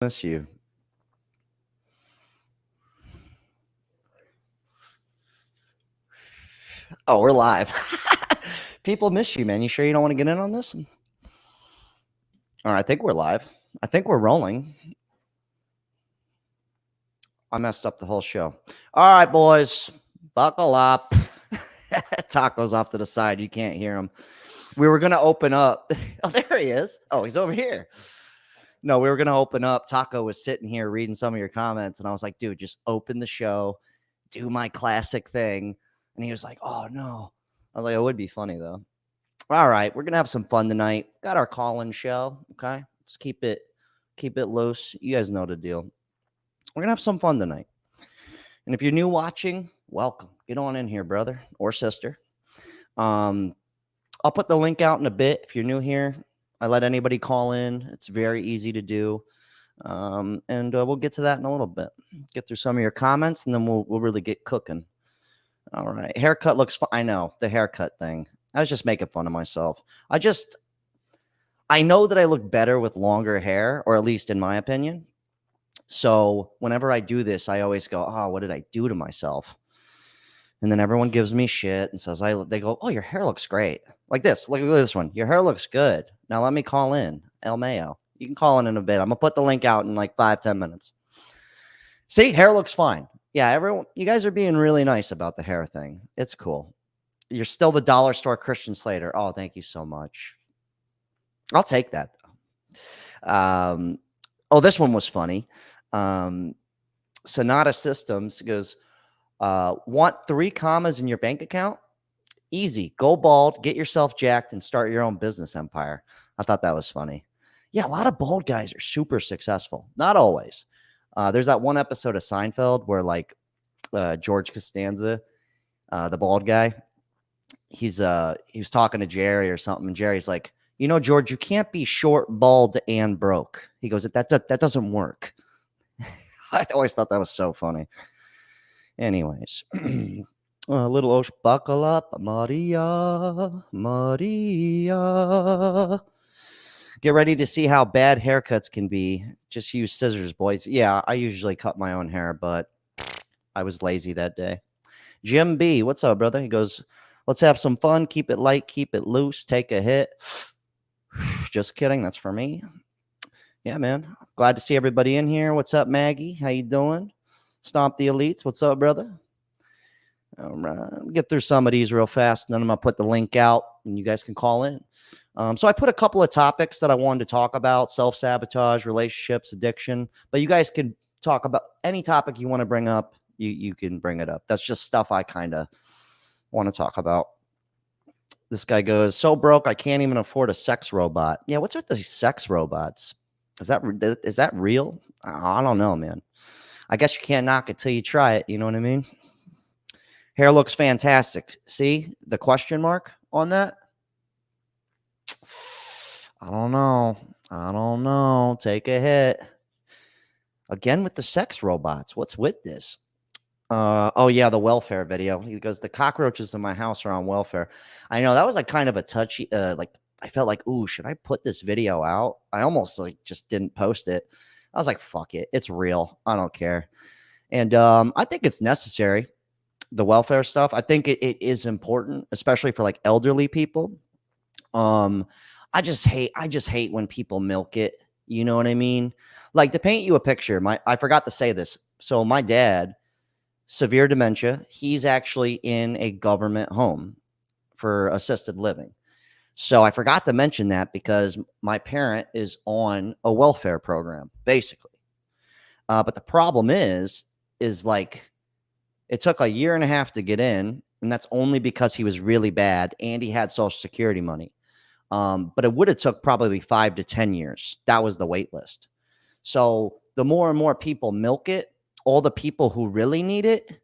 Miss you. Oh, we're live. People miss you, man. You sure you don't want to get in on this? All right, I think we're live. I think we're rolling. I messed up the whole show. All right, boys, buckle up. Taco's off to the side. You can't hear him. We were going to open up. Oh, there he is. Oh, he's over here. No, we were going to open up. Taco was sitting here reading some of your comments, and I was like, dude, just open the show, do my classic thing. And he was like, oh, no. I was like, it would be funny, though. All right, we're gonna have some fun tonight. Got our call-in show. Okay, let's keep it loose. You guys know the deal. We're gonna have some fun tonight. And if you're new watching, welcome. Get on in here, brother or sister. I'll put the link out in a bit. If you're new here, I let anybody call in. It's very easy to do. And we'll get to that in a little bit. Get through some of your comments, and then we'll really get cooking. All right, haircut looks fine. I know the haircut thing. I was just making fun of myself. I know that I look better with longer hair, or at least in my opinion. So whenever I do this, I always go, oh, what did I do to myself? And then everyone gives me shit and says, they go, oh, your hair looks great. Like this. Look at this one. Your hair looks good. Now let me call in. El Mayo. You can call in a bit. I'm going to put the link out in like 5-10 minutes. See, hair looks fine. Yeah, everyone, you guys are being really nice about the hair thing. It's cool. You're still the dollar store Christian Slater. Oh, thank you so much. I'll take that. Oh, this one was funny. Sonata Systems goes, want 3 commas in your bank account? Easy. Go bald, get yourself jacked, and start your own business empire. I thought that was funny. Yeah, a lot of bald guys are super successful. Not always. There's that one episode of Seinfeld where like George Costanza, the bald guy, he was talking to Jerry or something, and Jerry's like, you know, George, you can't be short, bald, and broke. He goes, that doesn't work. I always thought that was so funny. Anyways, a little Osh, buckle up, Maria, Maria. Get ready to see how bad haircuts can be. Just use scissors, boys. Yeah, I usually cut my own hair, but I was lazy that day. Jim B, what's up, brother? He goes, let's have some fun. Keep it light, keep it loose, take a hit. Just kidding. That's for me. Yeah, man. Glad to see everybody in here. What's up, Maggie? How you doing? Stomp the Elites. What's up, brother? All right. We'll get through some of these real fast, and then I'm going to put the link out, and you guys can call in. So I put a couple of topics that I wanted to talk about: self-sabotage, relationships, addiction. But you guys can talk about any topic you want to bring up. You can bring it up. That's just stuff I kind of want to talk about. This guy goes, so broke, I can't even afford a sex robot. Yeah, what's with these sex robots? Is that real? I don't know, man. I guess you can't knock it till you try it. You know what I mean? Hair looks fantastic. See the question mark on that? I don't know. Take a hit. Again with the sex robots. What's with this? Oh yeah, the welfare video. He goes, the cockroaches in my house are on welfare. I know that was like kind of a touchy, like I felt like, ooh, should I put this video out? I almost like just didn't post it. I was like, fuck it. It's real. I don't care. And I think it's necessary. The welfare stuff. I think it is important, especially for like elderly people. I just hate when people milk it. You know what I mean? Like to paint you a picture, I forgot to say this. So my dad, severe dementia. He's actually in a government home for assisted living. So I forgot to mention that because my parent is on a welfare program, basically. But the problem is like it took 1.5 years to get in, and that's only because he was really bad and he had Social Security money. But it would have took probably 5 to 10 years. That was the wait list. So the more and more people milk it, all the people who really need it,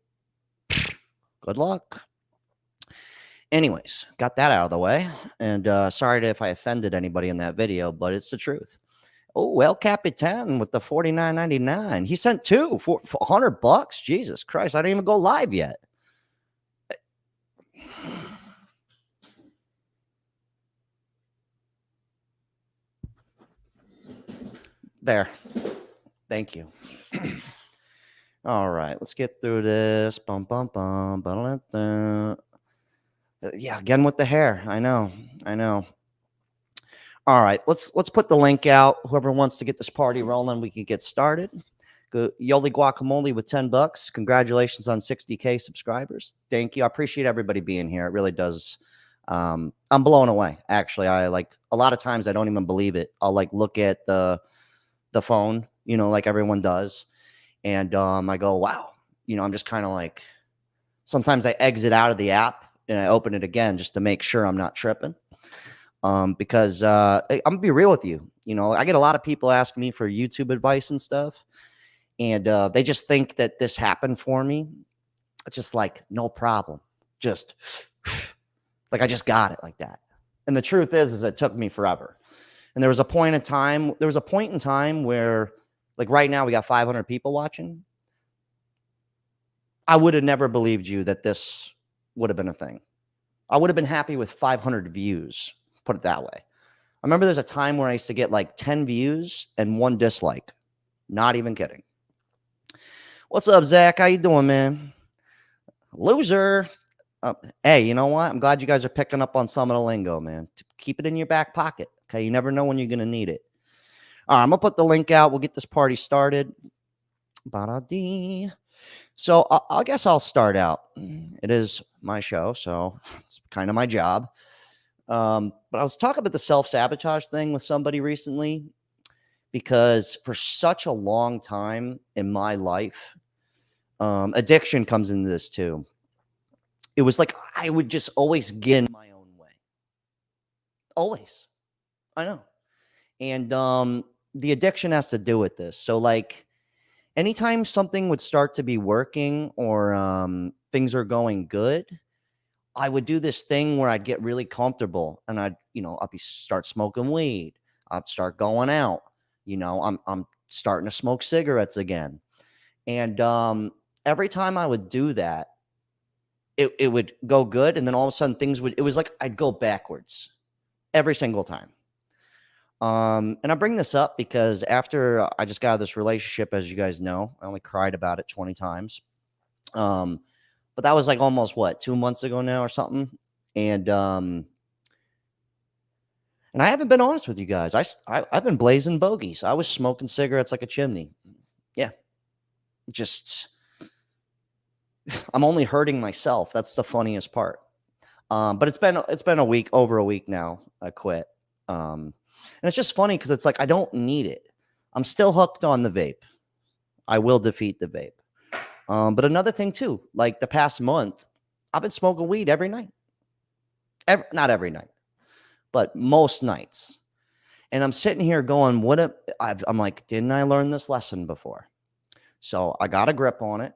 good luck. Anyways, got that out of the way. And sorry if I offended anybody in that video, but it's the truth. Oh, El Capitan with the $49.99. He sent 2 for $100. Jesus Christ, I didn't even go live yet. There. Thank you. All right, let's get through this. Bum bum bum. Ba-da-da-da. Yeah, again with the hair. I know. I know. All right, let's put the link out. Whoever wants to get this party rolling, we can get started. Go Yoli Guacamole with $10. Congratulations on 60K subscribers. Thank you. I appreciate everybody being here. It really does. I'm blown away. Actually, I like a lot of times I don't even believe it. I'll like look at the phone, you know, like everyone does, and I go, wow. You know, I'm just kind of like sometimes I exit out of the app and I open it again just to make sure I'm not tripping. Because I'm gonna be real with you. You know, I get a lot of people asking me for YouTube advice and stuff, and they just think that this happened for me. It's just like no problem, just like I just got it like that. And the truth is it took me forever. And there was a point in time. There was a point in time where, like right now, we got 500 people watching. I would have never believed you that this would have been a thing. I would have been happy with 500 views. Put it that way. I remember there's a time where I used to get like 10 views and 1 dislike. Not even kidding. What's up, Zach? How you doing, man? Loser. Hey, you know what? I'm glad you guys are picking up on some of the lingo, man. Keep it in your back pocket, okay? You never know when you're going to need it. All right, I'm going to put the link out. We'll get this party started. Ba-da-dee. So I guess I'll start out. It is my show, so it's kind of my job. But I was talking about the self-sabotage thing with somebody recently because for such a long time in my life, addiction comes into this too. It was like I would just always get in my own way. Always. I know. And the addiction has to do with this. So like anytime something would start to be working or things are going good, I would do this thing where I'd get really comfortable and I'd start smoking weed. I'd start going out. You know, I'm starting to smoke cigarettes again. And every time I would do that, it would go good. And then all of a sudden it was like I'd go backwards every single time. And I bring this up because after I just got out of this relationship, as you guys know, I only cried about it 20 times. But that was like almost 2 months ago now or something. And I haven't been honest with you guys. I've been blazing bogeys. I was smoking cigarettes like a chimney. Yeah. Just I'm only hurting myself. That's the funniest part. But it's been over a week now. I quit. And it's just funny because it's like I don't need it. I'm still hooked on the vape. I will defeat the vape. But another thing too, like the past month, I've been smoking weed every night. Not every night, but most nights. And I'm sitting here going, I'm like, didn't I learn this lesson before? So I got a grip on it.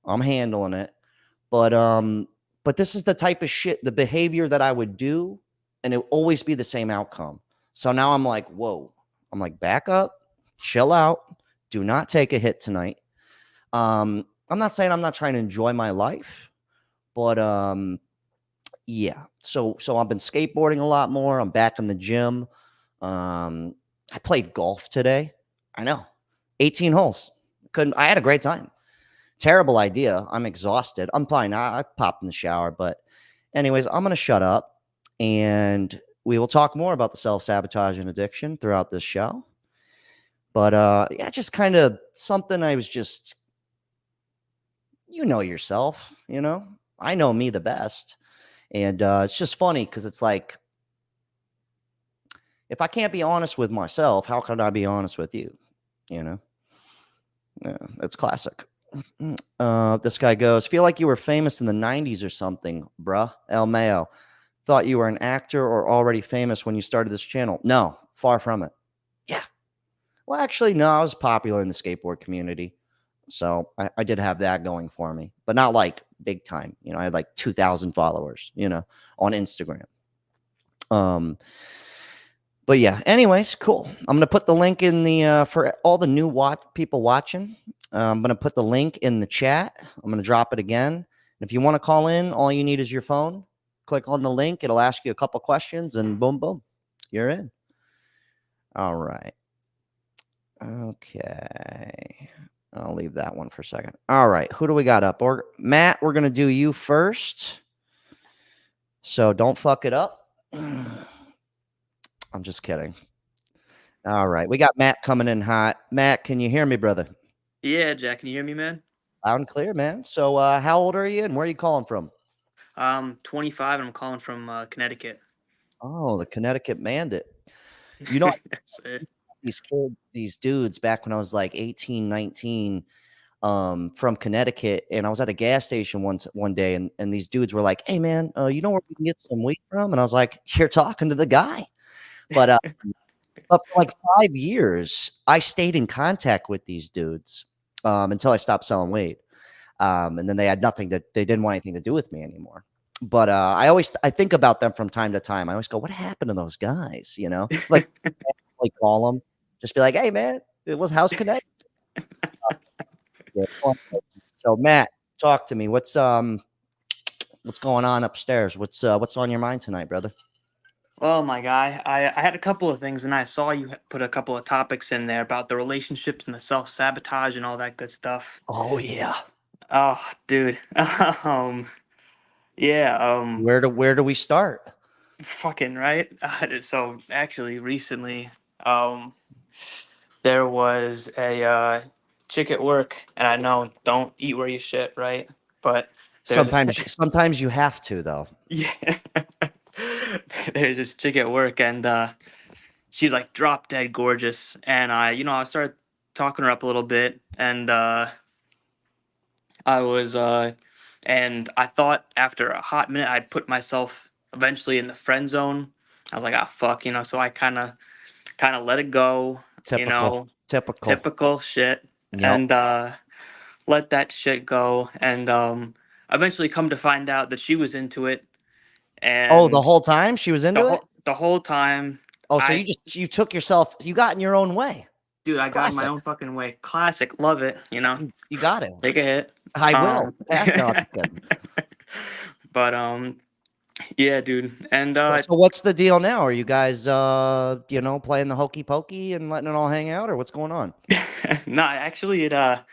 I'm handling it. But this is the type of shit, the behavior that I would do, and it would always be the same outcome. So now I'm like, whoa. I'm like, back up, chill out, do not take a hit tonight. I'm not saying I'm not trying to enjoy my life, but yeah. So I've been skateboarding a lot more. I'm back in the gym. I played golf today. I know. 18 holes. I had a great time. Terrible idea. I'm exhausted. I'm fine. I popped in the shower, but anyways, I'm going to shut up and we will talk more about the self-sabotage and addiction throughout this show. But yeah, just kind of something I was just, you know yourself, you know? I know me the best. And it's just funny because it's like, if I can't be honest with myself, how can I be honest with you? You know? Yeah, it's classic. This guy goes, feel like you were famous in the 90s or something, bruh. El Mayo. Thought you were an actor or already famous when you started this channel. No, far from it. Yeah. Well, actually, no, I was popular in the skateboard community. So I did have that going for me, but not like big time. You know, I had like 2,000 followers, you know, on Instagram. But yeah, anyways, cool. I'm going to put the link in the, for all the new people watching, I'm going to put the link in the chat. I'm going to drop it again. And if you want to call in, all you need is your phone. Click on the link. It'll ask you a couple questions and boom, boom, you're in. All right. Okay. I'll leave that one for a second. All right. Who do we got up? Or Matt, we're gonna do you first. So don't fuck it up. I'm just kidding. All right. We got Matt coming in hot. Matt, can you hear me, brother? Yeah, Jack, can you hear me, man? Loud and clear, man. So how old are you and where are you calling from? I'm 25 and I'm calling from Connecticut. Oh, the Connecticut Bandit. You know, So, these kids, these dudes back when I was like 18, 19, from Connecticut, and I was at a gas station one day, and these dudes were like, "Hey, man, you know where we can get some weed from?" And I was like, "You're talking to the guy." But but for like 5 years, I stayed in contact with these dudes until I stopped selling weed. And then they had nothing that they didn't want anything to do with me anymore. But I think about them from time to time. I always go, "What happened to those guys?" You know, like call them, just be like, "Hey, man, it was House Connect." Yeah. So Matt, talk to me. What's going on upstairs? What's on your mind tonight, brother? well, my guy, I had a couple of things and I saw you put a couple of topics in there about the relationships and the self sabotage and all that good stuff. Oh yeah. Oh, dude. um, yeah, Where do we start? fucking right. So actually, recently, um, there was a chick at work, and I know don't eat where you shit, right? But there's a Sometimes you have to though. yeah. There's this chick at work, and she's like drop dead gorgeous. And I started talking her up a little bit, and I was, and I thought after a hot minute, I'd put myself eventually in the friend zone. I was like, ah, fuck, so I kind of let it go, you Typical. know, Typical. typical shit, Yep. and let that shit go, and eventually come to find out that she was into it, Oh, the and whole time she was the into it? whole time, Oh, so I you took yourself, you got in your own way. dude, I got in my Classic. own fucking way. Classic, love it. You got it. Take a hit. I will. Um, No, I'm just kidding. but yeah, dude, and So what's the deal now? Are you guys playing the hokey pokey and letting it all hang out, or what's going on? no, actually, it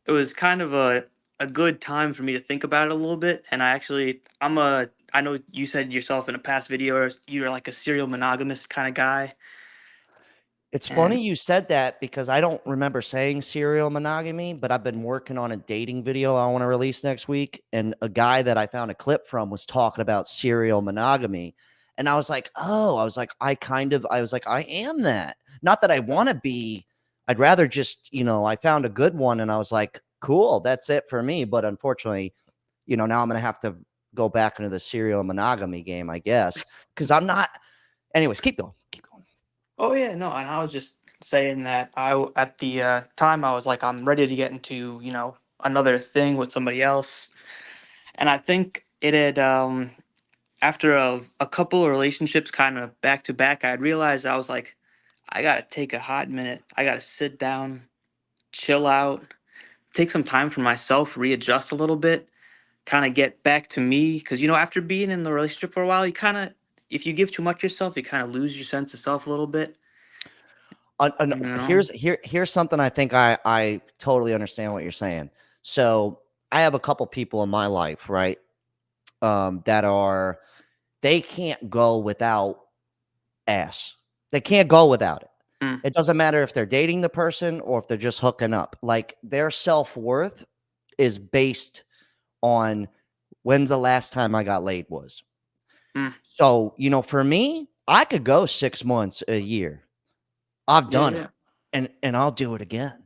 was kind of a good time for me to think about it a little bit, and I know you said yourself in a past video you're like a serial monogamous kind of guy, It's funny and you said that because I don't remember saying serial monogamy, but I've been working on a dating video I want to release next week. And a guy that I found a clip from was talking about serial monogamy. And I was like, oh, I was like, I am that. Not that I want to be, I'd rather just, I found a good one and I was like, cool, that's it for me. But unfortunately, now I'm going to have to go back into the serial monogamy game, I guess, because I'm not. Anyways, keep going. Keep going. oh yeah, no, and I was just saying that at the time I was like I'm ready to get into another thing with somebody else, and I think it had after a couple of relationships kind of back to back, I had realized I was like, I gotta take a hot minute. I gotta sit down, chill out, take some time for myself, readjust a little bit, kind of get back to me. Because, after being in the relationship for a while, if you give too much yourself, you kind of lose your sense of self a little bit. You know? Here's something I think I totally understand what you're saying. So I have a couple people in my life, right? That are they can't go without ass. They can't go without it. Mm, It doesn't matter if they're dating the person or if they're just hooking up. Like their self-worth is based on when the last time I got laid was. mm. So, for me, I could go 6 months, a year. I've Yeah, done it yeah. and I'll do it again.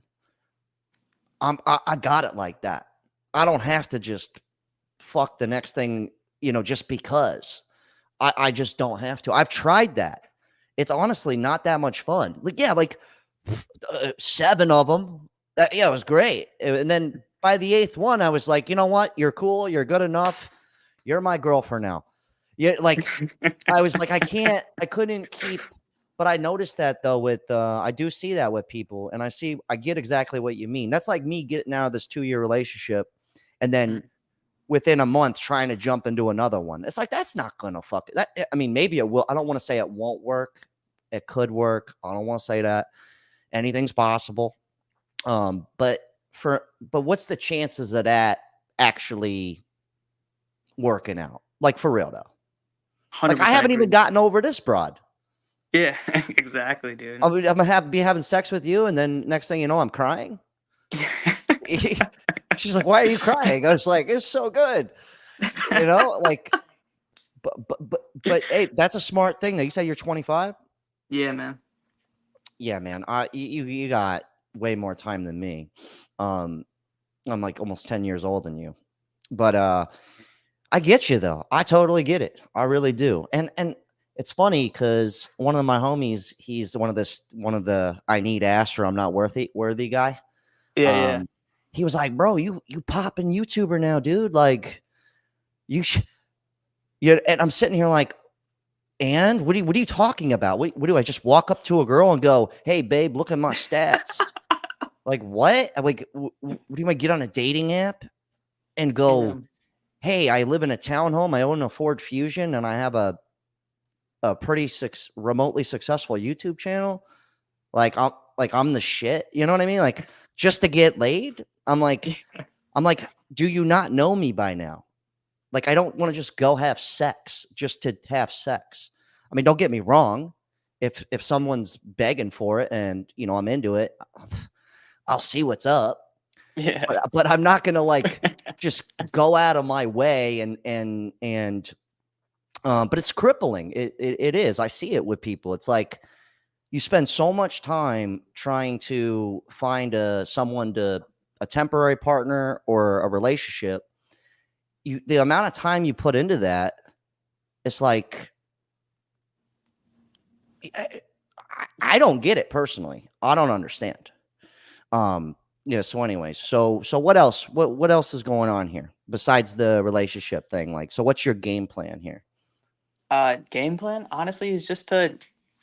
I got it like that. I don't have to just fuck the next thing, just because. I just don't have to. I've tried that. It's honestly not that much fun. Like, yeah, like 7 of them. Yeah, it was great. And then by the 8th one, I was like, you know what? You're cool. You're good enough. You're my girl for now. Yeah, like I was like, I couldn't keep, but I noticed that though I do see that with people, and I get exactly what you mean. That's like me getting out of this 2-year relationship and then Mm. within a month trying to jump into another one. It's like, that's not gonna fuck it. I mean, maybe it will. I don't want to say it won't work. It could work. I don't want to say that. Anything's possible. But what's the chances of that actually working out? Like for real though. Like I 100% haven't even agree. gotten over this broad. Yeah, exactly, dude. I'm gonna be having sex with you, and then next thing you know, I'm crying. She's like, "Why are you crying?" I was like, "It's so good," like. Hey, that's a smart thing. You say you're 25. Yeah, man. Yeah, man. You got way more time than me. Um, I'm like almost 10 years older than you. But I get you though. I totally get it. I really do. And it's funny because one of my homies, he's one of the I need ass or I'm not worthy guy. Yeah, yeah. Um, he was like, bro, you popping YouTuber now, dude. Like you should. Yeah, and I'm sitting here like, and what are you talking about? What do I just walk up to a girl and go, hey babe, look at my stats? Like what? I'm like, what do you might get on a dating app and Yeah. go, hey, I live in a townhome, I own a Ford Fusion, and I have a pretty remotely successful YouTube channel. I'm the shit. You know what I mean? Like just to get laid. I'm like, do you not know me by now? Like I don't want to just go have sex just to have sex. I mean, don't get me wrong. If someone's begging for it and I'm into it, I'll see what's up. Yeah. But I'm not gonna like just go out of my way and but it's crippling. It is. I see it with people. It's like you spend so much time trying to find a temporary partner or a relationship. The amount of time you put into that, it's like I don't get it personally. I don't understand. Yeah. So, anyways, so what else? What else is going on here besides the relationship thing? Like, so what's your game plan here? Game plan, honestly, is just to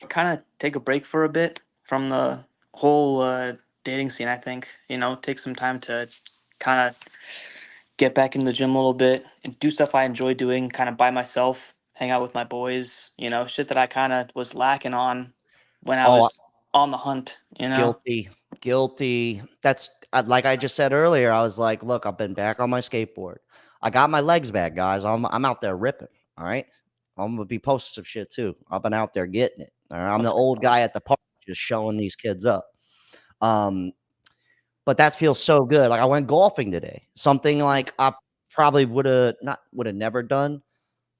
kind of take a break for a bit from the whole dating scene. I think take some time to kind of get back into the gym a little bit and do stuff I enjoy doing, kind of by myself, hang out with my boys. Shit that I kind of was lacking on when I Oh, was on the hunt. guilty, guilty. That's like I just said earlier. I was like, look, I've been back on my skateboard. I got my legs back, guys. I'm out there ripping. All right. I'm gonna be posting some shit too. I've been out there getting it. All right? I'm the Let's old go. guy at the park just showing these kids up. Um, but that feels so good. Like I went golfing today. Something like I probably would have never done,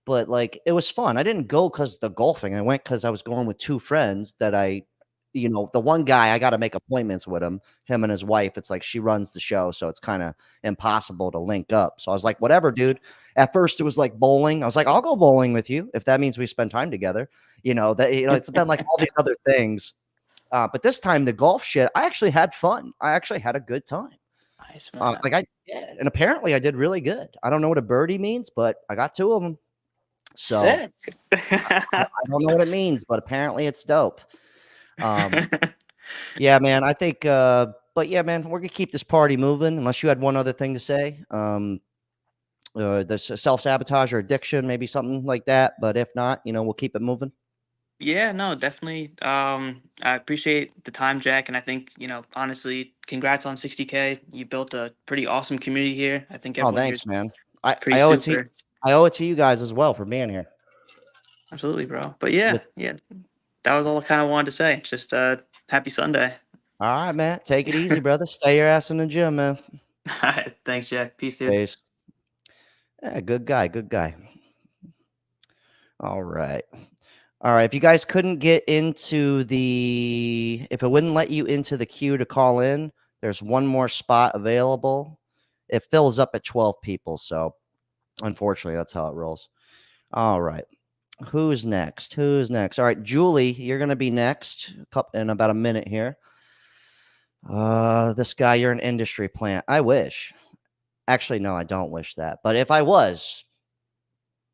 but like it was fun. I didn't go because the golfing. I went because I was going with two friends that the one guy I got to make appointments with him and his wife. It's like she runs the show, so it's kind of impossible to link up. So I was like, whatever, dude. At first it was like bowling. I was like, I'll go bowling with you if that means we spend time together. It's been like all these other things. But this time the golf shit, I actually had fun. I actually had a good time. Nice, man. Yeah, and apparently I did really good. I don't know what a birdie means, but I got two of them. So Sick. I don't know what it means, but apparently it's dope. Um, yeah, man. I think, but yeah, man, we're gonna keep this party moving. Unless you had one other thing to say, the self sabotage or addiction, maybe something like that. But if not, we'll keep it moving. Yeah, no, definitely. I appreciate the time, Jack, and I think honestly, congrats on 60K. You built a pretty awesome community here. I think Oh, everyone here thanks, is man. pretty I owe it to super. I owe it to you guys as well for being here. Absolutely, bro. But yeah, With yeah, that was all I kind of wanted to say. Just happy Sunday. all right, man. Take it easy, brother. Stay your ass in the gym, man. All right, thanks, Jack. Peace, dude. Peace. Yeah, good guy. Good guy. All right. All right. If you guys couldn't get if it wouldn't let you into the queue to call in, there's one more spot available. It fills up at 12 people. So unfortunately, that's how it rolls. All right. Who's next? Who's next? All right. Julie, you're going to be next in about a minute here. This guy, you're an industry plant. I wish. Actually, no, I don't wish that. But if I was,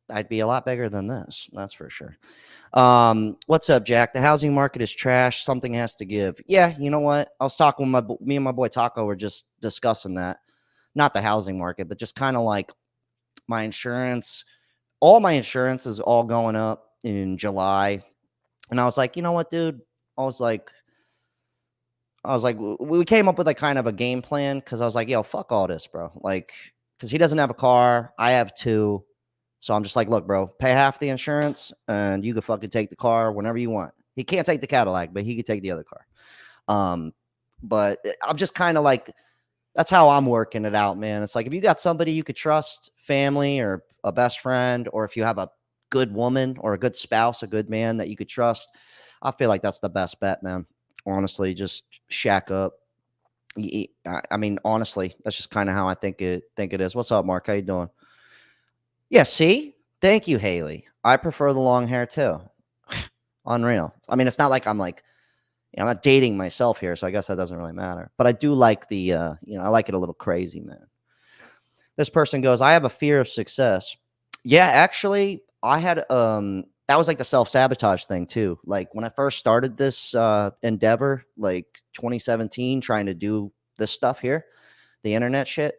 I'd be a lot bigger than this. That's for sure. What's up, Jack? The housing market is trash. Something has to give. Yeah, you know what? I was talking with me and my boy Taco were just discussing that. Not the housing market, but just kind of like my insurance. All my insurance is all going up in July. And I was like, you know what, dude? I was like, I was like, we came up with like kind of a game plan because I was like, yo, fuck all this, bro. Like, because he doesn't have a car, I have two. So I'm just like, look, bro, pay half the insurance and you can fucking take the car whenever you want. He can't take the Cadillac, but he could take the other car. Um, but I'm just kind of like, that's how I'm working it out, man. It's like if you got somebody you could trust, family or a best friend, or if you have a good woman or a good spouse, a good man that you could trust, I feel like that's the best bet, man. Honestly, just shack up. I mean, honestly, that's just kind of how I think it is. What's up, Mark? How you doing? Yeah, see? Thank you, Haley. I prefer the long hair too. Unreal. I mean, it's not like I'm like, I'm not dating myself here, so I guess that doesn't really matter. But I do like the, I like it a little crazy, man. This person goes, I have a fear of success. Yeah, actually, I had, that was like the self-sabotage thing too. Like when I first started this endeavor, like 2017, trying to do this stuff here, the internet shit,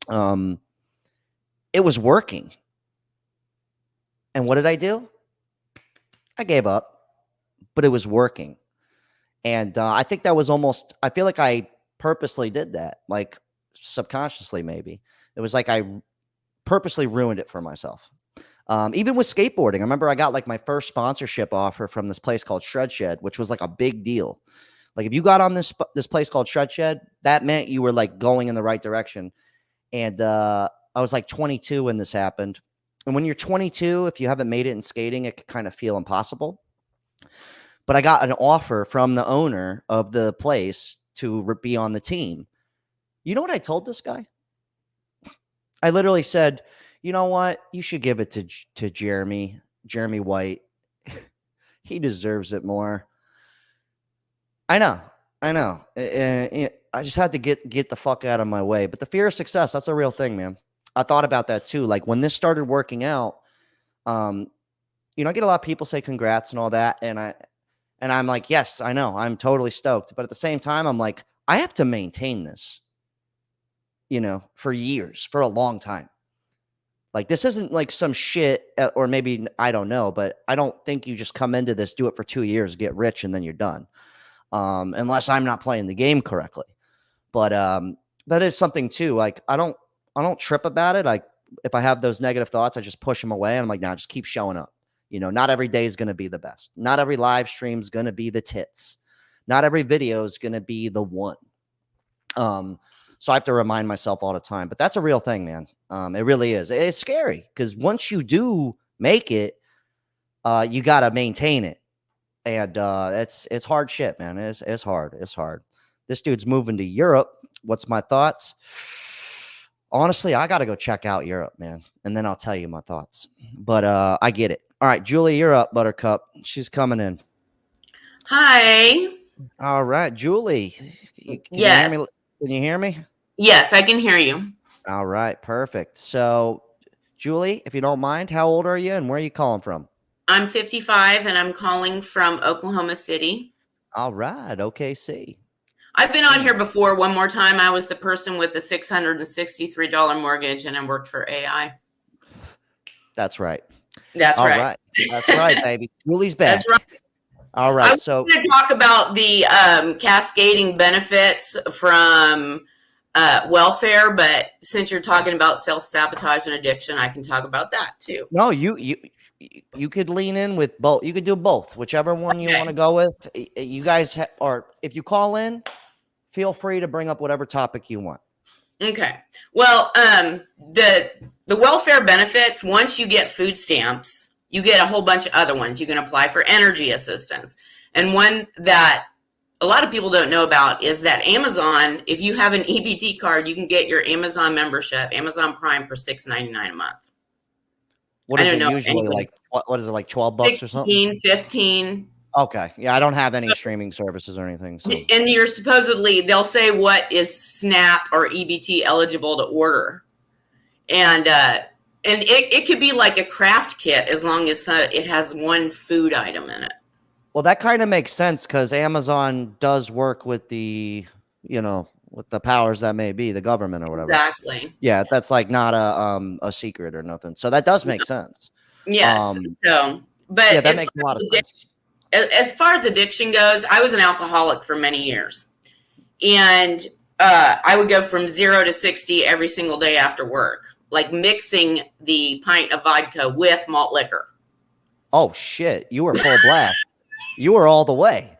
um, it was working. And what did I do? I gave up, but it was working. And I think that was almost, I feel like I purposely did that, like subconsciously, maybe. It was like I purposely ruined it for myself. Even with skateboarding, I remember I got like my first sponsorship offer from this place called Shred Shed, which was like a big deal. Like if you got on this place called Shred Shed, that meant you were like going in the right direction. And I was like 22 when this happened. And when you're 22, if you haven't made it in skating, it can kind of feel impossible. But I got an offer from the owner of the place to be on the team. You know what I told this guy? I literally said, you know what? You should give it to Jeremy White. He deserves it more. I know. I just had to get the fuck out of my way. But the fear of success, that's a real thing, man. I thought about that too. Like when this started working out, I get a lot of people say congrats and all that. And I'm like, yes, I know. I'm totally stoked. But at the same time, I'm like, I have to maintain this, for years, for a long time. Like this isn't like some shit, or maybe I don't know, but I don't think you just come into this, do it for 2 years, get rich, and then you're done. Unless I'm not playing the game correctly. But that is something too. Like I don't trip about it. Like if I have those negative thoughts, I just push them away. And I'm like, nah, just keep showing up. Not every day is going to be the best. Not every live stream is going to be the tits. Not every video is going to be the one. So I have to remind myself all the time. But that's a real thing, man. It really is. It's scary because once you do make it, you got to maintain it. And it's hard shit, man. It's hard. It's hard. This dude's moving to Europe. What's my thoughts? Honestly, I got to go check out Europe, man. And then I'll tell you my thoughts. But I get it. All right, Julie, you're up, Buttercup. She's coming in. Hi. All right, Julie. Can Yes. you hear me? Can you hear me? Yes, I can hear you. All right, perfect. So, Julie, if you don't mind, how old are you and where are you calling from? I'm 55 and I'm calling from Oklahoma City. All right, OKC. I've been on here before. One more time, I was the person with the $663 mortgage and I worked for AI. That's right. That's right. All right. That's right, baby. Julie's back. That's right. All right. I was going to talk about the cascading benefits from welfare, but since you're talking about self-sabotage and addiction, I can talk about that too. No, you could lean in with both. You could do both, whichever one you want to go with. You guys or if you call in, feel free to bring up whatever topic you want. Okay. Well, the welfare benefits, once you get food stamps, you get a whole bunch of other ones. You can apply for energy assistance. And one that a lot of people don't know about is that Amazon, if you have an EBT card, you can get your Amazon membership, Amazon Prime, for $6.99 a month. What is it usually like? What is it like? $12 or something? 15. Okay. Yeah, I don't have any streaming services or anything. So. And you're supposedly, they'll say what is SNAP or EBT eligible to order. And it could be like a craft kit as long as it has one food item in it. Well, that kind of makes sense because Amazon does work with with the powers that may be, the government or whatever. Exactly. Yeah, that's like not a secret or nothing. So that does make sense. Yes. But that makes a lot of sense. As far as addiction goes, I was an alcoholic for many years. and I would go from 0 to 60 every single day after work, like mixing the pint of vodka with malt liquor. Oh shit, you were full blast. You were all the way.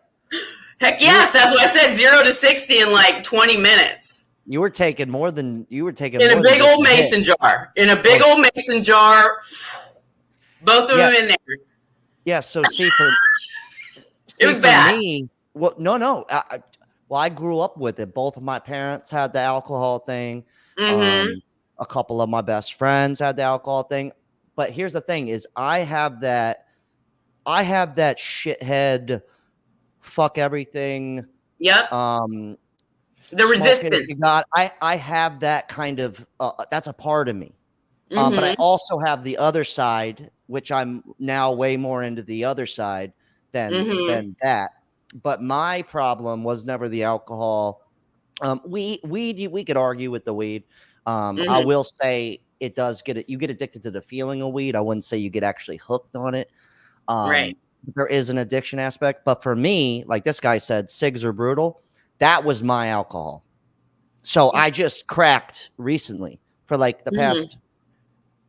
Heck yes, that's what I said, 0 to 60 in like 20 minutes. You were taking more than in a big old mason jar. In a big old mason jar, both of them in there. Yeah. So see, it was bad. Me, well, no. I grew up with it. Both of my parents had the alcohol thing. A couple of my best friends had the alcohol thing. But here's the thing: is I have that shithead, fuck everything. Yep. The resistance. I have that kind of. That's a part of me. But I also have the other side, which I'm now way more into the other side than that. But my problem was never the alcohol. We could argue with the weed. I will say it does you get addicted to the feeling of weed. I wouldn't say you get actually hooked on it. Right. There is an addiction aspect, but for me, like this guy said, cigs are brutal. That was my alcohol. So I just cracked recently for like the past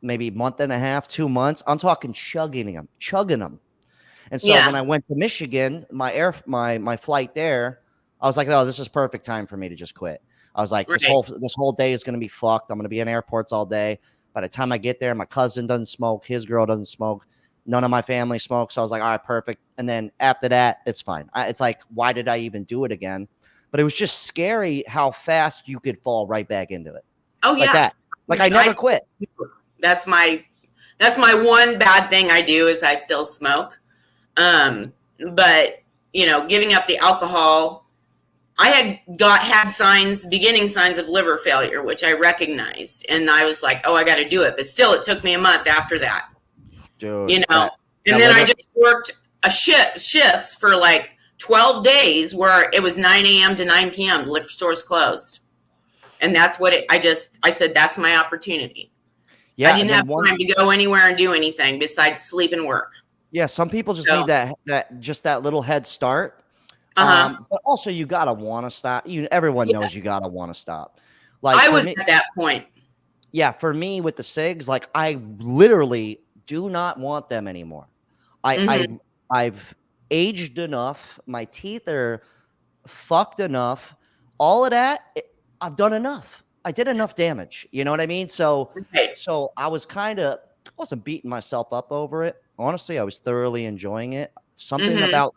maybe month and a half, 2 months. I'm talking chugging them. And so when I went to Michigan, my flight there, I was like, oh, this is perfect time for me to just quit. I was like, this whole day is going to be fucked. I'm going to be in airports all day. By the time I get there, my cousin doesn't smoke. His girl doesn't smoke. None of my family smokes. So I was like, all right, perfect. And then after that, it's fine. It's like, why did I even do it again? But it was just scary how fast you could fall right back into it. Oh, like that. Like I never quit. That's my one bad thing I do is I still smoke. But giving up the alcohol, I had beginning signs of liver failure, which I recognized. And I was like, oh, I got to do it. But still, it took me a month after that. Dude, and then I just worked shifts for like 12 days where it was 9 a.m. to 9 p.m. The liquor stores closed. And that's what I said, that's my opportunity. Yeah, I didn't have time to go anywhere and do anything besides sleep and work. Yeah, some people just need that little head start. But also you gotta want to stop. Everyone knows you gotta want to stop. Like I was at that point. Yeah, for me with the cigs, like I literally do not want them anymore. I've aged enough. My teeth are fucked enough. All of that, I've done enough. I did enough damage. You know what I mean? So I was wasn't beating myself up over it. Honestly, I was thoroughly enjoying it. Something about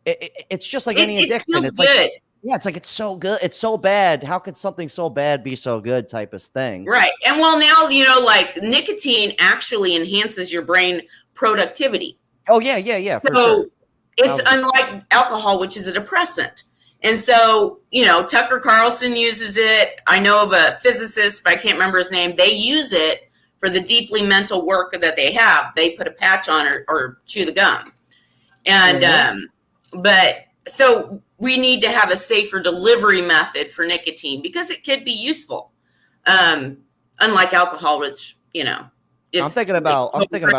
it's just like any addiction. It's good. It's like it's so good. It's so bad. How could something so bad be so good? Type of thing. Right. And well, now like nicotine actually enhances your brain productivity. Oh yeah. For sure. It's unlike alcohol, which is a depressant. And so, Tucker Carlson uses it. I know of a physicist, but I can't remember his name. They use it for the deeply mental work that they have. They put a patch on or chew the gum. And, but so we need to have a safer delivery method for nicotine because it could be useful. Unlike alcohol, which, I'm thinking about I'm thinking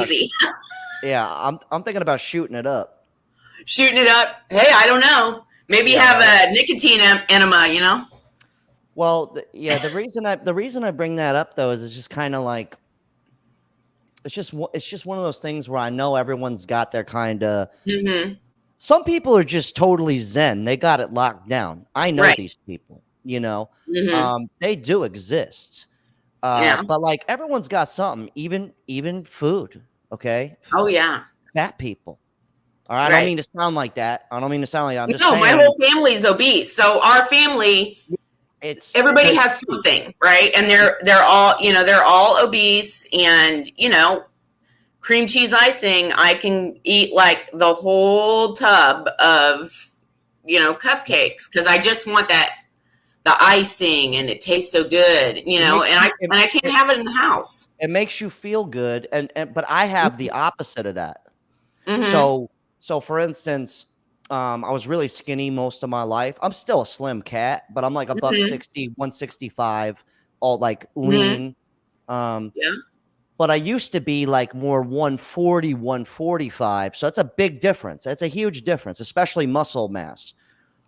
about shooting it up. Shooting it up. Hey, I don't know. Maybe have a nicotine enema, Well, the reason I bring that up though is it's just kind of like it's just one of those things where I know everyone's got their kind of. Some people are just totally zen. They got it locked down. I know these people. They do exist. But like everyone's got something. Even food. Okay. Oh yeah. Fat people. All right. I don't mean to sound like that. I'm just saying. My whole family's obese. So our family, everybody has something, right? And they're all obese, and cream cheese icing. I can eat like the whole tub of cupcakes because I just want the icing, and it tastes so good, and I can't have it in the house. It makes you feel good, but I have the opposite of that. So for instance, I was really skinny most of my life. I'm still a slim cat, but I'm like a buck 60, 165, all like lean. But I used to be like more 140, 145. So that's a big difference. That's a huge difference, especially muscle mass.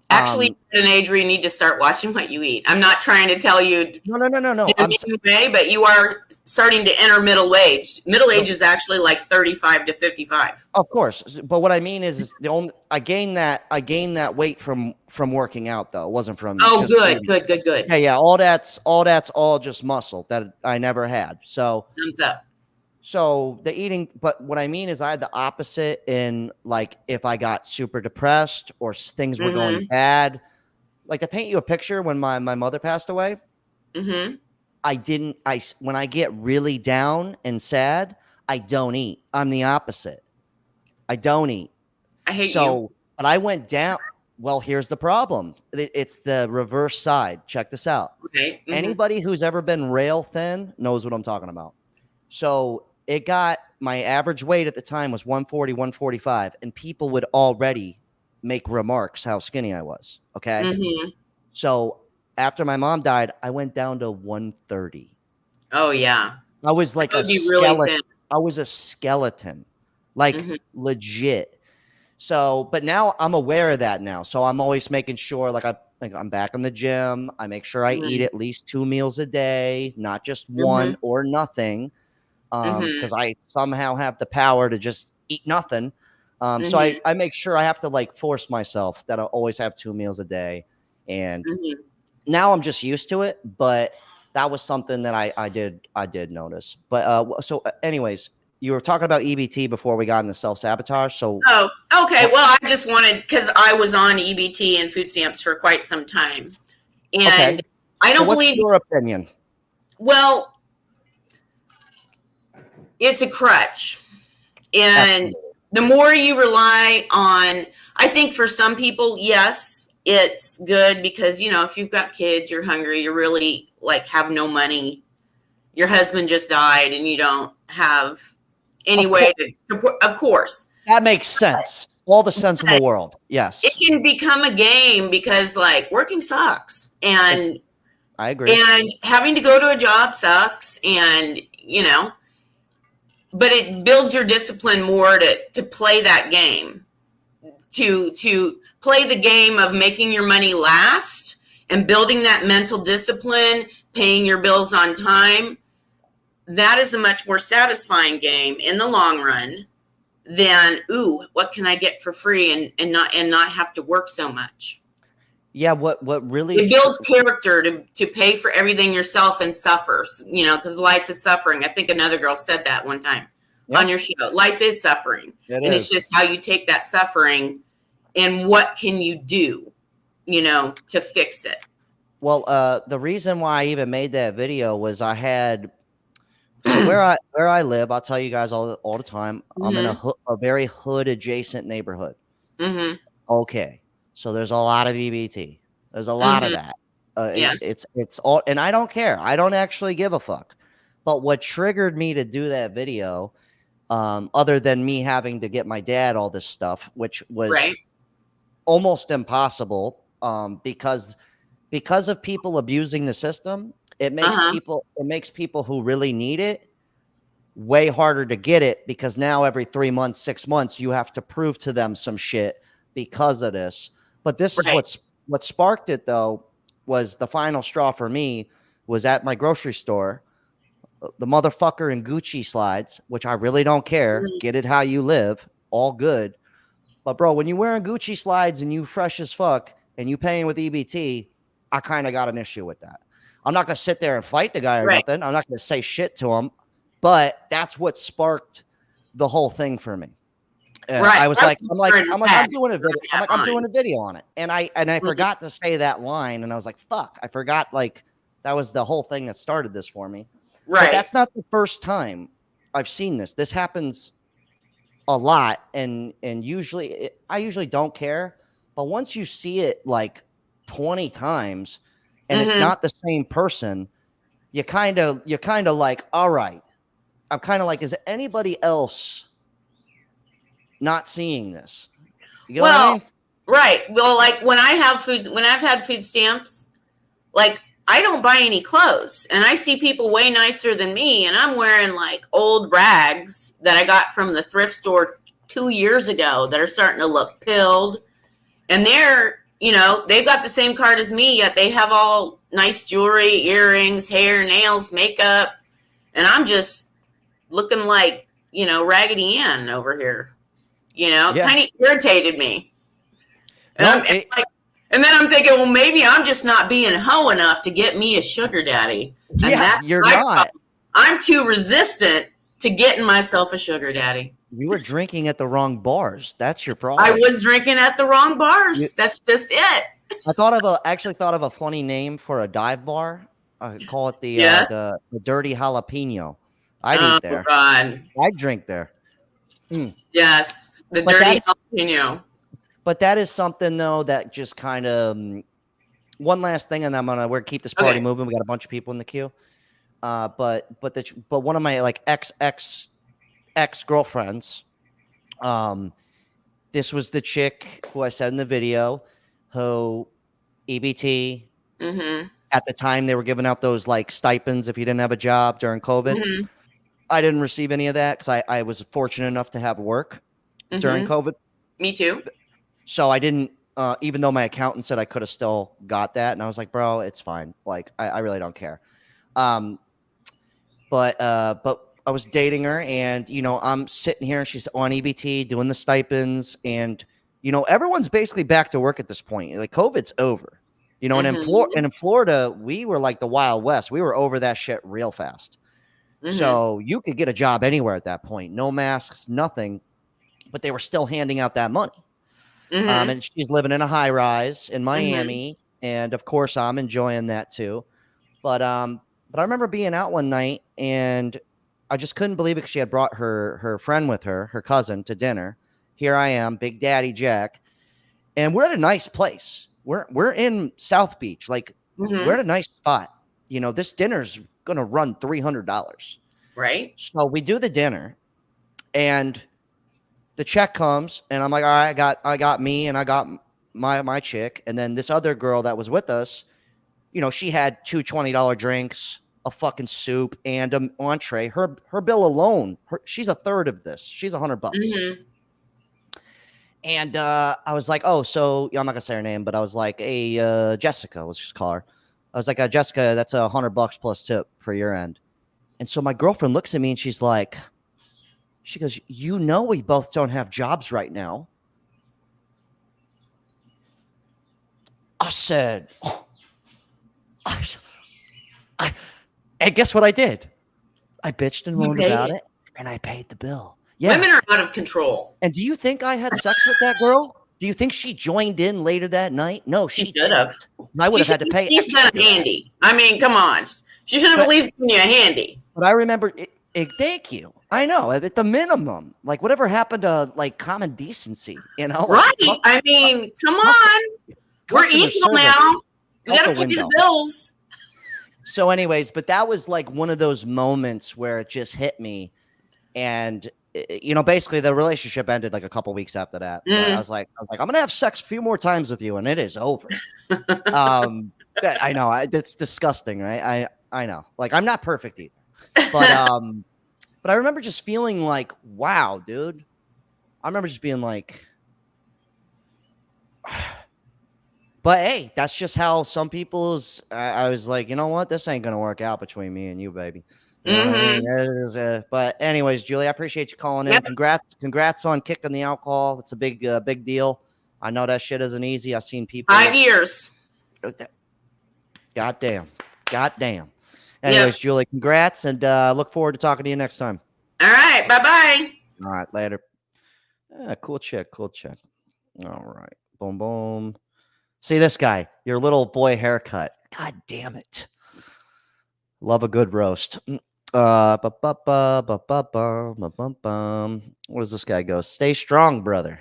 Actually, you're at an age where you need to start watching what you eat. I'm not trying to tell you No. in a mean way, but you are starting to enter middle age. Middle age is actually like 35 to 55. Of course, but what I mean is the only I gained that weight from working out though. It wasn't from Oh, just good, eating. good. Yeah. All that's all just muscle that I never had. So Thumbs up. So the eating, but what I mean is I had the opposite in like if I got super depressed or things were going bad. Like to paint you a picture, when my mother passed away, when I get really down and sad, I don't eat. I'm the opposite. I don't eat. I hate you. But I went down. Well, here's the problem. It's the reverse side. Check this out. Okay. Anybody who's ever been rail thin knows what I'm talking about. So it got, my average weight at the time was 140, 145, and people would already make remarks how skinny I was. Okay. So after my mom died, I went down to 130. Oh yeah. I was like a really skeleton. I was a skeleton, like legit. So, but now I'm aware of that now. So I'm always making sure, like I'm back in the gym. I make sure I eat at least 2 meals a day, not just one or nothing. Because I somehow have the power to just eat nothing. So I make sure I have to like force myself that I always have 2 meals a day. And now I'm just used to it, but that was something that I did notice. But so anyways, you were talking about EBT before we got into self-sabotage. So okay. Well, I just wanted, because I was on EBT and food stamps for quite some time. And I don't believe your opinion. Well, it's a crutch. And the more you rely on, I think for some people, yes, it's good because, you know, if you've got kids, you're hungry, you're really like have no money, your husband just died and you don't have any way to support, of course. That makes sense. All the sense in the world. Yes. It can become a game because like working sucks. And I agree. And having to go to a job sucks. And, you know, but it builds your discipline more to play that game, to play the game of making your money last and building that mental discipline, paying your bills on time. That is a much more satisfying game in the long run than, ooh, what can I get for free and not have to work so much. Yeah, what really it builds character to pay for everything yourself and suffers, you know, because life is suffering. I think another girl said that one time on your show. Life is suffering. It's just how you take that suffering and what can you do, you know, to fix it. Well, the reason why I even made that video was I had where I live. I'll tell you guys all the time. I'm in a very hood adjacent neighborhood. Okay. So there's a lot of EBT. There's a lot of that. Yes. It's all, and I don't care. I don't actually give a fuck. But what triggered me to do that video, other than me having to get my dad all this stuff, which was almost impossible, because of people abusing the system, it makes people who really need it way harder to get it, because now every 3 months, 6 months, you have to prove to them some shit because of this. But this is what sparked it, though, was the final straw for me was at my grocery store. The motherfucker in Gucci slides, which I really don't care. Get it how you live. All good. But, bro, when you're wearing Gucci slides and you fresh as fuck and you paying with EBT, I kind of got an issue with that. I'm not going to sit there and fight the guy or nothing. I'm not going to say shit to him. But that's what sparked the whole thing for me. I was like, I'm doing a video. I'm doing a video on it. And I forgot to say that line. And I was like, fuck, I forgot. Like, that was the whole thing that started this for me. But that's not the first time I've seen this. This happens a lot. And usually I usually don't care. But once you see it like 20 times and it's not the same person, you kind of like, all right. I'm kind of like, is anybody else not seeing this? You know what I mean? Right. Well, like when I've had food stamps, like I don't buy any clothes and I see people way nicer than me and I'm wearing like old rags that I got from the thrift store 2 years ago that are starting to look pilled and they're you know, they've got the same card as me, yet they have all nice jewelry, earrings, hair, nails, makeup, and I'm just looking like, you know, Raggedy Ann over here. You know, it Yeah. kind of irritated me. And, No, and then I'm thinking, well, maybe I'm just not being hoe enough to get me a sugar daddy. And yeah, that's you're my not. problem. I'm too resistant to getting myself a sugar daddy. You were drinking at the wrong bars. That's your problem. I was drinking at the wrong bars. You- That's just it. I actually thought of a funny name for a dive bar. I call it Yes. the dirty jalapeno. I'd Oh eat there. God. I'd drink there. Yes. The But dirty that's- jalapeno. But that is something though that just kind of one last thing, and we're keep this party moving. We got a bunch of people in the queue. But one of my like ex girlfriends, this was the chick who I said in the video, who EBT. Mm-hmm. At the time, they were giving out those like stipends if you didn't have a job during COVID. Mm-hmm. I didn't receive any of that because I was fortunate enough to have work during COVID. Me too. So I didn't, even though my accountant said I could have still got that. And I was like, bro, it's fine. Like, I really don't care. But I was dating her and, you know, I'm sitting here and she's on EBT doing the stipends. And, you know, everyone's basically back to work at this point. Like COVID's over, you know, and in Florida, we were like the Wild West. We were over that shit real fast. So you could get a job anywhere at that point. No masks, nothing. But they were still handing out that money. And she's living in a high rise in Miami. And of course, I'm enjoying that too. But I remember being out one night and I just couldn't believe it because she had brought her friend with her, her cousin, to dinner. Here I am, Big Daddy Jack. And we're at a nice place. We're in South Beach. Like, we're at a nice spot. You know, this dinner's going to run $300. Right. So we do the dinner and the check comes and I'm like, all right, I got me and I got my chick. And then this other girl that was with us, you know, she had two $20 drinks, a fucking soup and an entree. Her bill alone, she's a third of this. She's $100. And I was like, oh, so I'm not gonna say her name, but I was like, hey, Jessica, let's just call her. I was like, Jessica, that's $100 plus tip for your end. And so my girlfriend looks at me and she goes, you know, we both don't have jobs right now. I said, and guess what I did? I bitched and moaned about it, and I paid the bill. Yeah. Women are out of control. And do you think I had sex with that girl? Do you think she joined in later that night? No, she should have. I would have had to pay. She's not handy. I mean, come on. She should have at least given you a handy. But I remember thank you. I know, at the minimum. Like, whatever happened to like common decency, you know? Right. Like, I mean, come on. We're equal now. We got to pay the bills. So anyways, but that was like one of those moments where it just hit me. And, you know, basically the relationship ended like a couple weeks after that. But I was like, I'm going to have sex a few more times with you and it is over. I know it's disgusting, right? I know, like, I'm not perfect either, but I remember just feeling like, wow, dude. I remember just being like, but hey, that's just how some people's. I was like, you know what, this ain't gonna work out between me and you, baby. You know what I mean? But anyways, Julie, I appreciate you calling in. Yep. Congrats on kicking the alcohol. It's a big deal. I know that shit isn't easy. I've seen people 5 years. Goddamn. Anyways, Julie, congrats, and look forward to talking to you next time. All right, bye-bye. All right, later. Cool chick. All right, boom. See this guy, your little boy haircut. God damn it. Love a good roast. What does this guy go? Stay strong, brother.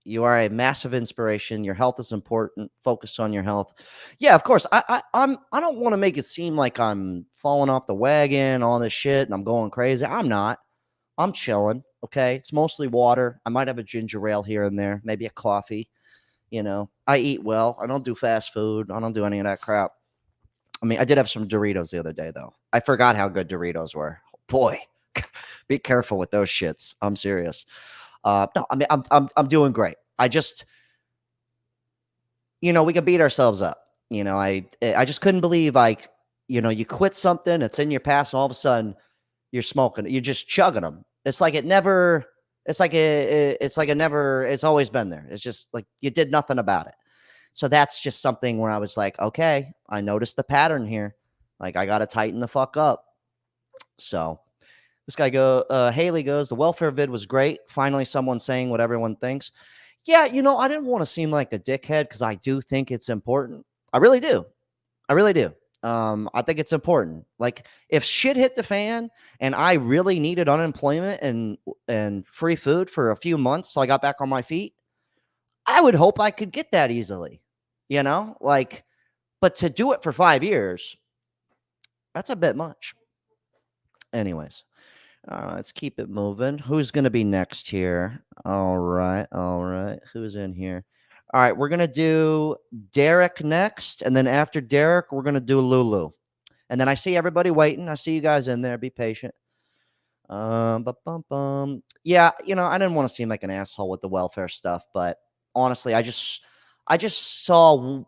You are a massive inspiration. Your health is important. Focus on your health. Yeah, of course. I don't want to make it seem like I'm falling off the wagon, all this shit, and I'm going crazy. I'm not. I'm chilling. Okay. It's mostly water. I might have a ginger ale here and there, maybe a coffee. You know, I eat well. I don't do fast food. I don't do any of that crap. I mean, I did have some Doritos the other day, though. I forgot how good Doritos were. Boy, be careful with those shits. I'm serious. No, I mean, I'm doing great. we could beat ourselves up. I just couldn't believe, like, you quit something, it's in your past, and all of a sudden you're smoking, you're just chugging them. It's like it never, it's always been there. It's just like you did nothing about it. So that's just something where I was like, okay, I noticed the pattern here. Like, I got to tighten the fuck up. So this guy Haley goes, the welfare vid was great. Finally, someone saying what everyone thinks. Yeah, I didn't want to seem like a dickhead because I do think it's important. I really do. I really do. I think it's important. Like, if shit hit the fan and I really needed unemployment and free food for a few months till I got back on my feet, I would hope I could get that easily. Like, but to do it for 5 years, that's a bit much. Anyways, let's keep it moving. Who's going to be next here? All right. Who's in here? All right, we're going to do Derek next. And then after Derek, we're going to do Lulu. And then I see everybody waiting. I see you guys in there. Be patient. Yeah, I didn't want to seem like an asshole with the welfare stuff, but honestly, I just saw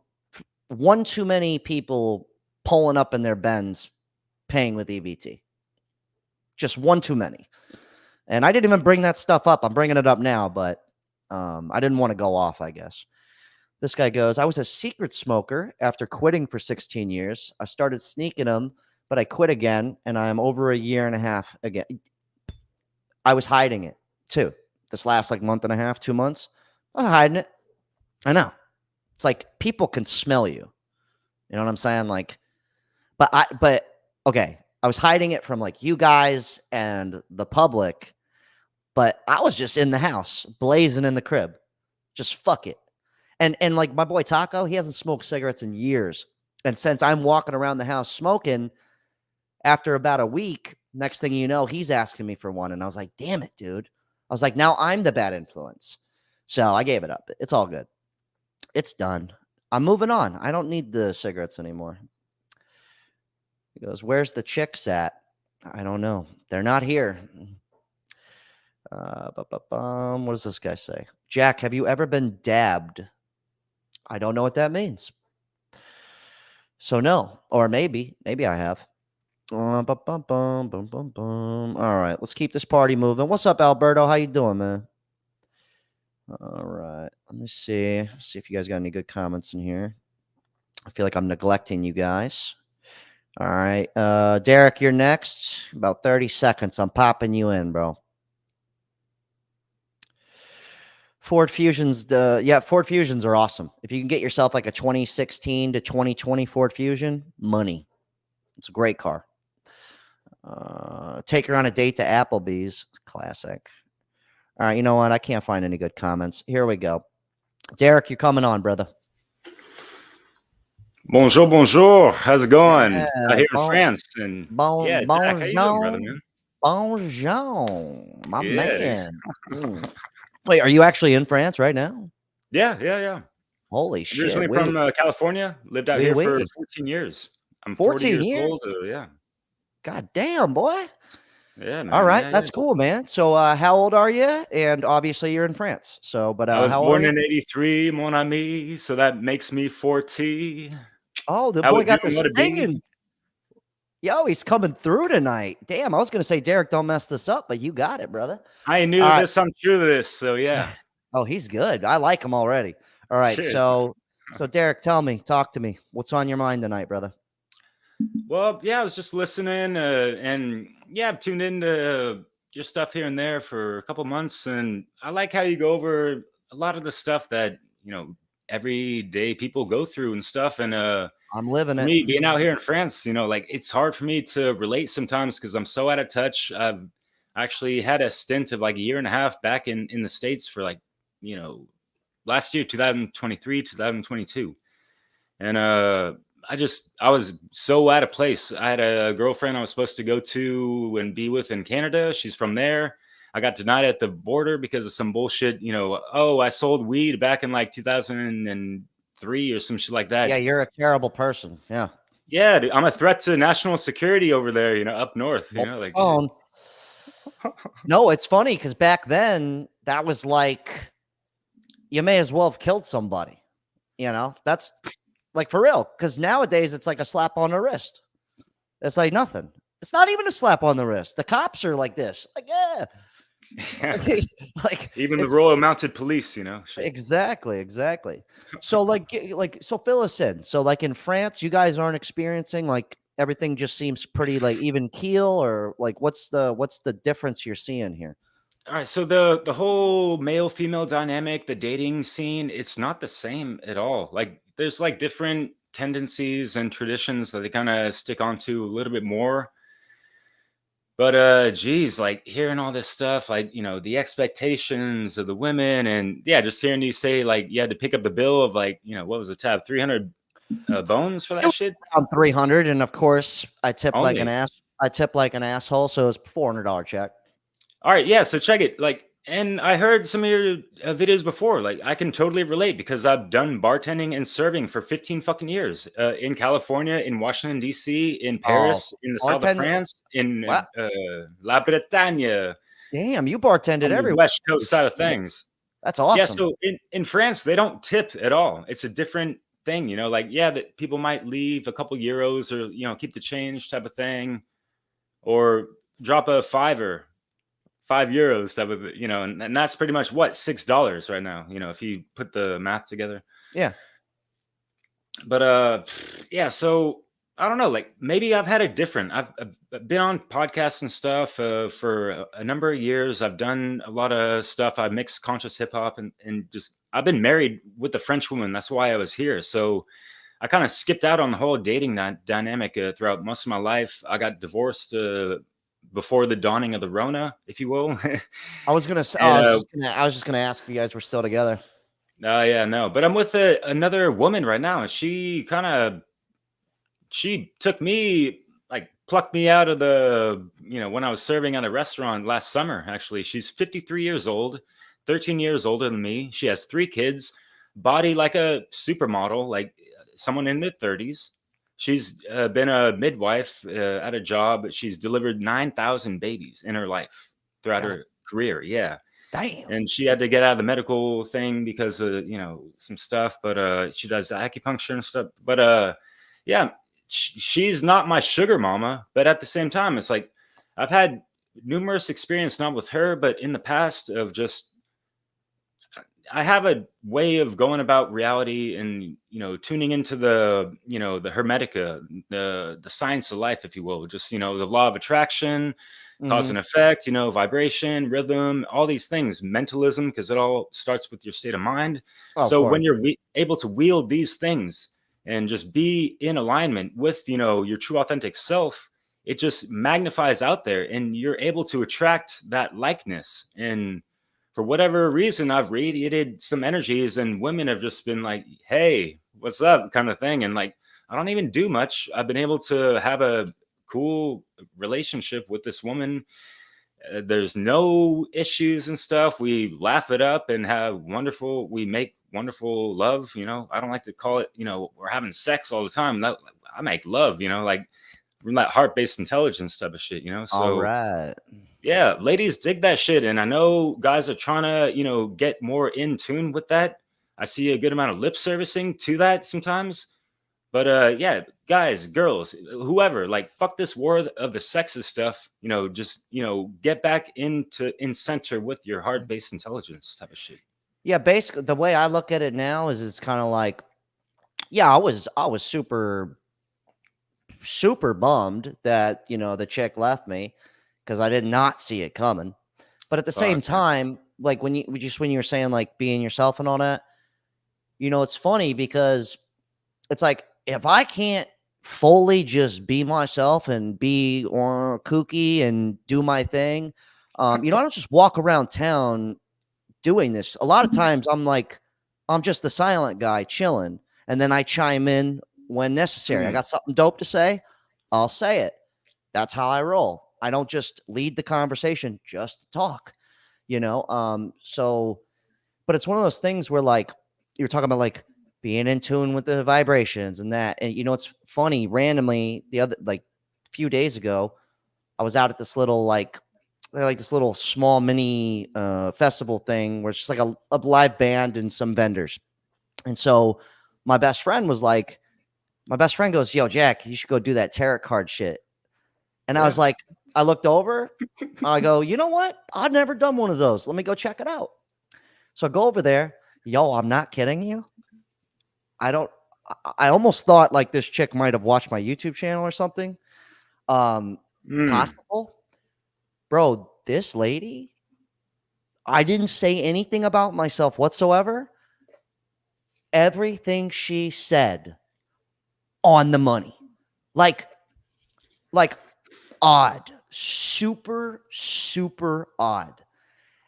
one too many people pulling up in their Benz paying with EBT. Just one too many. And I didn't even bring that stuff up. I'm bringing it up now, but I didn't want to go off, I guess. This guy goes, I was a secret smoker after quitting for 16 years. I started sneaking them, but I quit again, and I'm over a year and a half again. I was hiding it, too. This last, month and a half, 2 months, I'm hiding it. I know. It's like people can smell you. You know what I'm saying? But okay, I was hiding it from, you guys and the public, but I was just in the house, blazing in the crib. Just fuck it. And like my boy Taco, he hasn't smoked cigarettes in years. And since I'm walking around the house smoking, after about a week, next thing you know, he's asking me for one. And I was like, damn it, dude. I was like, now I'm the bad influence. So I gave it up. It's all good. It's done. I'm moving on. I don't need the cigarettes anymore. He goes, where's the chicks at? I don't know. They're not here. What does this guy say? Jack, have you ever been dabbed? I don't know what that means. So no, or maybe I have. All right, let's keep this party moving. What's up, Alberto? How you doing, man? All right, let me see. See if you guys got any good comments in here. I feel like I'm neglecting you guys. All right, Derek, you're next. About 30 seconds. I'm popping you in, bro. Ford Fusions, Ford Fusions are awesome. If you can get yourself like a 2016 to 2020 Ford Fusion, money. It's a great car. Take her on a date to Applebee's. Classic. All right, you know what? I can't find any good comments. Here we go. Derek, you're coming on, brother. Bonjour, bonjour. How's it going? Yeah, Out here in France. And yeah, Jack, how you doing, brother, man? Bonjour, my Yeah, man. Wait, are you actually in France right now? Yeah. Holy shit. Originally from California. Lived out here for 14 years. I'm 40 years old. Yeah. God damn, boy. Yeah, man. All right. That's cool, man. So how old are you? And obviously you're in France. So, but I was how born old are in 83, mon ami. So that makes me 40. Oh, the boy got the singing. Yo, he's coming through tonight. Damn, I was going to say, Derek, don't mess this up, but you got it, brother. I knew this. I'm true to this. So, yeah. Oh, he's good. I like him already. All right. Cheers. So Derek, talk to me. What's on your mind tonight, brother? Well, yeah, I was just listening and yeah, I've tuned into your stuff here and there for a couple months. And I like how you go over a lot of the stuff that, everyday people go through and stuff. And I'm living it. Me being out here in France, it's hard for me to relate sometimes because I'm so out of touch. I've actually had a stint of a year and a half back in the States for last year, 2023, 2022. And I was so out of place. I had a girlfriend I was supposed to go to and be with in Canada. She's from there. I got denied at the border because of some bullshit, I sold weed back in 2003 or some shit like that. Yeah, you're a terrible person. Yeah. Yeah, dude, I'm a threat to national security over there, up north, No, it's funny because back then that was you may as well have killed somebody. That's like for real. Because nowadays it's like a slap on the wrist. It's like nothing. It's not even a slap on the wrist. The cops are like this. Like, yeah. Like Even the it's Royal Mounted Police, shit. exactly. So so fill us in. So like in France, you guys aren't experiencing like everything just seems pretty like even keel, or like what's the difference you're seeing here? All right, so the whole male female dynamic, the dating scene, it's not the same at all. Like there's like different tendencies and traditions that they kind of stick onto a little bit more. But geez, like hearing all this stuff, like the expectations of the women, and yeah, just hearing you say like you had to pick up the bill of like what was the tab, 300 bones for It that was shit around 300, and of course I tip like an only. ass. I tip like an asshole, so it's $400 check. All right, yeah. So check it. Like, and I heard some of your videos before. Like, I can totally relate because I've done bartending and serving for 15 fucking years in California, in Washington D.C., in Oh, Paris, in the south of bartending. France, in Wow, La Bretagne, damn, you bartended on the everywhere. west coast side of things. That's Yeah. awesome. So in France, they don't tip at all. It's a different thing. Like yeah, that people might leave a couple euros or keep the change type of thing, or drop a fiver. €5 that would and that's pretty much what $6 right now if you put the math together. Yeah. But yeah, so I don't know, like maybe I've had a different I've been on podcasts and stuff for a number of years. I've done a lot of stuff. I mixed conscious hip-hop and just I've been married with a French woman. That's why I was here. So I kind of skipped out on the whole dating dynamic throughout most of my life. I got divorced before the dawning of the Rona, if you will. I was gonna say. And I was just gonna ask if you guys were still together. yeah, no, but I'm with another woman right now, and she took me, like plucked me out of the when I was serving at a restaurant last summer. Actually, she's 53 years old, 13 years older than me. She has 3 kids, body like a supermodel, like someone in their 30s. She's been a midwife at a job. She's delivered 9,000 babies in her life throughout God. her career. Yeah. Damn. And she had to get out of the medical thing because of some stuff, but she does acupuncture and stuff. But yeah, she's not my sugar mama, but at the same time, it's like I've had numerous experience, not with her, but in the past, of just I have a way of going about reality and tuning into the the hermetica, the science of life, if you will, just the law of attraction, cause Mhm. and effect, vibration, rhythm, all these things, mentalism, because it all starts with your state of mind. Oh, of So course. when you're able to wield these things and just be in alignment with your true authentic self, it just magnifies out there, and you're able to attract that likeness. And for whatever reason, I've radiated some energies, and women have just been like, "Hey, what's up?" kind of thing. And like, I don't even do much. I've been able to have a cool relationship with this woman. There's no issues and stuff. We laugh it up and we make wonderful love. I don't like to call it, we're having sex all the time. I make love, like from that heart-based intelligence type of shit, All so right. yeah, ladies dig that shit. And I know guys are trying to, get more in tune with that. I see a good amount of lip servicing to that sometimes. But yeah, guys, girls, whoever, like fuck this war of the sexist stuff, just, get back in center with your heart-based intelligence type of shit. Yeah, basically the way I look at it now is it's kind of like, yeah, I was super bummed that the chick left me because I did not see it coming. But at the same Fuck, man. time, like when you were saying like being yourself and all that, it's funny because it's like if I can't fully just be myself and be or kooky and do my thing, I don't just walk around town doing this. A lot of times I'm like, I'm just the silent guy chilling, and then I chime in when necessary. I got something dope to say, I'll say it. That's how I roll. I don't just lead the conversation just to talk, so but it's one of those things where like you're talking about like being in tune with the vibrations and that. And it's funny, randomly the other like few days ago, I was out at this little this little small mini festival thing where it's just like a live band and some vendors. And so my best friend goes, yo, Jack, you should go do that tarot card shit. And I was like, I looked over, I go, you know what? I've never done one of those. Let me go check it out. So I go over there. Yo, I'm not kidding you. I almost thought like this chick might have watched my YouTube channel or something. Possible. Bro, this lady, I didn't say anything about myself whatsoever. Everything she said on the money. Like odd. Super, super odd.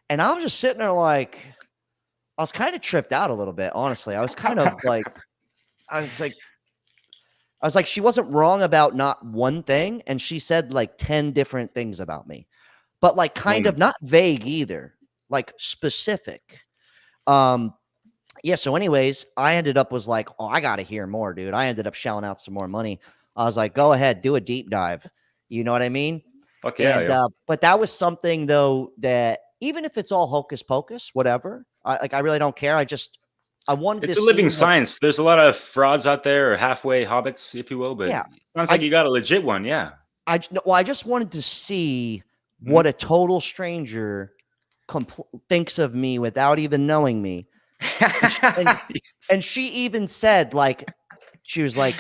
And I was just sitting there like, I was kind of tripped out a little bit, honestly. I was like, she wasn't wrong about not one thing. And she said like 10 different things about me, but like kind of not vague either, like specific. Yeah. So anyways, I ended up was like, oh, I got to hear more, dude. I ended up shelling out some more money. I was like, go ahead, do a deep dive. You know what I mean? Fuck yeah. And, but that was something though, that even if it's all hocus pocus, whatever, I really don't care. I wanted It's to a living see science. There's a lot of frauds out there, or halfway hobbits, if you will. But Yeah. it sounds like you got a legit one. Yeah. I just wanted to see Mm-hmm. what a total stranger thinks of me without even knowing me. And she even said, like, she was like,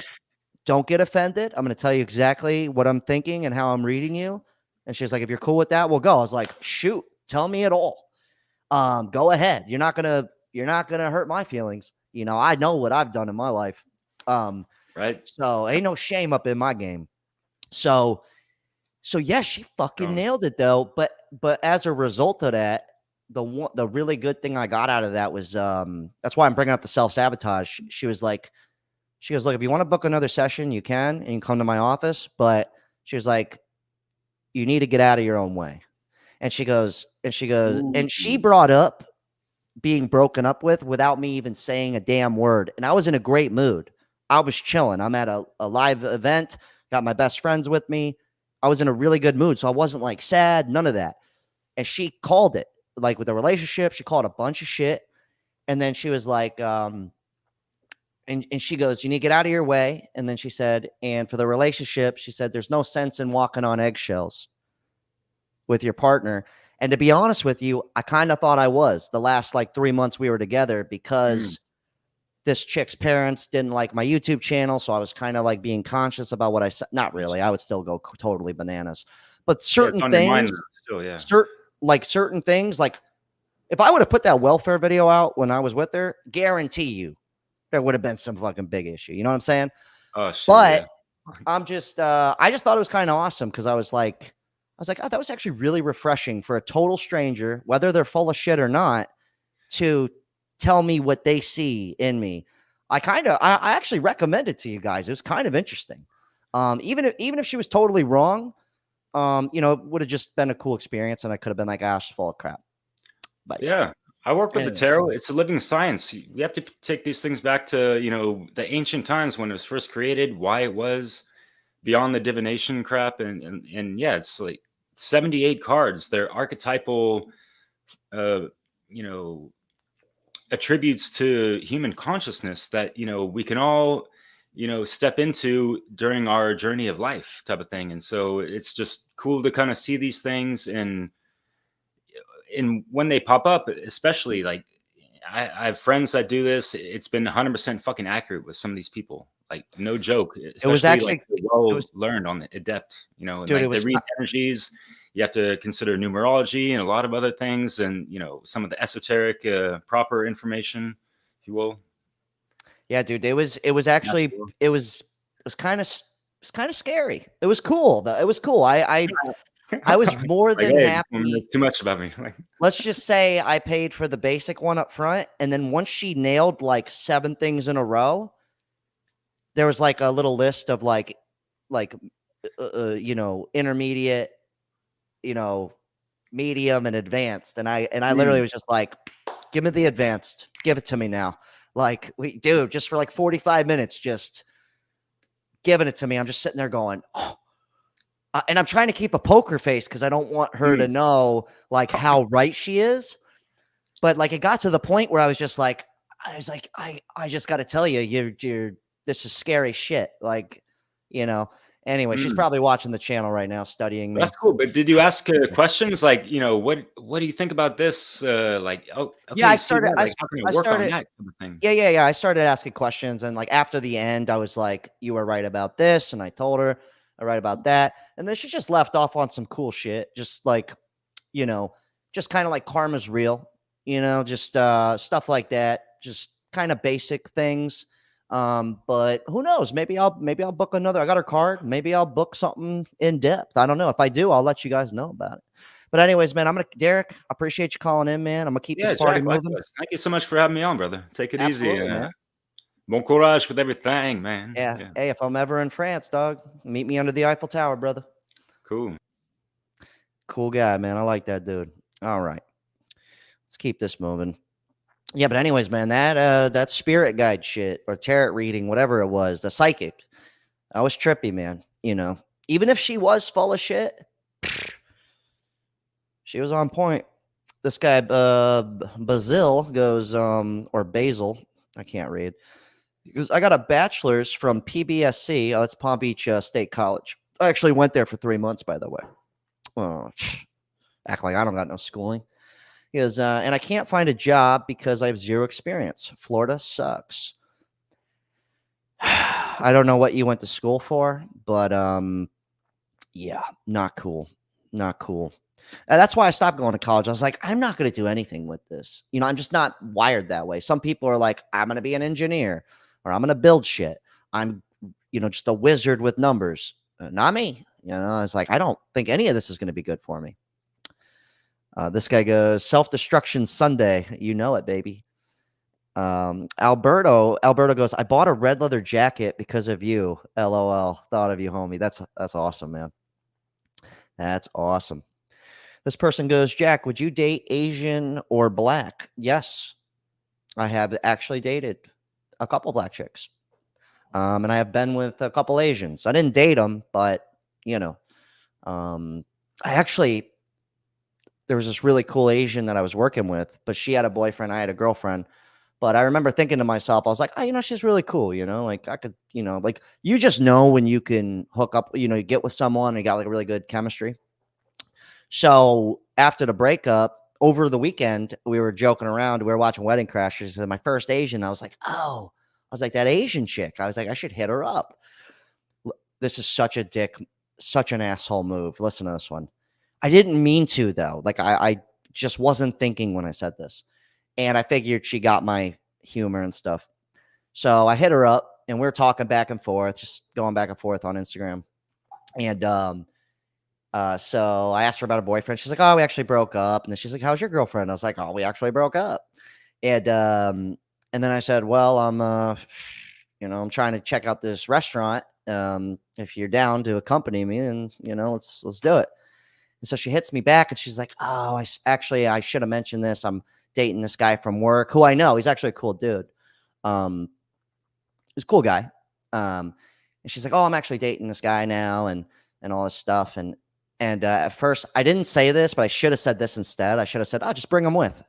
don't get offended. I'm going to tell you exactly what I'm thinking and how I'm reading you. And she's like, if you're cool with that, we'll go. I was like, shoot, tell me it all. Go ahead. You're not going to hurt my feelings. You know, I know what I've done in my life. Right. So ain't no shame up in my game. So yeah, she fucking nailed it though. But as a result of that, the really good thing I got out of that was that's why I'm bringing up the self-sabotage. She goes, look, if you want to book another session, you can, and you can come to my office. But she was like, you need to get out of your own way. And she goes, and she brought up being broken up with without me even saying a damn word. And I was in a great mood. I was chilling. I'm at a live event, got my best friends with me. I was in a really good mood. So I wasn't like sad, none of that. And she called it, like with the relationship, she called a bunch of shit. And then she was like, and she goes, you need to get out of your way. And then she said, and for the relationship, she said, there's no sense in walking on eggshells with your partner. And to be honest with you, I kind of thought I was the last like 3 months we were together, because this chick's parents didn't like my YouTube channel. So I was kind of like being conscious about what I said. Not really. I would still go totally bananas, but certain things, certain things, like if I would have put that welfare video out when I was with her, guarantee you there would have been some fucking big issue. You know what I'm saying? Oh, shit, but I'm just, I just thought it was kind of awesome. Cause I was like, oh, that was actually really refreshing for a total stranger, whether they're full of shit or not, to tell me what they see in me. I actually recommend it to you guys. It was kind of interesting. Even if she was totally wrong, you know, it would have just been a cool experience, and I could have been like, "Ah, she's full of crap." But yeah, I work with the tarot. It's a living science. We have to take these things back to, you know, the ancient times when it was first created, why it was, beyond the divination crap, and yeah, it's like 78 cards. They're archetypal, you know, attributes to human consciousness that, you know, we can all, you know, step into during our journey of life, type of thing. And so it's just cool to kind of see these things, and when they pop up, especially like I have friends that do this. It's been 100% fucking accurate with some of these people. Like, no joke. it was actually like, learned on adept, you know, and dude, like they read energies. You have to consider numerology and a lot of other things, and, you know, some of the esoteric, proper information, if you will. Yeah, dude, it was actually, it was kind of scary. It was cool. It was cool. I was more than happy. It's too much about me. Let's just say I paid for the basic one up front, and then once she nailed like 7 things in a row, there was like a little list of like you know, intermediate, you know, medium, and advanced, and I literally was just like, give me the advanced, give it to me now. Like, dude, just for like 45 minutes, just giving it to me. I'm just sitting there going, oh. And I'm trying to keep a poker face because I don't want her to know like how right she is. But like, it got to the point where I was just like, I was like, I just got to tell you, this is scary shit. Like, you know, anyway, she's Mm. probably watching the channel right now, studying me. That's cool. But did you ask questions like, what do you think about this? Like, oh, Yeah, okay, you see that? Like, how can I I work on started, that type of thing? yeah. I started asking questions, and like after the end, I was like, "You were right about this," and I told her, "I right about that," and then she just left off on some cool shit, just like, you know, just kind of like karma's real, just stuff like that, just kind of basic things. But who knows? Maybe I'll book another. I got her card. Maybe I'll book something in depth. I don't know. If I do, I'll let you guys know about it. But anyways, man, Derek, I appreciate you calling in, man. I'm gonna keep this Yeah, party Jack, moving. likewise. Thank you so much for having me on, brother. Take it easy Absolutely, and man. bon courage with everything, man. Yeah. Yeah, Hey, if I'm ever in France, dog, meet me under the Eiffel Tower, brother. cool. Cool guy, man. I like that dude. All right. Let's keep this moving. Yeah, but anyways, man, that spirit guide shit or tarot reading, whatever it was, the psychic, I was trippy, man. Even if she was full of shit, she was on point. This guy, Basil goes, or Basil, I can't read. He goes, I got a bachelor's from PBSC. Oh, that's Palm Beach State College. I actually went there for 3 months, by the way. Oh, act like I don't got no schooling. He goes, and I can't find a job because I have zero experience. Florida sucks. I don't know what you went to school for, but yeah, not cool. Not cool. And that's why I stopped going to college. I was like, I'm not going to do anything with this. I'm just not wired that way. Some people are like, I'm going to be an engineer or I'm going to build shit. I'm, just a wizard with numbers. Not me. It's like, I don't think any of this is going to be good for me. This guy goes, self-destruction Sunday. You know it, baby. Alberto goes, I bought a red leather jacket because of you. LOL. Thought of you, homie. That's awesome, man. That's awesome. This person goes, Jack, would you date Asian or black? Yes. I have actually dated a couple black chicks. And I have been with a couple Asians. I didn't date them, but there was this really cool Asian that I was working with, but she had a boyfriend. I had a girlfriend. But I remember thinking to myself, I was like, oh, she's really cool. Like I could, like you just know when you can hook up, you get with someone and you got like a really good chemistry. So after the breakup, over the weekend, we were joking around. We were watching Wedding Crashers. And my first Asian, I was like, oh, I was like, that Asian chick. I was like, I should hit her up. This is such a dick, such an asshole move. Listen to this one. I didn't mean to, though. Like, I just wasn't thinking when I said this. And I figured she got my humor and stuff. So I hit her up and we are talking back and forth, just going back and forth on Instagram. And so I asked her about a boyfriend. She's like, oh, we actually broke up. And then she's like, how's your girlfriend? I was like, oh, we actually broke up. And then I said, well, I'm trying to check out this restaurant. If you're down to accompany me, and let's do it. And so she hits me back and she's like, oh, I should have mentioned this. I'm dating this guy from work who I know. He's actually a cool dude. He's a cool guy. And she's like, oh, I'm actually dating this guy now and all this stuff. And at first I didn't say this, but I should have said this instead. I should have said, oh, just bring him with.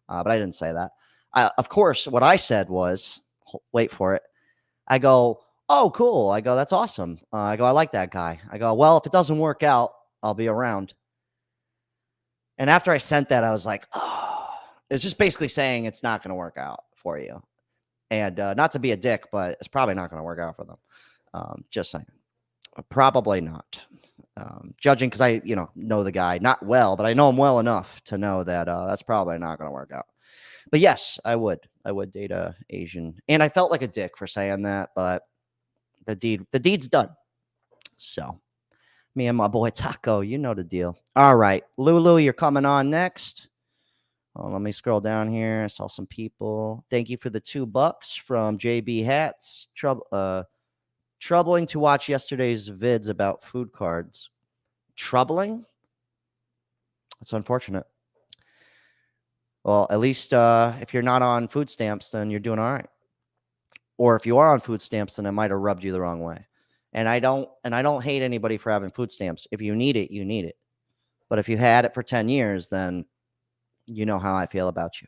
But I didn't say that. Of course, what I said was, wait for it. I go, oh, cool. I go, that's awesome. I go, I like that guy. I go, well, if it doesn't work out, I'll be around. And after I sent that, I was like, oh, it's just basically saying it's not going to work out for you. And not to be a dick, but it's probably not going to work out for them. Just saying. Probably not. Judging because I, know the guy not well, but I know him well enough to know that that's probably not going to work out. But yes, I would date a Asian, and I felt like a dick for saying that, but the deed's done. So me and my boy Taco, you know the deal. All right, Lulu, you're coming on next. Oh, let me scroll down here. I saw some people. Thank you for the $2 from JB Hats. Troubling to watch yesterday's vids about food cards. Troubling? That's unfortunate. Well, at least if you're not on food stamps, then you're doing all right. Or if you are on food stamps, then it might have rubbed you the wrong way. And I don't hate anybody for having food stamps. If you need it, you need it. But if you had it for 10 years, then you know how I feel about you.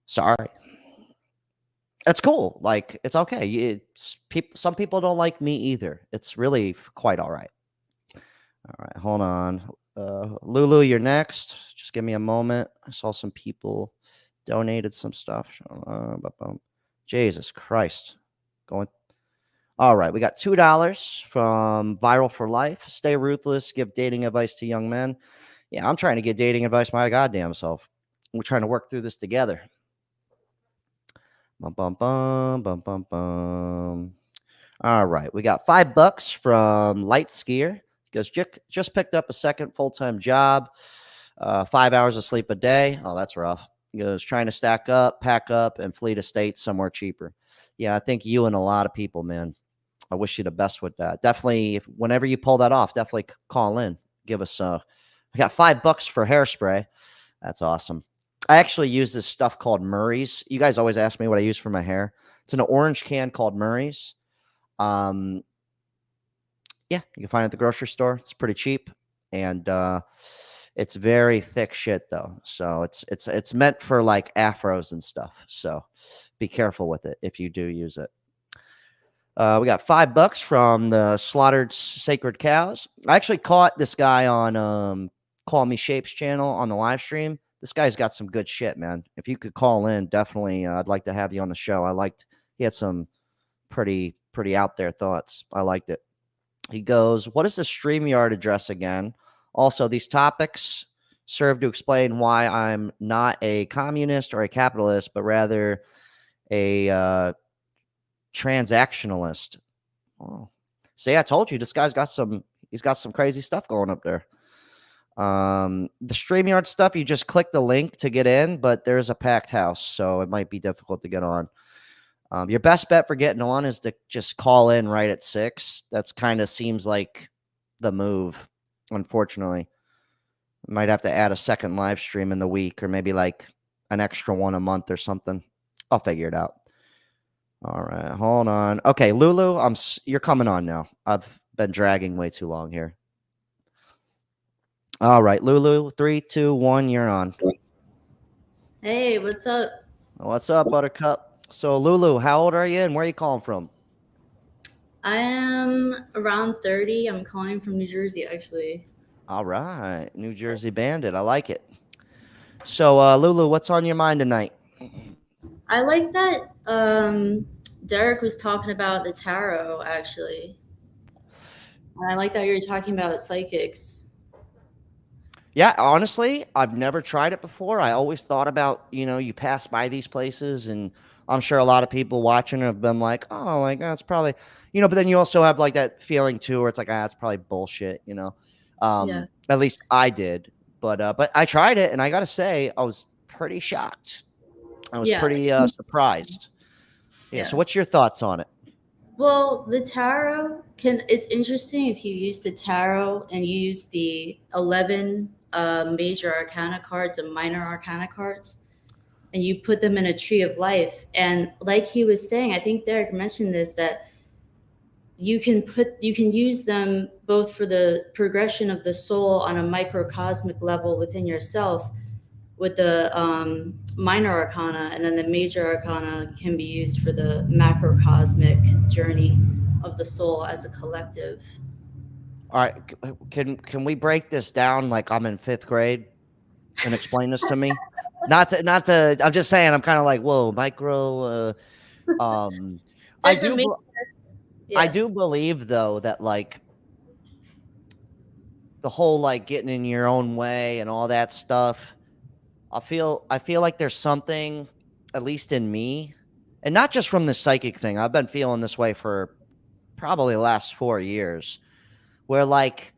Sorry. It's cool. Like it's okay. It's people. Some people don't like me either. It's really quite all right. All right, hold on. Lulu, you're next. Just give me a moment. I saw some people donated some stuff. Jesus Christ. Going. All right, we got $2 from Viral for Life. Stay ruthless. Give dating advice to young men. Yeah, I'm trying to get dating advice my goddamn self. We're trying to work through this together. Bum bum bum bum bum bum. All right, we got $5 from Light Skier. He goes, just picked up a second full-time job, 5 hours of sleep a day. Oh, that's rough. He goes, trying to stack up, pack up, and flee to states somewhere cheaper. Yeah, I think you and a lot of people, man. I wish you the best with that. Definitely, whenever you pull that off, definitely call in. Give us I got $5 for hairspray. That's awesome. I actually use this stuff called Murray's. You guys always ask me what I use for my hair. It's an orange can called Murray's. Um, yeah, you can find it at the grocery store. It's pretty cheap, and it's very thick shit though. So it's meant for like afros and stuff. So be careful with it if you do use it. We got $5 from the Slaughtered Sacred Cows. I actually caught this guy on Call Me Shapes channel on the live stream. This guy's got some good shit, man. If you could call in, definitely, I'd like to have you on the show. He had some pretty out there thoughts. I liked it. He goes, "What is the StreamYard address again? Also, these topics serve to explain why I'm not a communist or a capitalist, but rather a transactionalist." Oh. See, I told you this guy's got some. He's got some crazy stuff going up there. The StreamYard stuff, you just click the link to get in, but there's a packed house, so it might be difficult to get on. Your best bet for getting on is to just call in right at 6. That's kind of seems like the move, unfortunately. Might have to add a second live stream in the week or maybe like an extra one a month or something. I'll figure it out. All right, hold on. Okay, Lulu, you're coming on now. I've been dragging way too long here. All right, Lulu, 3, 2, 1, you're on. Hey, what's up? What's up, Buttercup? So, Lulu, how old are you and where are you calling from? I am around 30. I'm calling from New Jersey, actually. All right, New Jersey Bandit. I like it. So, Lulu, what's on your mind tonight? I like that Derek was talking about the tarot, actually. And I like that you're talking about psychics. Yeah, honestly, I've never tried it before. I always thought about, you pass by these places, and I'm sure a lot of people watching have been like, oh, like, that's probably, but then you also have like that feeling too, where it's like, it's probably bullshit, Yeah. At least I did. But I tried it, and I got to say, I was pretty shocked. I was pretty surprised. Yeah. So what's your thoughts on it? Well, the tarot it's interesting if you use the tarot and you use the 11 major arcana cards and minor arcana cards, and you put them in a tree of life. And like he was saying, I think Derek mentioned this, that you can use them both for the progression of the soul on a microcosmic level within yourself with the minor arcana, and then the major arcana can be used for the macrocosmic journey of the soul as a collective. All right, can we break this down like I'm in 5th grade and explain this to me? Not to. I'm just saying. I'm kind of like, whoa, micro. I do believe though that like the whole like getting in your own way and all that stuff. I feel like there's something, at least in me, and not just from the psychic thing. I've been feeling this way for probably the last 4 years, where like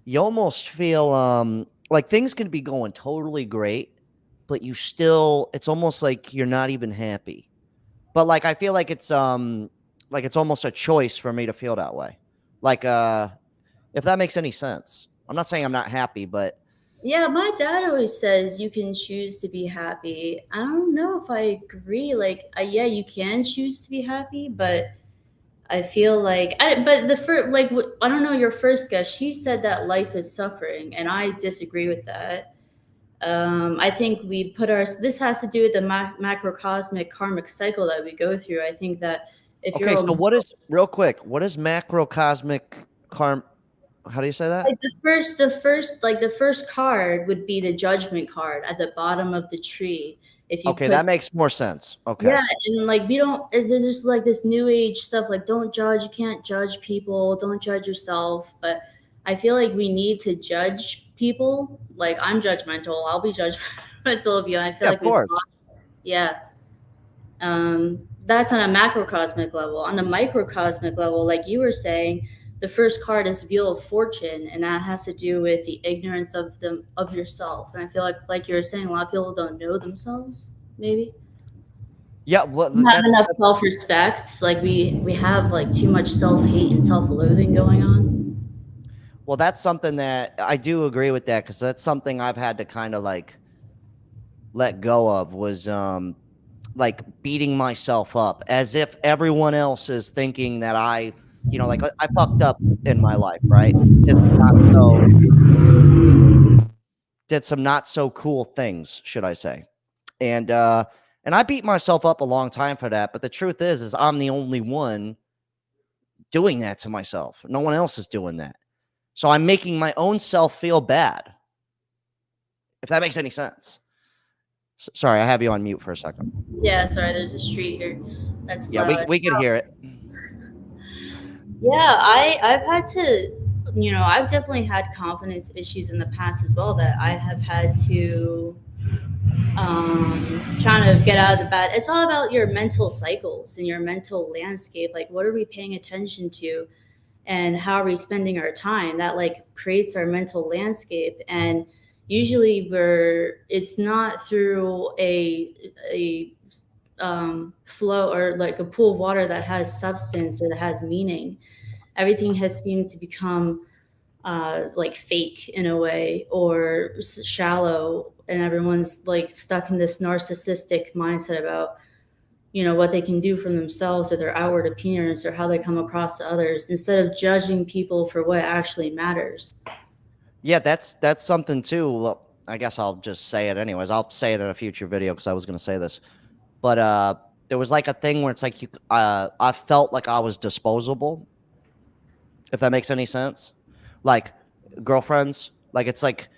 you almost feel like things can be going totally great, but it's almost like you're not even happy. But like I feel like it's almost a choice for me to feel that way. Like if that makes any sense. I'm not saying I'm not happy, but yeah, my dad always says you can choose to be happy. I don't know if I agree. Like, yeah, you can choose to be happy, but I feel like but the first, like, I don't know, your first guest, she said that life is suffering, and I disagree with that. I think we put this has to do with the macrocosmic karmic cycle that we go through. I think that if Okay, you're so what is real quick? What is macrocosmic karm? How do you say that? like the first card would be the judgment card at the bottom of the tree. If you Okay, put that makes more sense. Okay. yeah, and like we don't. There's just like this new age stuff. Like don't judge. You can't judge people. Don't judge yourself. But I feel like we need to judge people. Like I'm judgmental. I'll be judgmental of you. I feel Yeah, like of course. yeah. That's on a macrocosmic level. On the microcosmic level, like you were saying, the first card is Wheel of Fortune, and that has to do with the ignorance of yourself. And I feel like you were saying, a lot of people don't know themselves. Maybe Yeah, well, not have enough self-respect. Like we have like too much self-hate and self-loathing going on. well, that's something that I do agree with that, because that's something I've had to kind of like let go of, was like beating myself up as if everyone else is thinking that like I fucked up in my life, right? Did some not so cool things, should I say. And I beat myself up a long time for that, but the truth is I'm the only one doing that to myself. No one else is doing that. So I'm making my own self feel bad. If that makes any sense. Sorry, I have you on mute for a second. Yeah, sorry. There's a street here that's Yeah, loud. we can hear it. Yeah, I've had to, I've definitely had confidence issues in the past as well that I have had to kind of get out of the bed. It's all about your mental cycles and your mental landscape. Like, what are we paying attention to, and how are we spending our time? That like creates our mental landscape. And usually, it's not through a flow or like a pool of water that has substance or that has meaning. Everything has seemed to become like fake in a way, or shallow, and everyone's like stuck in this narcissistic mindset about what they can do for themselves or their outward appearance or how they come across to others, instead of judging people for what actually matters. Yeah, that's something too. Well, I guess I'll just say it anyways. I'll say it in a future video because I was going to say this. But there was like a thing where it's like I felt like I was disposable, if that makes any sense. Like girlfriends, like it's like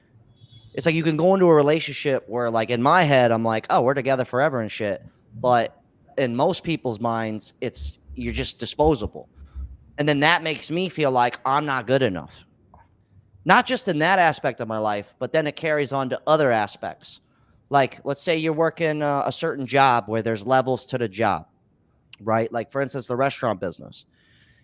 you can go into a relationship where, like, in my head I'm like, oh, we're together forever and shit, but in most people's minds it's you're just disposable. And then that makes me feel like I'm not good enough. Not just in that aspect of my life, but then it carries on to other aspects. Like, let's say you're working a certain job where there's levels to the job, right? Like, for instance, the restaurant business.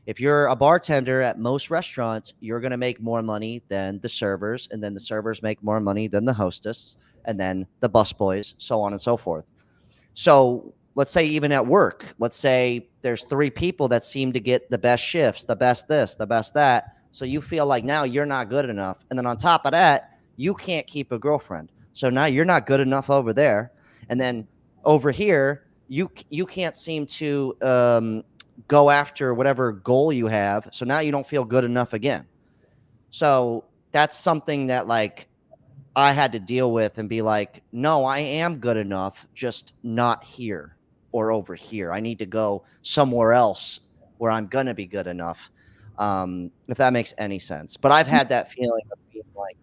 If you're a bartender at most restaurants, you're going to make more money than the servers, and then the servers make more money than the hostess, and then the busboys, so on and so forth. So let's say even at work, let's say there's 3 people that seem to get the best shifts, the best this, the best that. So you feel like now you're not good enough. And then on top of that, you can't keep a girlfriend. So now you're not good enough over there. And then over here, you can't seem to go after whatever goal you have. So now you don't feel good enough again. So that's something that, like, I had to deal with and be like, no, I am good enough, just not here or over here. I need to go somewhere else where I'm going to be good enough. If that makes any sense. But I've had that feeling of being like,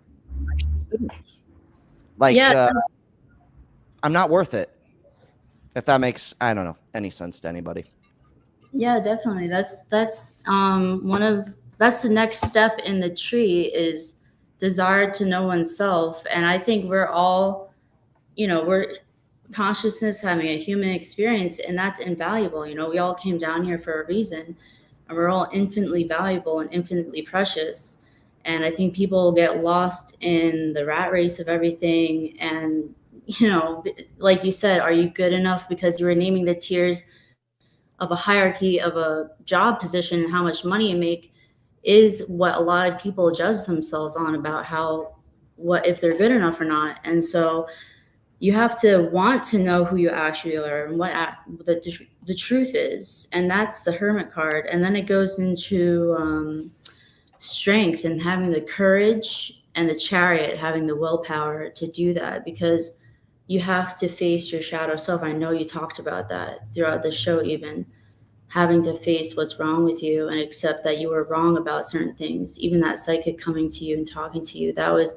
Yeah. I'm not worth it. If that makes, I don't know, any sense to anybody. Yeah, definitely. That's that's the next step in the tree, is desire to know oneself. And I think we're all, we're consciousness having a human experience, and that's invaluable. We all came down here for a reason, and we're all infinitely valuable and infinitely precious. And I think people get lost in the rat race of everything. And, like you said, are you good enough? Because you were naming the tiers of a hierarchy of a job position and how much money you make, is what a lot of people judge themselves on, about what if they're good enough or not. And so you have to want to know who you actually are and what the truth is. And that's the Hermit card. And then it goes into strength and having the courage and the chariot having the willpower to do that, because you have to face your shadow self. I know you talked about that throughout the show, even having to face what's wrong with you and accept that you were wrong about certain things. Even that psychic coming to you and talking to you, that was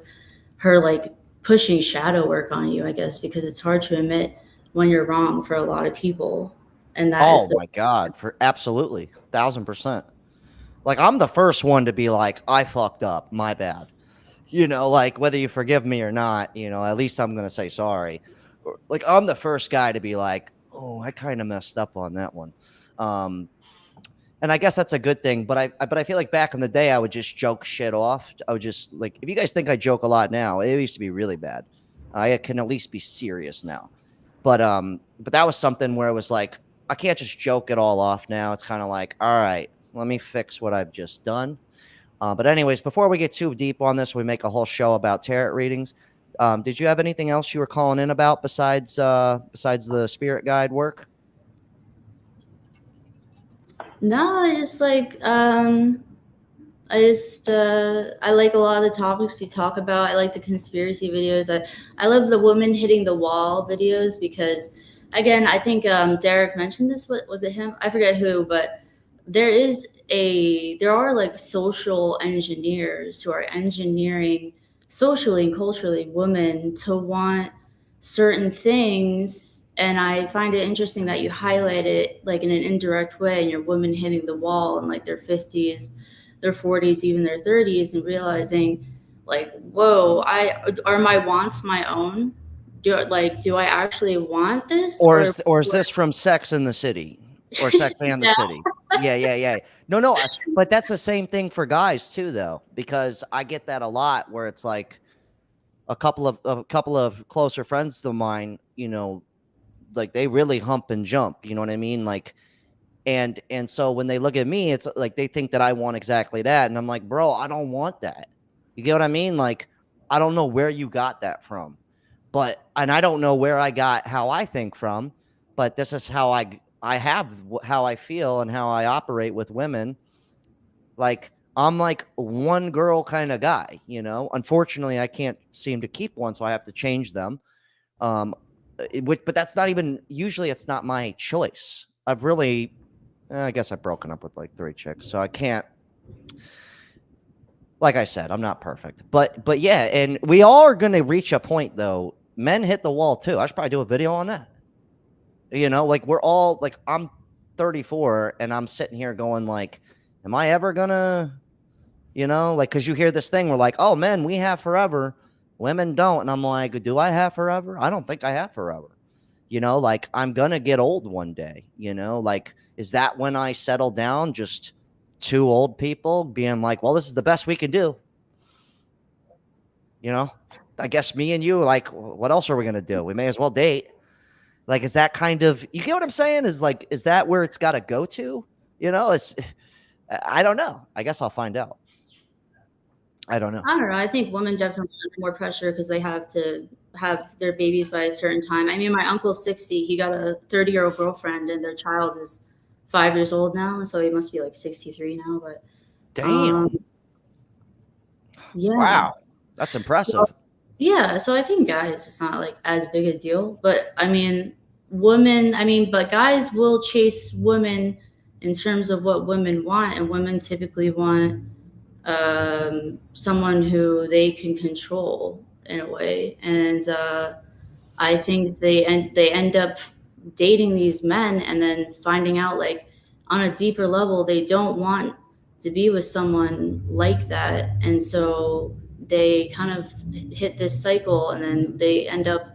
her like pushing shadow work on you, I guess, because it's hard to admit when you're wrong for a lot of people. And that is Oh the my God, for absolutely 1000%. Like I'm the first one to be like, I fucked up, my bad. Like whether you forgive me or not, at least I'm gonna say sorry. Like I'm the first guy to be like, oh, I kind of messed up on that one. Um, and I guess that's a good thing. But I feel like back in the day, I would just joke shit off. I would just like, if you guys think I joke a lot now, it used to be really bad. I can at least be serious now. But that was something where it was like, I can't just joke it all off now. It's kind of like, all right, let me fix what I've just done. But anyways, before we get too deep on this, we make a whole show about tarot readings. Did you have anything else you were calling in about besides the spirit guide work? no, I just like I like a lot of the topics you talk about. I like the conspiracy videos. I love the woman hitting the wall videos because, again, I think Derek mentioned this. What was it, him? I forget who, but there are like social engineers who are engineering socially and culturally women to want certain things. And I find it interesting that you highlight it like in an indirect way, and your women hitting the wall in like their 50s, their 40s, even their 30s, and realizing like, whoa, I are my wants my own? Do I actually want this? Or is this from Sex in the City or Sex and the Yeah. City? Yeah. No, but that's the same thing for guys too, though, because I get that a lot where it's like a couple of closer friends of mine, like they really hump and jump. You know what I mean? Like, and so when they look at me, it's like they think that I want exactly that, and I'm like, bro, I don't want that. You get what I mean? Like, I don't know where you got that from, and I don't know where I got how I think from, but this is how how I feel and how I operate with women. Like I'm like one girl kind of guy, Unfortunately, I can't seem to keep one, so I have to change them. But that's not even usually. It's not my choice. I guess I've broken up with like 3 chicks, so I can't. Like I said, I'm not perfect, but yeah, and we all are going to reach a point though. Men hit the wall too. I should probably do a video on that. Like we're all like, I'm 34 and I'm sitting here going like, am I ever gonna, like, because you hear this thing, we're like, oh, men, we have forever, women don't, and I'm like, do I have forever? I don't think I have forever. Like I'm gonna get old one day. Like, is that when I settle down? Just 2 old people being like, well, this is the best we can do. I guess me and you, like, what else are we gonna do? We may as well date. Like, is that kind of, you get what I'm saying? Is that where it's got to go to? It's, I don't know. I guess I'll find out. I don't know. I don't know. I think women definitely under more pressure because they have to have their babies by a certain time. I mean, my uncle's 60. He got a 30-year-old girlfriend, and their child is 5 years old now. So he must be like 63 now. But Damn. yeah. Wow. That's impressive. Yeah. So I think guys, it's not like as big a deal. But I mean, but guys will chase women in terms of what women want, and women typically want someone who they can control in a way. And I think they end up dating these men and then finding out like on a deeper level they don't want to be with someone like that, and so they kind of hit this cycle, and then they end up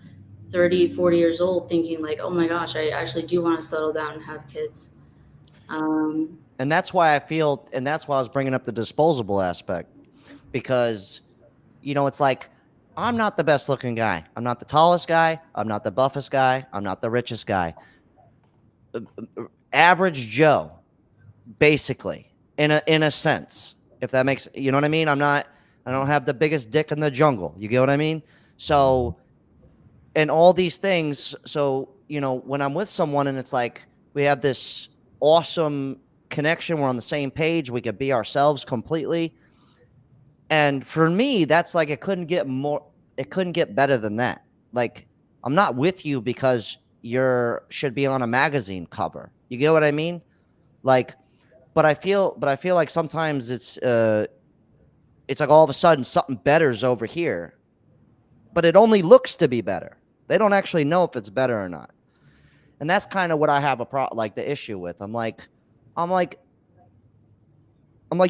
30, 40 years old thinking like, oh my gosh, I actually do want to settle down and have kids. And that's why that's why I was bringing up the disposable aspect, because, it's like, I'm not the best looking guy. I'm not the tallest guy. I'm not the buffest guy. I'm not the richest guy. Average Joe, basically, in a sense, if that makes, you know what I mean? I don't have the biggest dick in the jungle. You get what I mean? So, and all these things. So, when I'm with someone and it's like, we have this awesome connection, we're on the same page, we could be ourselves completely. And for me, that's like, it couldn't get better than that. Like, I'm not with you because should be on a magazine cover. You get what I mean? Like, but I feel like sometimes it's like all of a sudden something better's over here, but it only looks to be better. They don't actually know if it's better or not. And that's kind of what I have like the issue with. I'm like,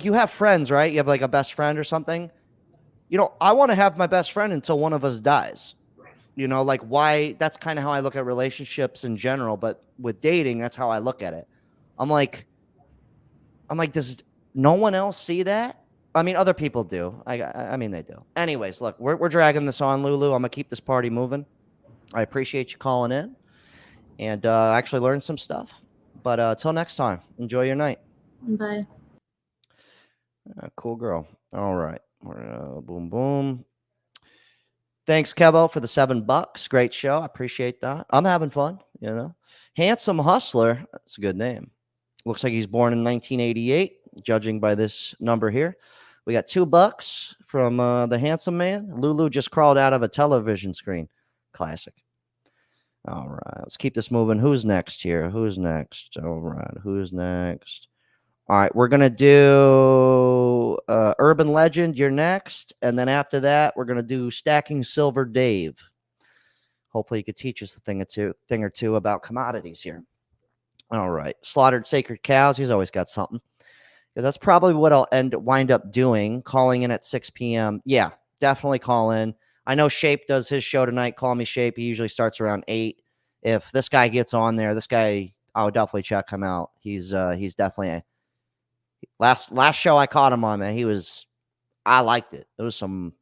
you have friends, right? You have like a best friend or something. I want to have my best friend until one of us dies. Like, why? That's kind of how I look at relationships in general, but with dating, that's how I look at it. I'm like, does no one else see that? I mean, other people do. I mean, they do. Anyways, look, we're dragging this on, Lulu. I'm gonna keep this party moving. I appreciate you calling in, and actually learned some stuff. But till next time, enjoy your night. Bye. Cool girl. All right. Boom, boom. Thanks, Kevo, for the $7. Great show. I appreciate that. I'm having fun, Handsome Hustler. That's a good name. Looks like he's born in 1988, judging by this number here. We got $2 from the handsome man. Lulu just crawled out of a television screen. Classic. All right. Let's keep this moving. Who's next here? Who's next? All right. Who's next? All right. We're going to do Urban Legend. You're next. And then after that, we're going to do Stacking Silver Dave. Hopefully you could teach us a thing or two about commodities here. All right. Slaughtered Sacred Cows. He's always got something. Because that's probably what I'll wind up doing, calling in at 6 p.m. Yeah, definitely call in. I know Shape does his show tonight. Call me Shape. He usually starts around 8. If this guy gets on there, I would definitely check him out. He's definitely last show I caught him on, man. I liked it. It was some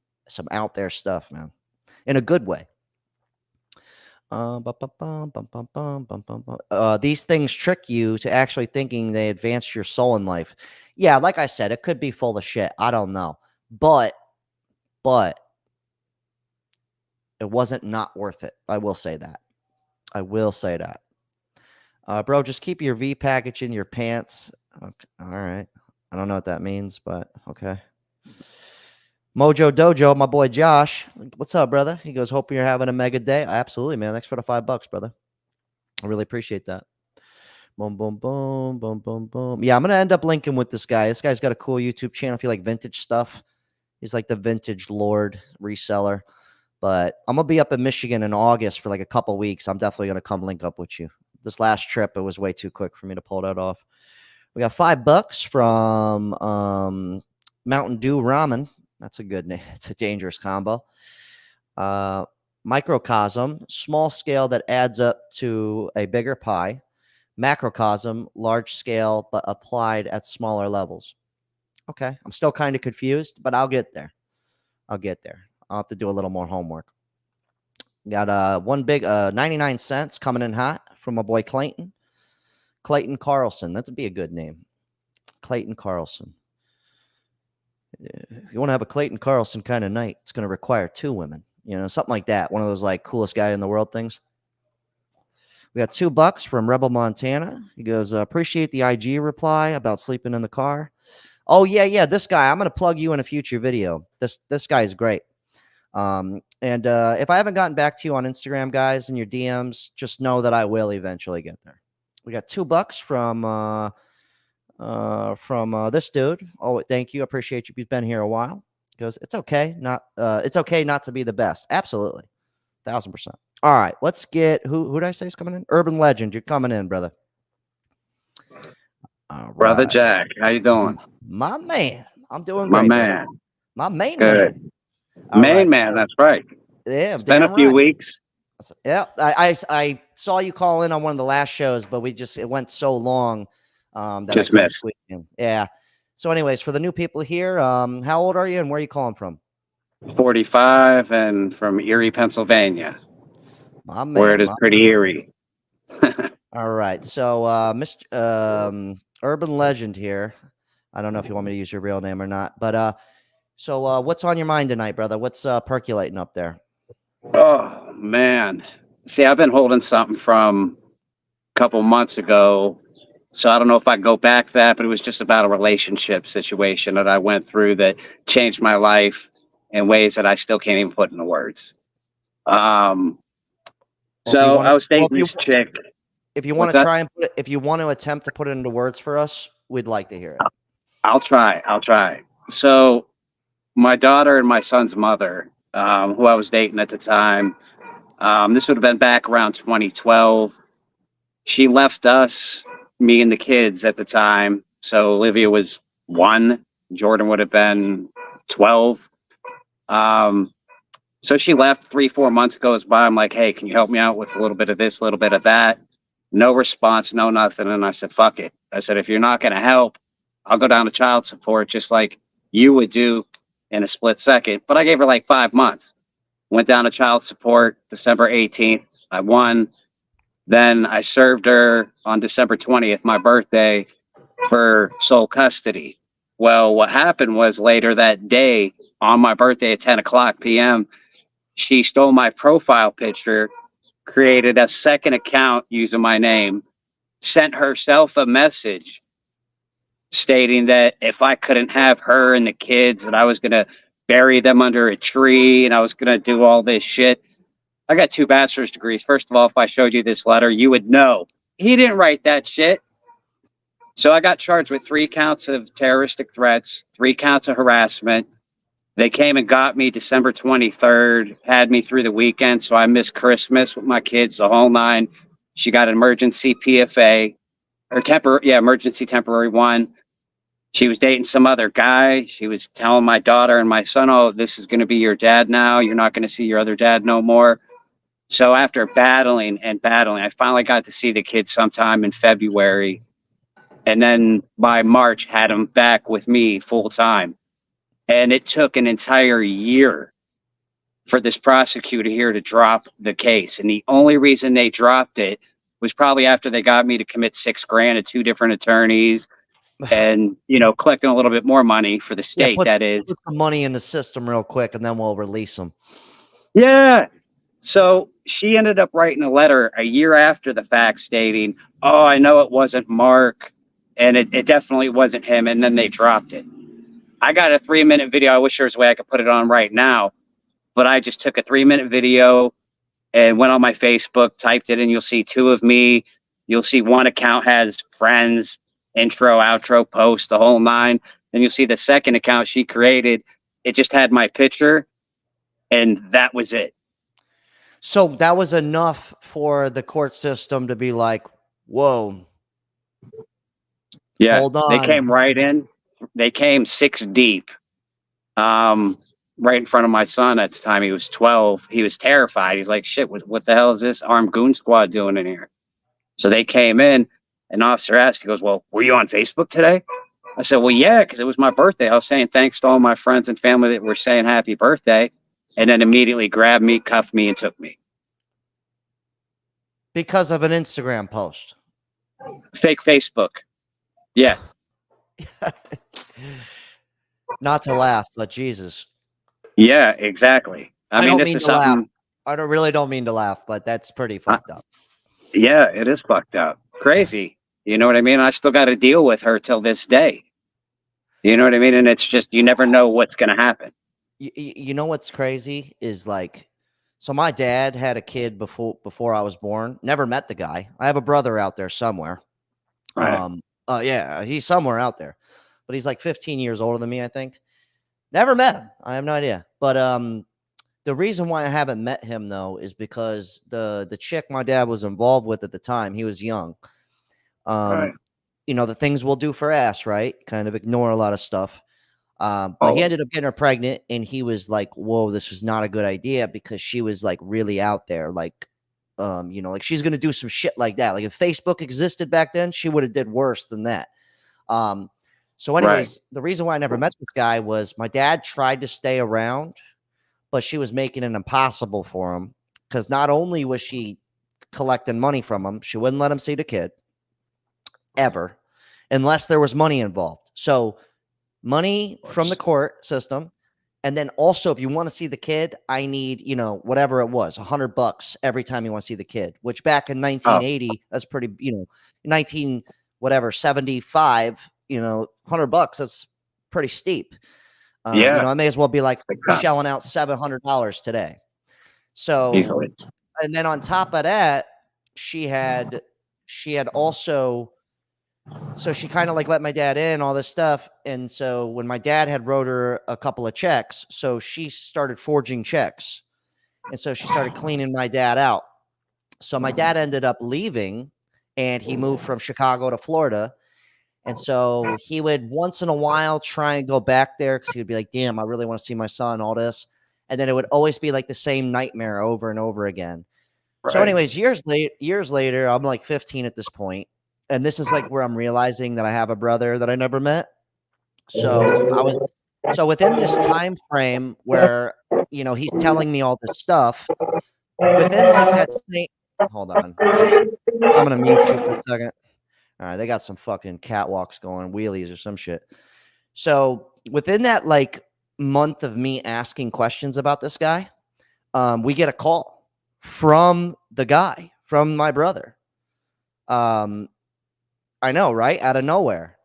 out there stuff, man, in a good way. These things trick you to actually thinking they advance your soul in life. Yeah, like I said, it could be full of shit. I don't know. But it wasn't not worth it. I will say that. Bro, just keep your V package in your pants. Okay. All right. I don't know what that means, but okay. Mojo Dojo, my boy Josh. What's up, brother? He goes, hope you're having a mega day. Absolutely, man. Thanks for the $5, brother. I really appreciate that. Boom, boom, boom, boom, boom, boom. Yeah, I'm going to end up linking with this guy. This guy's got a cool YouTube channel if you like vintage stuff. He's like the vintage lord reseller. But I'm going to be up in Michigan in August for like a couple weeks. I'm definitely going to come link up with you. This last trip, it was way too quick for me to pull that off. We got $5 from Mountain Dew Ramen. That's a good name. It's a dangerous combo. Microcosm, small scale that adds up to a bigger pie. Macrocosm, large scale but applied at smaller levels. Okay, I'm still kind of confused, but I'll get there. I'll have to do a little more homework. Got one big 99 cents coming in hot from my boy Clayton. Clayton Carlson. That'd be a good name. Clayton Carlson. If you want to have a Clayton Carlson kind of night, it's going to require 2 women. Something like that. One of those like coolest guy in the world things. We got $2 from Rebel Montana. He goes, appreciate the IG reply about sleeping in the car. Oh yeah. This guy, I'm going to plug you in a future video. This guy is great. And if I haven't gotten back to you on Instagram, guys, in your DMs, just know that I will eventually get there. We got $2 from this dude. Oh, thank you. Appreciate you. You've been here a while. Goes, it's okay not to be the best. Absolutely. 1,000%. All right, let's get who did I say is coming in? Urban Legend, you're coming in, brother. All Brother right. Jack, how you doing? My man. I'm doing My great, man. brother. My main Good. man. All Main right, man, so, that's right. yeah, It's been a few weeks. Yeah, I saw you call in on one of the last shows, but it went so long that Just I couldn't missed. squeeze in. Yeah. So, anyways, for the new people here, how old are you and where are you calling from? 45 and from Erie, Pennsylvania, My man. where it is pretty eerie. All right. So, Mr. Urban Legend here. I don't know if you want me to use your real name or not, but so what's on your mind tonight, brother? What's percolating up there? Oh, man. See, I've been holding something from a couple months ago, So I don't know if I go back to that, but it was just about a relationship situation that I went through that changed my life in ways that I still can't even put into words. Well, if you So want I to, was well, dating this chick. if you want What's to that? try and put it, if you want to attempt to put it into words for us, we'd like to hear it. I'll try. I'll try. So my daughter and my son's mother, who I was dating at the time, this would have been back around 2012. She left us, me and the kids at the time. So Olivia was 1, Jordan would have been 12. Um, so she left 3, 4 months goes by. I'm like, hey, can you help me out with a little bit of this, a little bit of that? No response, no nothing. And I said, fuck it. I said, if you're not going to help, I'll go down to child support just like you would do in a split second. But I gave her like 5 months. Went down to child support December 18th. I won. Then I served her on December 20th, my birthday, for sole custody. Well, what happened was later that day, on my birthday at 10 o'clock p.m., she stole my profile picture, created a second account using my name, sent herself a message stating that if I couldn't have her and the kids, that I was going to bury them under a tree and I was going to do all this shit. I got 2 bachelor's degrees. First of all, if I showed you this letter, you would know he didn't write that shit. So I got charged with 3 counts of terroristic threats, 3 counts of harassment. They came and got me December 23rd, had me through the weekend. So I missed Christmas with my kids, the whole 9. She got an emergency PFA or emergency temporary 1. She was dating some other guy. She was telling my daughter and my son, oh, this is going to be your dad now. You're not going to see your other dad no more. So after battling and battling, I finally got to see the kids sometime in February. And then by March, had them back with me full time. And it took an entire year for this prosecutor here to drop the case. And the only reason they dropped it was probably after they got me to commit $6,000 to 2 different attorneys and, collecting a little bit more money for the Yeah, state, put that is. some money in the system real quick, and then we'll release them. Yeah. So she ended up writing a letter a year after the fact stating, oh, I know it wasn't Mark, and it definitely wasn't him. And then they dropped it. I got a 3-minute video. I wish there was a way I could put it on right now, but I just took a 3-minute video and went on my Facebook, typed it in. You'll see 2 of me. You'll see one account has friends, intro, outro, post, the whole 9. Then you'll see the second account she created. It just had my picture, and that was it. So that was enough for the court system to be like, whoa. Yeah, Hold on. they came right in. They came 6 deep. Right in front of my son at the time. He was 12. He was terrified. He's like, shit, what the hell is this armed goon squad doing in here? So they came in, and officer asked, he goes, well, were you on Facebook today? I said, well, yeah, because it was my birthday. I was saying thanks to all my friends and family that were saying happy birthday, and then immediately grabbed me, cuffed me, and took me. Because of an Instagram post. Fake Facebook. Yeah. Not to laugh, but Jesus. Yeah, exactly. I mean, this is something. I don't mean to laugh, but that's pretty fucked up. Yeah, it is fucked up. Crazy. You know what I mean? I still got to deal with her till this day. You know what I mean? And it's just, you never know what's going to happen. You know what's crazy is like, so my dad had a kid before I was born. Never met the guy. I have a brother out there somewhere. Right. Yeah, he's somewhere out there, but he's like 15 years older than me, I think. Never met him. I have no idea. But the reason why I haven't met him though is because the chick my dad was involved with at the time, he was young. Right. The things we'll do for ass, right? Kind of ignore a lot of stuff. But he ended up getting her pregnant, and he was like, whoa, this was not a good idea because she was like really out there. Like, like she's going to do some shit like that. Like if Facebook existed back then, she would have did worse than that. So anyways, the reason why I never met this guy was my dad tried to stay around, but she was making it impossible for him because not only was she collecting money from him, she wouldn't let him see the kid ever unless there was money involved. So money from the court system. And then also, if you want to see the kid, I need, whatever it was, $100 every time you want to see the kid, which back in 1980, that's pretty, whatever, 75, $100, that's pretty steep. Yeah. I may as well be like Big time. shelling out $700 today. So, Easily. and then on top of that, she had also, so she kind of like let my dad in, all this stuff. And so when my dad had wrote her a couple of checks, so she started forging checks. And so she started cleaning my dad out. So my dad ended up leaving, and he moved from Chicago to Florida. And so he would once in a while try and go back there because he would be like, damn, I really want to see my son, all this. And then it would always be like the same nightmare over and over again. Right. So anyways, years later, I'm like 15 at this point, and this is like where I'm realizing that I have a brother that I never met. So within this time frame where, he's telling me all this stuff, within like that same, hold on, I'm gonna mute you for a second. All right, they got some fucking catwalks going, wheelies or some shit. So within that like month of me asking questions about this guy, we get a call from the guy, from my brother. I know, right? Out of nowhere.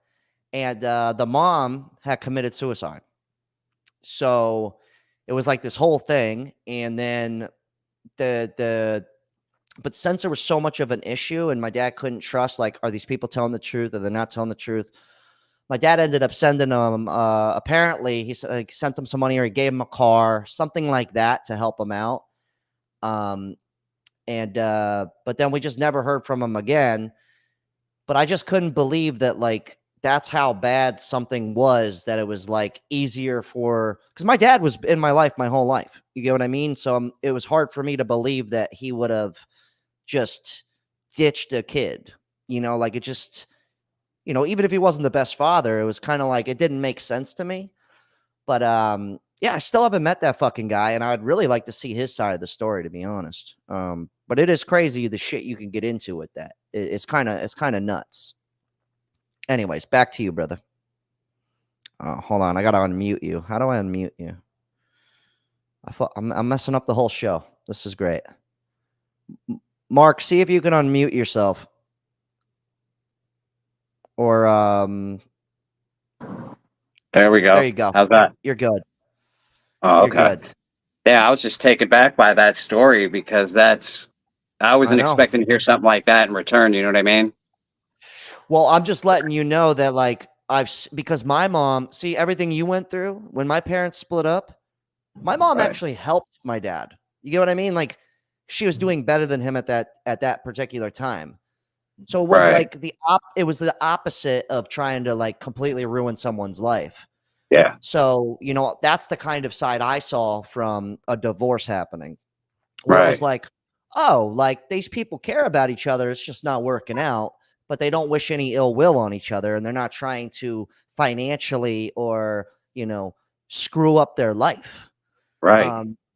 And the mom had committed suicide. So it was like this whole thing. And then but since there was so much of an issue and my dad couldn't trust, like, are these people telling the truth? Or they're not telling the truth? My dad ended up sending them, apparently he sent them some money, or he gave him a car, something like that, to help him out. But then we just never heard from him again. But I just couldn't believe that, like, that's how bad something was, that it was like easier because my dad was in my life my whole life. You get what I mean? So it was hard for me to believe that he would have just ditched a kid, like it just, even if he wasn't the best father, it was kind of like, it didn't make sense to me. But yeah, I still haven't met that fucking guy, and I'd really like to see his side of the story, to be honest. But it is crazy the shit you can get into with that. It's kind of nuts. Anyways, back to you, brother. Oh, hold on, I gotta unmute you. How do I unmute you? I'm messing up the whole show. This is great. Mark, see if you can unmute yourself. Or There we go. there you go. How's that? You're good. Oh, You're okay. good. Yeah, I was just taken back by that story because I wasn't I know. expecting to hear something like that in return. You know what I mean? Well, I'm just letting you know that, like, because my mom, see everything you went through when my parents split up, my mom Right. actually helped my dad. You get what I mean? Like, she was doing better than him at that particular time. So it was Right. like it was the opposite of trying to like completely ruin someone's life. Yeah. So, that's the kind of side I saw from a divorce happening, where it was Right. like, oh, like these people care about each other. It's just not working out, but they don't wish any ill will on each other. And they're not trying to financially or, screw up their life. Right.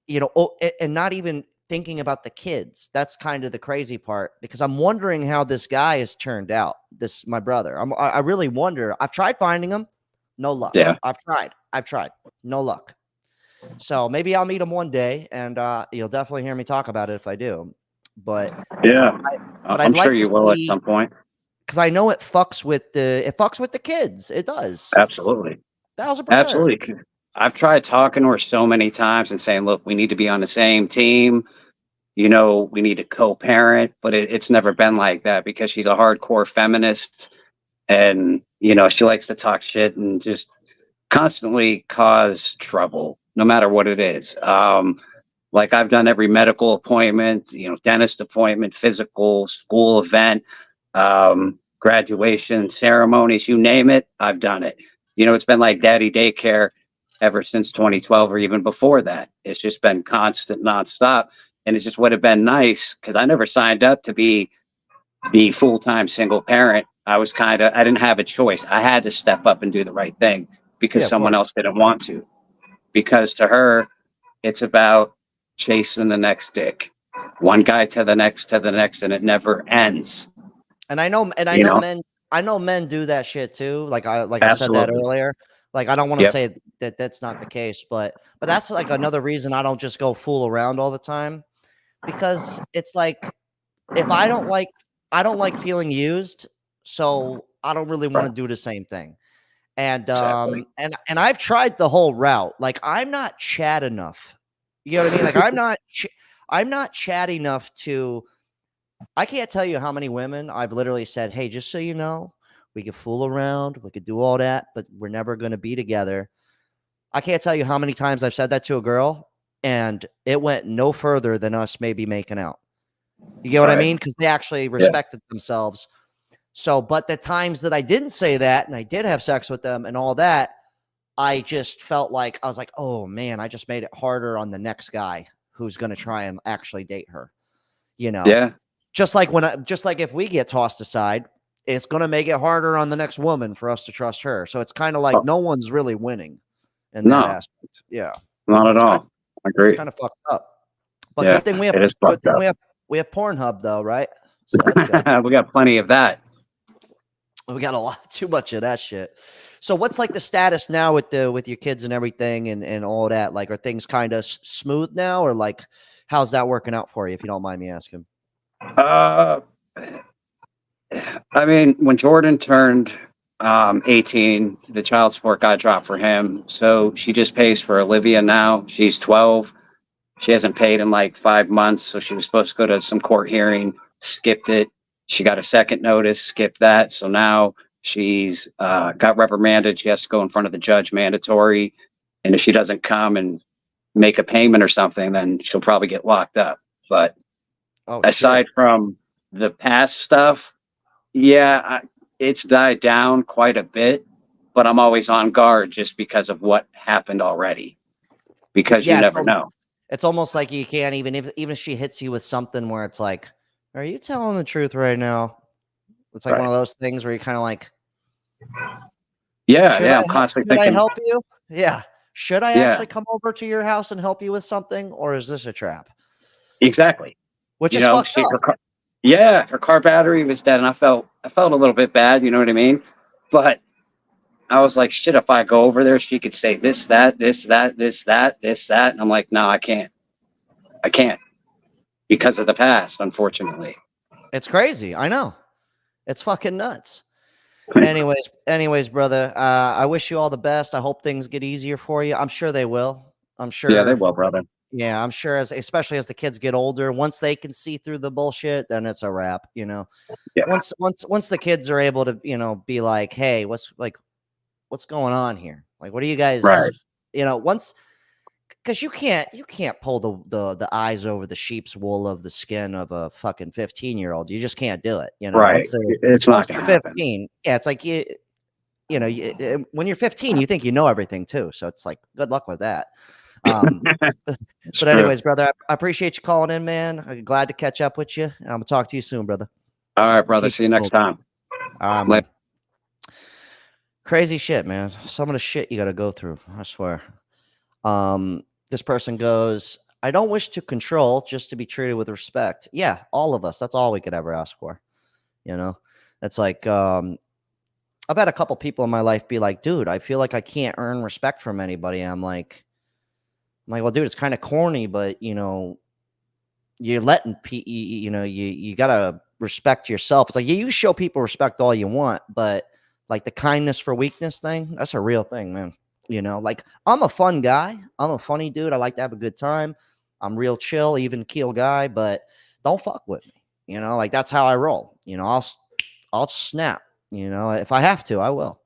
And not even thinking about the kids. That's kind of the crazy part, because I'm wondering how this guy has turned out. My brother. I really wonder. I've tried finding him. No luck. Yeah. I've tried. No luck. So maybe I'll meet him one day, and you'll definitely hear me talk about it if I do. But Yeah. but I'm I'd sure like to you will at see, some point. because I know it fucks with the kids. It does. Absolutely. 1000%. Absolutely. 'Cause I've tried talking to her so many times and saying, look, we need to be on the same team. We need to co-parent, but it's never been like that because she's a hardcore feminist and, she likes to talk shit and just constantly cause trouble, no matter what it is. Like I've done every medical appointment, dentist appointment, physical, school event, graduation, ceremonies, you name it, I've done it. It's been like daddy daycare ever since 2012 or even before that. It's just been constant, nonstop. And it just would have been nice because I never signed up to be the full-time single parent. I didn't have a choice. I had to step up and do the right thing because Yeah, of someone course. else didn't want to. Because to her, it's about chasing the next dick. One guy to the next, and it never ends. And I know men do that shit too. Like I said that Absolutely. earlier. Like, I don't want to Yep. say that that's not the case, but that's like another reason I don't just go fool around all the time, because it's like, if I don't like feeling used, so I don't really want Right. to do the same thing. And Exactly. and I've tried the whole route. Like I'm not chat enough. You know what I mean? Like I'm not chat enough to. I can't tell you how many women I've literally said, "Hey, just so you know, we could fool around, we could do all that, but we're never going to be together." I can't tell you how many times I've said that to a girl, and it went no further than us maybe making out. You get what I Right. mean? Because they actually Yeah. respected themselves. So, but the times that I didn't say that and I did have sex with them and all that, I just felt like I was like, oh man, I just made it harder on the next guy who's going to try and actually date her. You know, Yeah. just like just like if we get tossed aside, it's going to make it harder on the next woman for us to trust her. So it's kind of like Oh, no one's really winning in that no, aspect. Yeah, not at it's kind all. I agree. of fucked up. But Yeah, it is good fucked thing up. we have Pornhub though, right? So that's good. We got plenty of that. We got a lot too much of that shit. So what's like the status now with your kids and everything and all that? Like, are things kind of smooth now, or like, how's that working out for you? If you don't mind me asking. Uh, I mean, when Jordan turned 18, the child support got dropped for him. So she just pays for Olivia now. She's 12. She hasn't paid in like 5 months. So she was supposed to go to some court hearing, skipped it. She got a second notice, skipped that. So now she's got reprimanded. She has to go in front of the judge mandatory. And if she doesn't come and make a payment or something, then she'll probably get locked up. But Oh shit! aside from the past stuff, yeah, it's died down quite a bit, but I'm always on guard just because of what happened already, because you Yeah, never know. it's almost like you can't even if she hits you with something where it's like, are you telling the truth right now? It's like one Right. of those things where you're kind of like, Yeah, yeah, I'm constantly should I thinking, help you? Yeah. Should I yeah, actually come over to your house and help you with something, or is this a trap? exactly. Which You is know, fucked up. her car battery was dead, and I felt a little bit bad, you know what I mean? But I was like, shit, if I go over there, she could say this, that, this, that, this, that, this, that. And I'm like, no, I can't. I can't because of the past, unfortunately. It's crazy. I know. It's fucking nuts. Anyways, brother, I wish you all the best. I hope things get easier for you. I'm sure they will. I'm Yeah, they sure. will, brother. Yeah, I'm sure especially as the kids get older, once they can see through the bullshit, then it's a wrap, you know. Yeah. Once the kids are able to, be like, "Hey, what's going on here? Like what are you guys, Right. once because you can't pull the eyes over the sheep's wool of the skin of a fucking 15-year-old. You just can't do it, Right. It's once not they're going to happen. 15. Yeah, it's like when you're 15, you think you know everything too. So it's like good luck with that. Um It's but true. anyways, brother, I appreciate you calling in, man. I'm glad to catch up with you. And I'm gonna talk to you soon, brother. All right, brother. Keep See you it next moving. time. All right, Later. man. Crazy shit, man. Some of the shit you gotta go through, I swear. This person goes, I don't wish to control, just to be treated with respect. Yeah, all of us. That's all we could ever ask for. You know? It's like I've had a couple people in my life be like, dude, I feel like I can't earn respect from anybody. I'm like, well, dude, it's kind of corny, but you're letting you gotta respect yourself. It's like you show people respect all you want, but like the kindness for weakness thing, that's a real thing, man. Like I'm a fun guy. I'm a funny dude. I like to have a good time. I'm real chill, even keel guy, but don't fuck with me. Like that's how I roll. I'll snap. If I have to, I will.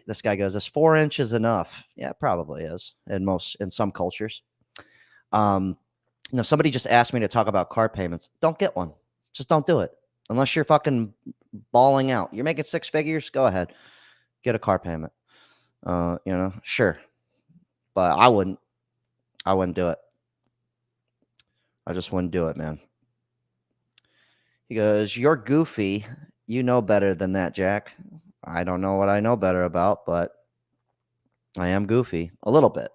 This guy goes, is 4 inches enough? Yeah, it probably is in some cultures. Somebody just asked me to talk about car payments. Don't get one. Just don't do it. Unless you're fucking balling out. You're making 6 figures, go ahead. Get a car payment. Sure. But I wouldn't do it. I just wouldn't do it, man. He goes, you're goofy. You know better than that, Jack. I don't know what I know better about, but I am goofy. A little bit.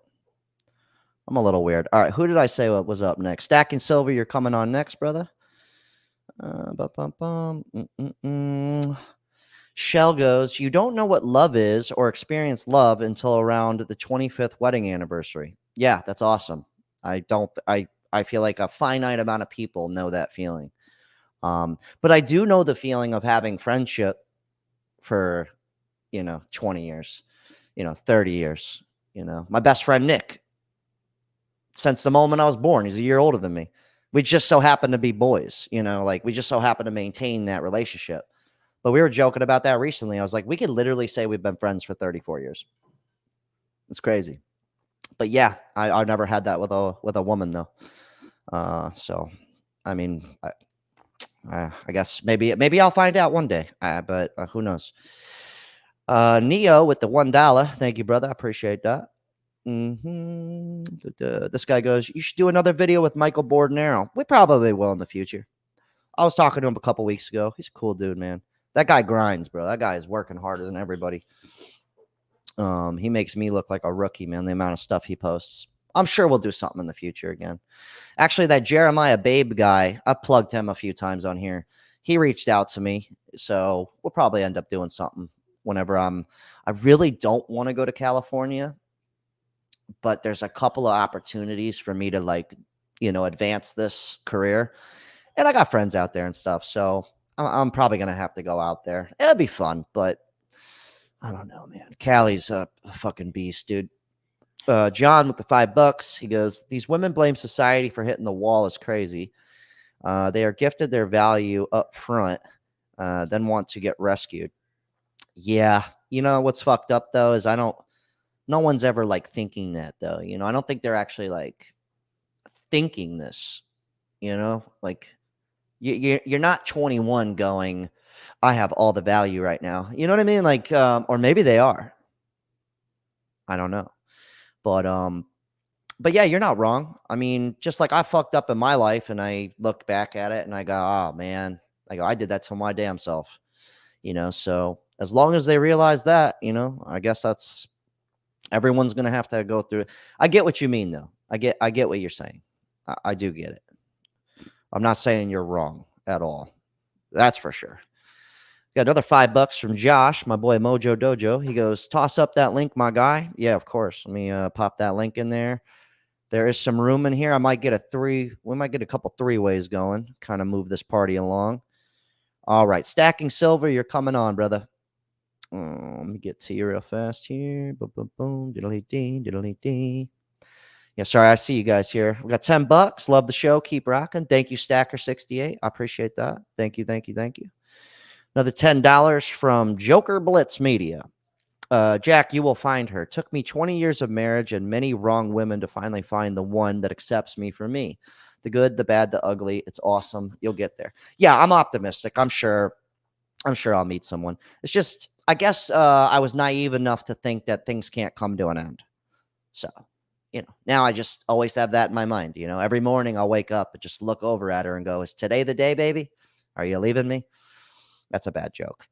I'm a little weird. All right, who did I say what was up next? Stacking Silver, you're coming on next, brother. Shell goes, you don't know what love is or experience love until around the 25th wedding anniversary. Yeah, that's awesome. I feel like a finite amount of people know that feeling. But I do know the feeling of having friendship for, 20 years, 30 years. My best friend, Nick, since the moment I was born, he's a year older than me. We just so happen to be boys, like we just so happen to maintain that relationship. But we were joking about that recently. I was like, we could literally say we've been friends for 34 years. It's crazy. But yeah, I never had that with a woman though. So, I mean, I guess maybe I'll find out one day. But who knows? Neo with the $1. Thank you, brother. I appreciate that. This guy goes, you should do another video with Michael Bordenaro. We probably will in the future. I was talking to him a couple weeks ago. He's a cool dude, man. That guy grinds, bro. That guy is working harder than everybody. He makes me look like a rookie, man, the amount of stuff he posts. I'm sure we'll do something in the future again. Actually, that Jeremiah Babe guy, I plugged him a few times on here. He reached out to me, so we'll probably end up doing something whenever I really don't want to go to California, but there's a couple of opportunities for me to advance this career. And I got friends out there and stuff, so I'm probably going to have to go out there. It'll be fun, but I don't know, man. Cali's a fucking beast, dude. John with the $5. He goes, these women blame society for hitting the wall is crazy. They are gifted their value up front, then want to get rescued. Yeah. What's fucked up though is no one's ever thinking that though. I don't think they're actually thinking this, you're not 21 going, I have all the value right now. You know what I mean? Or maybe they are. I don't know. But yeah, you're not wrong. I mean, just like I fucked up in my life and I look back at it and I go, oh man, I did that to my damn self, so as long as they realize that, I guess that's everyone's going to have to go through it. I get what you mean though. I get what you're saying. I do get it. I'm not saying you're wrong at all. That's for sure. Got another $5 from Josh, my boy Mojo Dojo. He goes, toss up that link, my guy. Yeah, of course. Let me pop that link in there. There is some room in here. I might get we might get a couple three-ways going, kind of move this party along. All right. Stacking Silver, you're coming on, brother. Let me get to you real fast here. Boom, boom, boom. Diddly-dee, diddly-dee. Yeah, sorry. I see you guys here. We got $10. Love the show. Keep rocking. Thank you, Stacker68. I appreciate that. Thank you, thank you, thank you. Another $10 from Joker Blitz Media. Jack, you will find her. Took me 20 years of marriage and many wrong women to finally find the one that accepts me for me. The good, the bad, the ugly. It's awesome. You'll get there. Yeah, I'm optimistic. I'm sure I'll meet someone. It's just, I guess I was naive enough to think that things can't come to an end. So, now I just always have that in my mind. Every morning I'll wake up and just look over at her and go, is today the day, baby? Are you leaving me? That's a bad joke.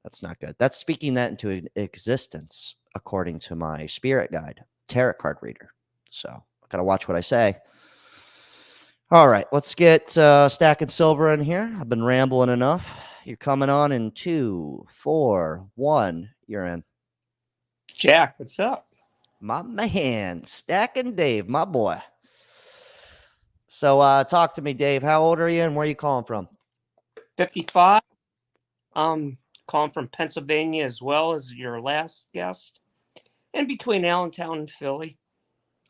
That's not good. That's speaking that into existence, according to my spirit guide, tarot card reader. So I gotta watch what I say. All right, let's get Stacking Silver in here. I've been rambling enough. You're coming on in 2, 4, 1. You're in. Jack, what's up? My man, Stacking Dave, my boy. So talk to me, Dave. How old are you and where are you calling from? 55. Calling from Pennsylvania as well as your last guest. In between Allentown and Philly.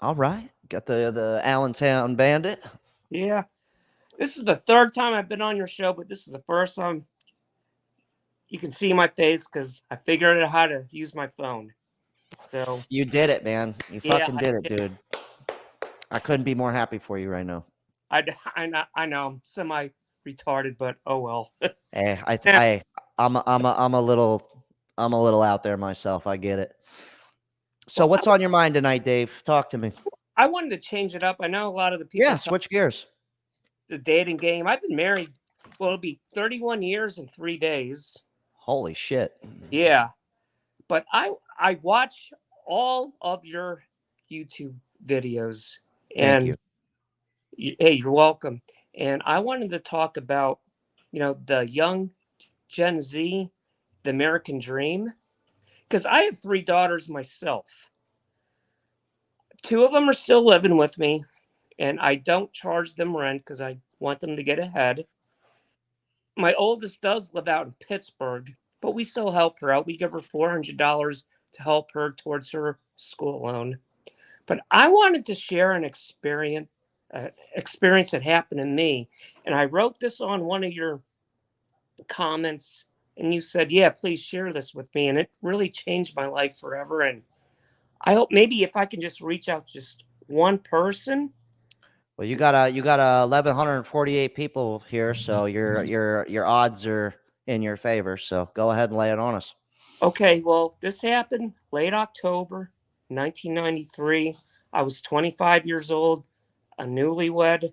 All right. Got the Allentown Bandit. Yeah. This is the third time I've been on your show, but this is the first time you can see my face because I figured out how to use my phone. So you did it, man. You fucking did it, did. dude. I couldn't be more happy for you right now. I know I'm semi-retarded, but oh well. Hey, I'm a little out there myself. I get it. So what's on your mind tonight, Dave? Talk to me. I wanted to change it up. I know a lot of the people. Yeah, switch gears. The dating game. I've been married. Well, it'll be 31 years and 3 days. Holy shit. Yeah. But I watch all of your YouTube videos. And Thank you. Hey, you're welcome. And I wanted to talk about, the young Gen Z, the American dream. Because I have 3 daughters myself. 2 of them are still living with me. And I don't charge them rent because I want them to get ahead. My oldest does live out in Pittsburgh. but we still help her out. We give her $400 to help her towards her school loan. But I wanted to share an experience that happened to me, and I wrote this on one of your comments, and you said, "Yeah, please share this with me," and it really changed my life forever. And I hope maybe if I can just reach out to just one person. Well, you got 1,148 people here, so your odds are in your favor. So go ahead and lay it on us. Okay, well, this happened late October 1993. I was 25 years old, a newlywed,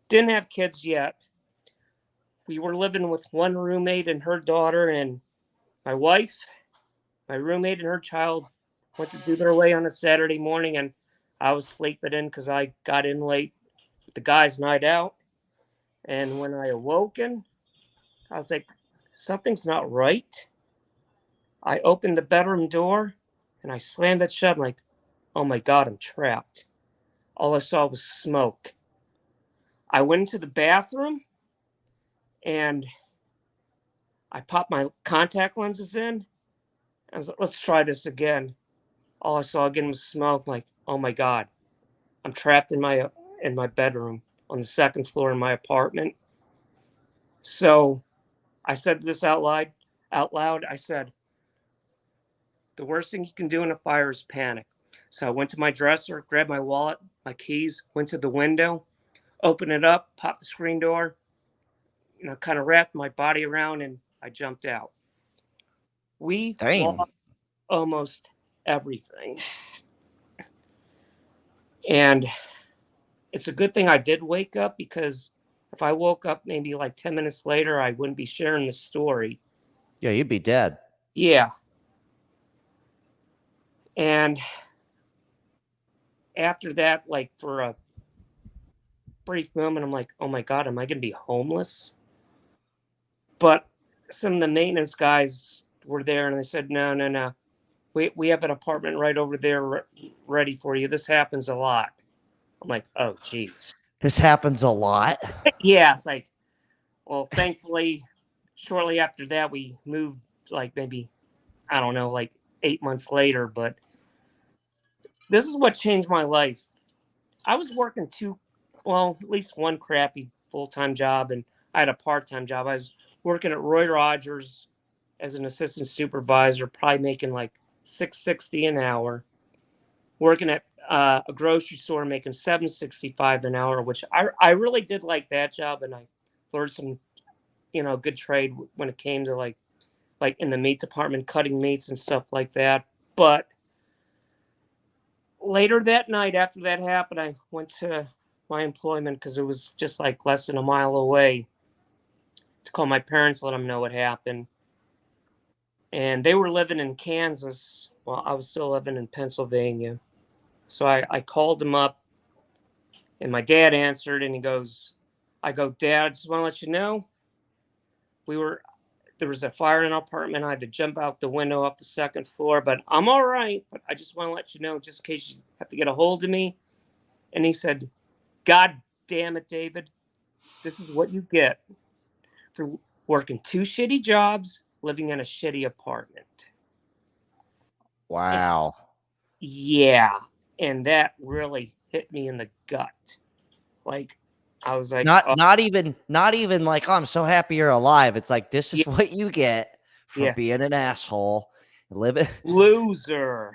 didn't have kids yet. We were living with one roommate and her daughter, and my wife, my roommate, and her child went to do their way on a Saturday morning, and I was sleeping in because I got in late with the guys' night out. And when I awoken, I was like, something's not right. I opened the bedroom door and I slammed it shut. I'm like, oh my God, I'm trapped. All I saw was smoke. I went into the bathroom and I popped my contact lenses in. I was like, let's try this again. All I saw again was smoke. I'm like, oh my God, I'm trapped in my bedroom on the second floor in my apartment. So I said this out loud. Out loud, I said, the worst thing you can do in a fire is panic. So I went to my dresser, grabbed my wallet, my keys, went to the window, opened it up, popped the screen door, kind of wrapped my body around, and I jumped out. We Dang. lost almost everything. And it's a good thing I did wake up, because if I woke up maybe like 10 minutes later, I wouldn't be sharing this story. Yeah, you'd be dead. Yeah. And after that, like for a brief moment, I'm like, oh my God, am I going to be homeless? But some of the maintenance guys were there and they said, no, no, no. We have an apartment right over there ready for you. This happens a lot. I'm like, oh, geez. This happens a lot. Yeah, it's like, well, thankfully, shortly after that, we moved, like maybe, I don't know, like 8 months later. But this is what changed my life. I was working at least one crappy full-time job, and I had a part-time job. I was working at Roy Rogers as an assistant supervisor, probably making like $6.60 an hour. Working at a grocery store, making $7.65 an hour, which I really did like that job, and I learned some good trade when it came to like in the meat department, cutting meats and stuff like that. But later that night, after that happened, I went to my employment because it was just like less than a mile away, to call my parents, let them know what happened. And they were living in Kansas while I was still living in Pennsylvania. So I called them up, and my dad answered, and I go, Dad, I just want to let you know, there was a fire in our apartment. I had to jump out the window off the second floor, but I'm all right. But I just want to let you know, just in case you have to get a hold of me. And he said, God damn it, David. This is what you get for working 2 shitty jobs, living in a shitty apartment. Wow. Yeah. And that really hit me in the gut. Like, I was like, Not even like, oh, I'm so happy you're alive. It's like, this is Yeah. what you get for Yeah. being an asshole. Living loser.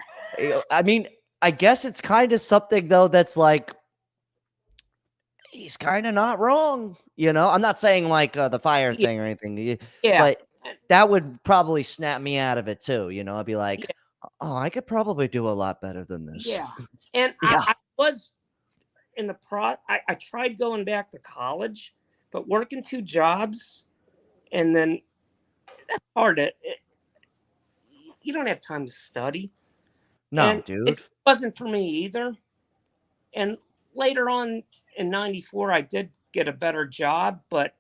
I mean, I guess it's kind of something though that's like, he's kind of not wrong. I'm not saying like the fire Yeah. thing or anything, Yeah. but that would probably snap me out of it too. I'd be like, Yeah. oh, I could probably do a lot better than this. Yeah. And Yeah. I was in I tried going back to college, but working 2 jobs, and then that's hard. You don't have time to study. No, And dude. it wasn't for me either. And later on in 94, I did get a better job, but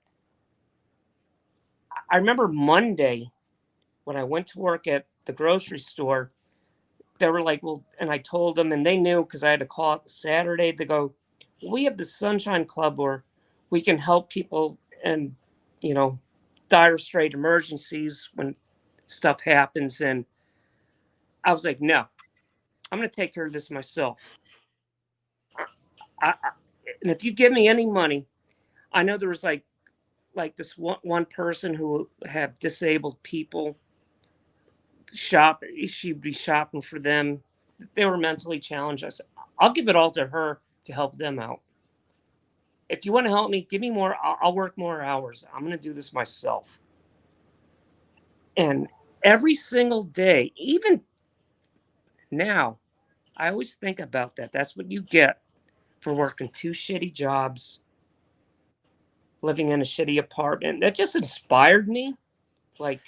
I remember Monday when I went to work at the grocery store, they were like, well, and I told them, and they knew because I had to call out the Saturday. They go, we have the Sunshine Club where we can help people in, dire straight emergencies when stuff happens. And I was like, no, I'm going to take care of this myself. And if you give me any money, I know there was like this one person who have disabled people shop. She'd be shopping for them. They were mentally challenged. I said, I'll give it all to her to help them out. If you want to help me, give me more. I'll work more hours. I'm going to do this myself. And every single day, even now, I always think about that. That's what you get for working 2 shitty jobs, living in a shitty apartment. That just inspired me. Like,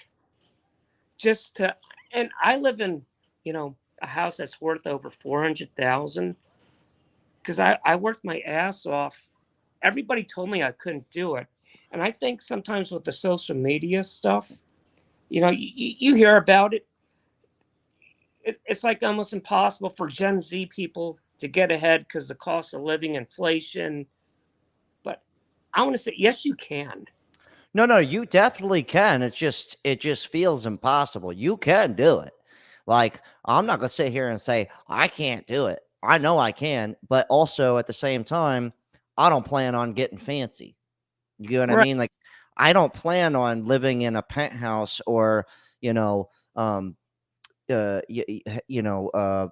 just to, and I live in, a house that's worth over 400,000 because I worked my ass off. Everybody told me I couldn't do it. And I think sometimes with the social media stuff, you hear about it. It's like almost impossible for Gen Z people to get ahead because the cost of living, inflation. But I want to say, yes, you can. No, you definitely can. It just feels impossible. You can do it. Like, I'm not gonna sit here and say I can't do it. I know I can, but also at the same time, I don't plan on getting fancy. You know what I Right. mean? Like, I don't plan on living in a penthouse or, you know, you know,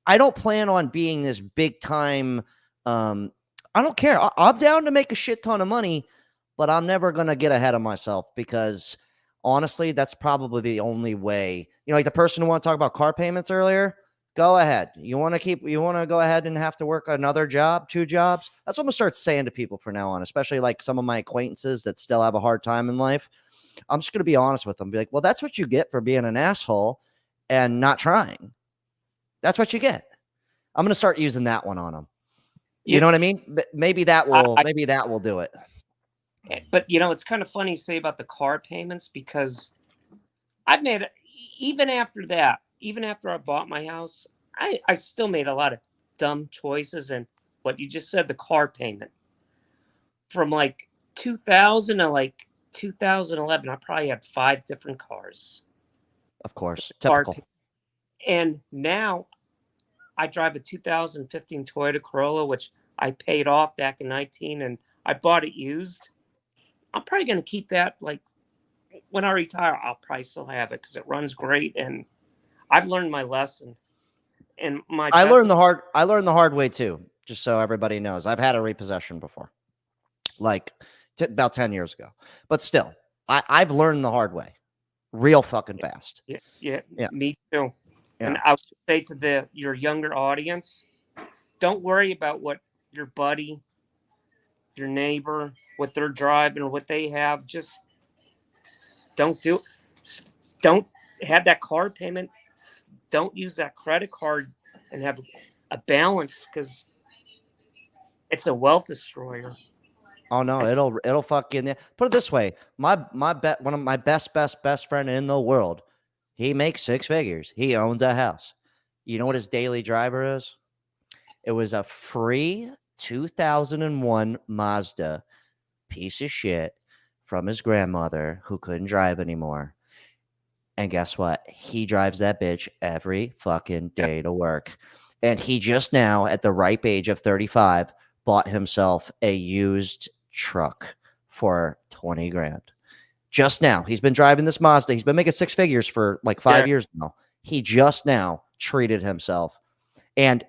I don't plan on being this big time. I don't care. I'm down to make a shit ton of money, but I'm never going to get ahead of myself because honestly, that's probably the only way. Like the person who want to talk about car payments earlier, go ahead. You want to go ahead and have to work another job, 2 jobs. That's what I'm going to start saying to people from now on, especially like some of my acquaintances that still have a hard time in life. I'm just going to be honest with them. Be like, well, that's what you get for being an asshole and not trying. That's what you get. I'm going to start using that one on them. You know what I mean? Maybe that will do it. But it's kind of funny to say about the car payments because I've made it, even after I bought my house, I still made a lot of dumb choices. And what you just said, the car payment from like 2000 to like 2011, I probably had 5 different cars. Of course, typical. And now I drive a 2015 Toyota Corolla, which I paid off back in 19, and I bought it used. I'm probably going to keep that. Like when I retire, I'll probably still have it because it runs great, and I've learned my lesson. And I learned the hard way too. Just so everybody knows, I've had a repossession before, like about 10 years ago. But still, I've learned the hard way, real fucking fast. Yeah, me too. Yeah. And I would say to your younger audience, don't worry about what your buddy, your neighbor, what they're driving or what they have. Just don't have that car payment. Don't use that credit card and have a balance because it's a wealth destroyer. Oh no, it'll fuck you in there. Put it this way, one of my best friend in the world, he makes 6 figures. He owns a house. You know what his daily driver is? It was a free 2001 Mazda piece of shit from his grandmother who couldn't drive anymore. And guess what? He drives that bitch every fucking day to work. And he just now, at the ripe age of 35, bought himself a used truck for 20 grand. Just now. He's been driving this Mazda. He's been making 6 figures for like 5 years now. He just now treated himself. And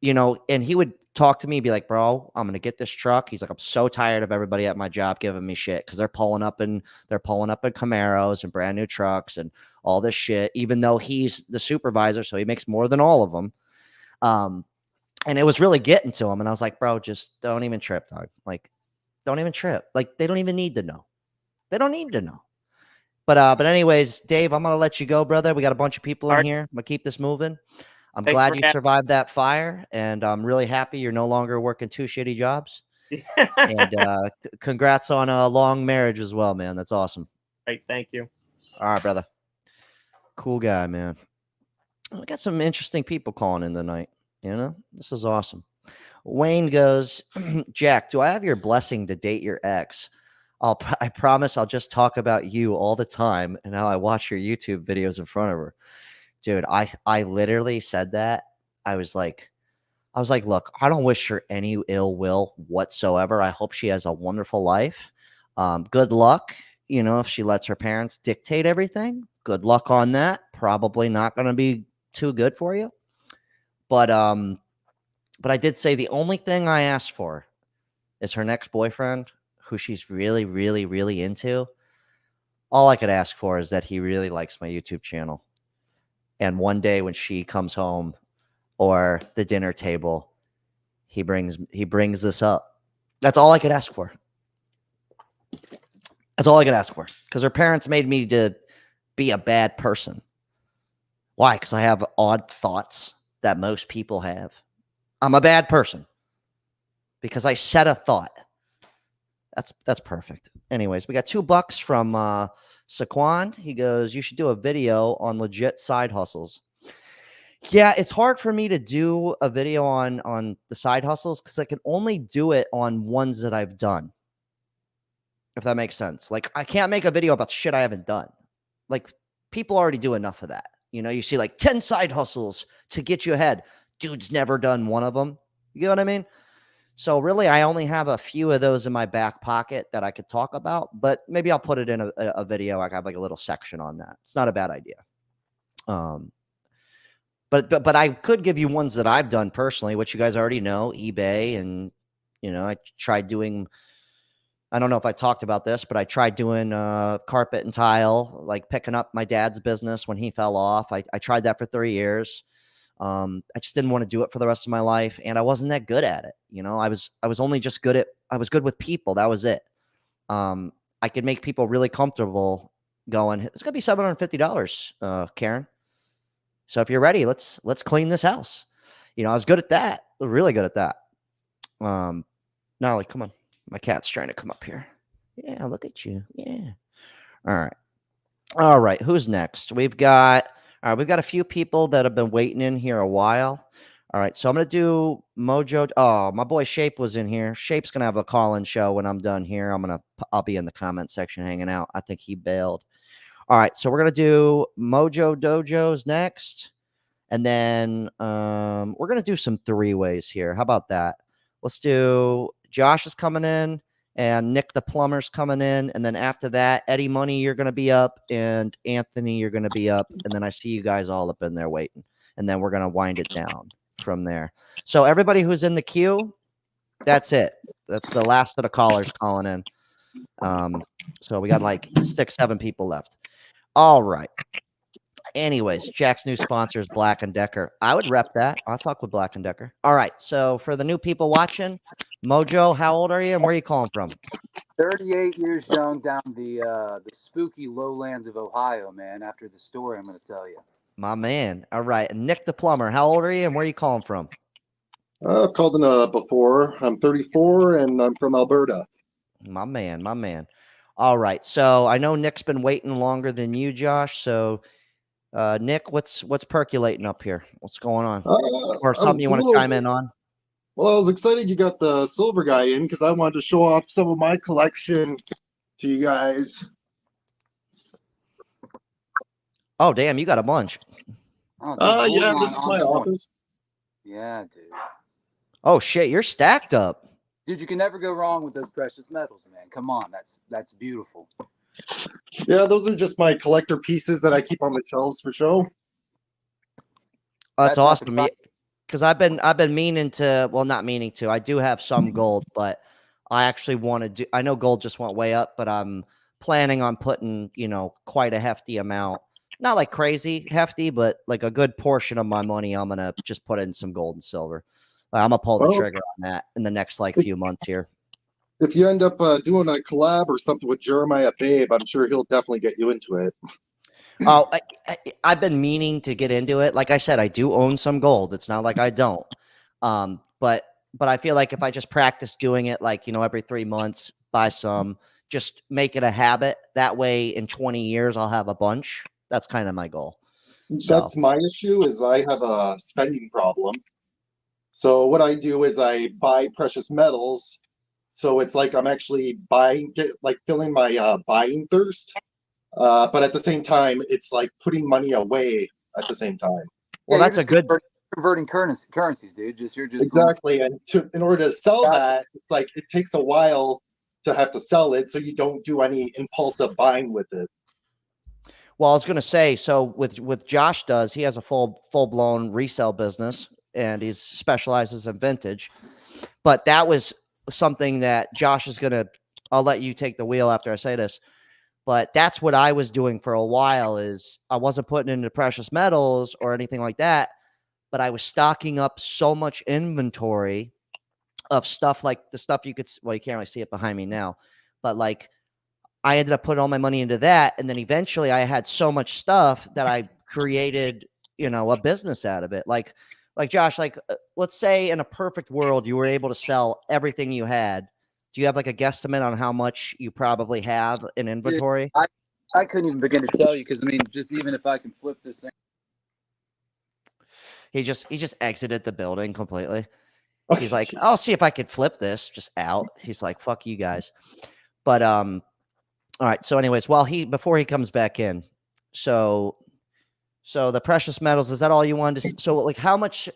he would talk to me, be like, bro, I'm going to get this truck. He's like, I'm so tired of everybody at my job giving me shit because they're pulling up in Camaros and brand new trucks and all this shit, even though he's the supervisor. So he makes more than all of them. And it was really getting to him. And I was like, bro, just don't even trip, dog. Like, don't even trip. Like, they don't even need to know. They don't need to know. But anyways, Dave, I'm going to let you go, brother. We got a bunch of people in here. I'm going to keep this moving. I'm glad you survived that fire, and I'm really happy you're no longer working 2 shitty jobs. And congrats on a long marriage as well, man. That's awesome. Right, thank you. All right, brother. Cool guy, man. We got some interesting people calling in tonight. This is awesome. Wayne goes, Jack, do I have your blessing to date your ex? I promise I'll just talk about you all the time and how I watch your YouTube videos in front of her. Dude, I literally said that. I was like, look, I don't wish her any ill will whatsoever. I hope she has a wonderful life. Good luck. You know, if she lets her parents dictate everything, good luck on that. Probably not going to be too good for you. But I did say the only thing I asked for is her next boyfriend, who she's really, really, really into. All I could ask for is that he really likes my YouTube channel. And one day when she comes home or the dinner table, he brings this up. That's all I could ask for. That's all I could ask for. Because her parents made me to be a bad person. Why? Because I have odd thoughts that most people have. I'm a bad person because I said a thought. That's perfect. Anyways, we got $2 from Saquon. He goes, you should do a video on legit side hustles. Yeah, it's hard for me to do a video on the side hustles because I can only do it on ones that I've done. If that makes sense. Like, I can't make a video about shit I haven't done. Like, people already do enough of that. You know, you see like 10 side hustles to get you ahead. Dude's never done one of them. You know what I mean? So really, I only have a few of those in my back pocket that I could talk about, but maybe I'll put it in a video. I have like a little section on that. It's not a bad idea. But I could give you ones that I've done personally, which you guys already know, eBay. And, you know, I tried doing, I don't know if I talked about this, but I tried doing carpet and tile, like picking up my dad's business when he fell off. I tried that for 3 years. I just didn't want to do it for the rest of my life. And I wasn't that good at it. You know, I was only just good with people. That was it. I could make people really comfortable going, it's going to be $750, Karen. So if you're ready, let's clean this house. You know, I was good at that. Really good at that. Nolly, come on. My cat's trying to come up here. Yeah, look at you. Yeah. All right. Who's next? We've got a few people that have been waiting in here a while. All right. So I'm going to do Mojo. Oh, my boy Shape was in here. Shape's going to have a call-in show when I'm done here. I'll be in the comment section hanging out. I think he bailed. All right. So we're going to do Mojo Dojos next. And then we're going to do some 3-ways here. How about that? Let's do Josh is coming in and Nick the Plumber's coming in. And then after that, Eddie Money, you're going to be up. And Anthony, you're going to be up. And then I see you guys all up in there waiting. And then we're going to wind it down from there. So everybody who's in the queue, that's it. That's the last of the callers calling in. So we got like 6-7 people left. All right. Anyways, Jack's new sponsor is Black & Decker. I would rep that. I fuck with Black & Decker. All right. So for the new people watching, Mojo, how old are you and where are you calling from? 38 years young, down the spooky lowlands of Ohio, man, after the story I'm going to tell you. My man. All right. And Nick the Plumber, how old are you and where are you calling from? I've called in before. I'm 34 and I'm from Alberta. My man. All right. So I know Nick's been waiting longer than you, Josh. So Nick, what's percolating up here? What's going on? Or something you want to chime in on? Well, I was excited you got the silver guy in because I wanted to show off some of my collection to you guys. Oh, damn, you got a bunch. Oh, yeah, this is my office. Yeah, dude. Oh, shit, you're stacked up. Dude, you can never go wrong with those precious metals, man. Come on, that's beautiful. Yeah, those are just my collector pieces that I keep on the shelves for show. That's awesome. Because I've been meaning to, well, not meaning to. I do have some gold, but I actually want to do. I know gold just went way up, but I'm planning on putting, you know, quite a hefty amount. Not like crazy hefty, but like a good portion of my money. I'm gonna just put in some gold and silver. I'm gonna pull the trigger on that in the next like few months here. If you end up doing a collab or something with Jeremiah Babe, I'm sure he'll definitely get you into it. Oh, I've been meaning to get into it. Like I said, I do own some gold. It's not like I don't. But I feel like if I just practice doing it, like, you know, every 3 months, buy some, just make it a habit. That way in 20 years, I'll have a bunch. That's kind of my goal. That's my issue is I have a spending problem. So what I do is I buy precious metals So it's like I'm actually filling my buying thirst. But at the same time, it's like putting money away at the same time. Well, Yeah, that's a good. converting currencies, dude. You're just Exactly. And in order to sell that, it's like it takes a while to have to sell it, so you don't do any impulsive buying with it. Well, I was going to say, so with Josh he has a full blown resale business, and he specializes in vintage. But that was something that Josh is going to. I'll let you take the wheel after I say this. But that's what I was doing for a while. Is I wasn't putting into precious metals or anything like that, but I was stocking up so much inventory of stuff like the stuff you can't really see it behind me now, but like I ended up putting all my money into that. And then eventually I had so much stuff that I created, a business out of it. Like Josh, let's say in a perfect world, you were able to sell everything you had. Do you have like a guesstimate on how much you probably have in inventory? Dude, I couldn't even begin to tell you, because I mean, just even if I can flip this thing. He just exited the building completely. He's like, I'll see if I could flip this just out. He's like, fuck you guys. But all right. So anyways, before he comes back in, so the precious metals, is that all you wanted to? So like how much,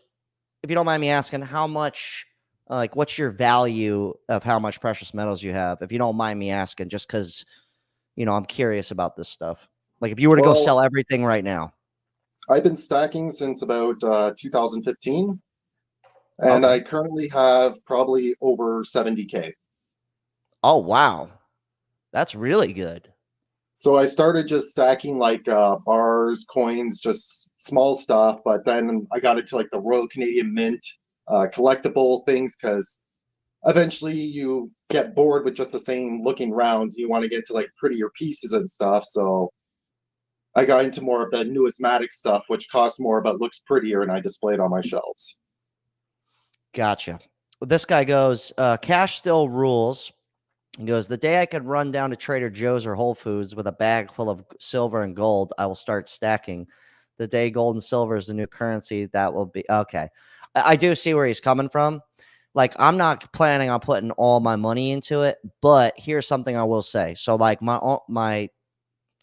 if you don't mind me asking, how much, like what's your value of how much precious metals you have? If you don't mind me asking, just because, I'm curious about this stuff. Like if you were to go sell everything right now. I've been stacking since about 2015. And I currently have probably over 70K. Oh, wow. That's really good. So I started just stacking like bars, coins, just small stuff. But then I got into like the Royal Canadian Mint collectible things, because eventually you get bored with just the same looking rounds. You want to get to like prettier pieces and stuff. So I got into more of the numismatic stuff, which costs more but looks prettier, and I display it on my shelves. Gotcha. Well, this guy goes, cash still rules. He goes, the day I could run down to Trader Joe's or Whole Foods with a bag full of silver and gold, I will start stacking. The day gold and silver is the new currency, that will be okay. I do see where he's coming from. Like, I'm not planning on putting all my money into it, but here's something I will say. So, like, my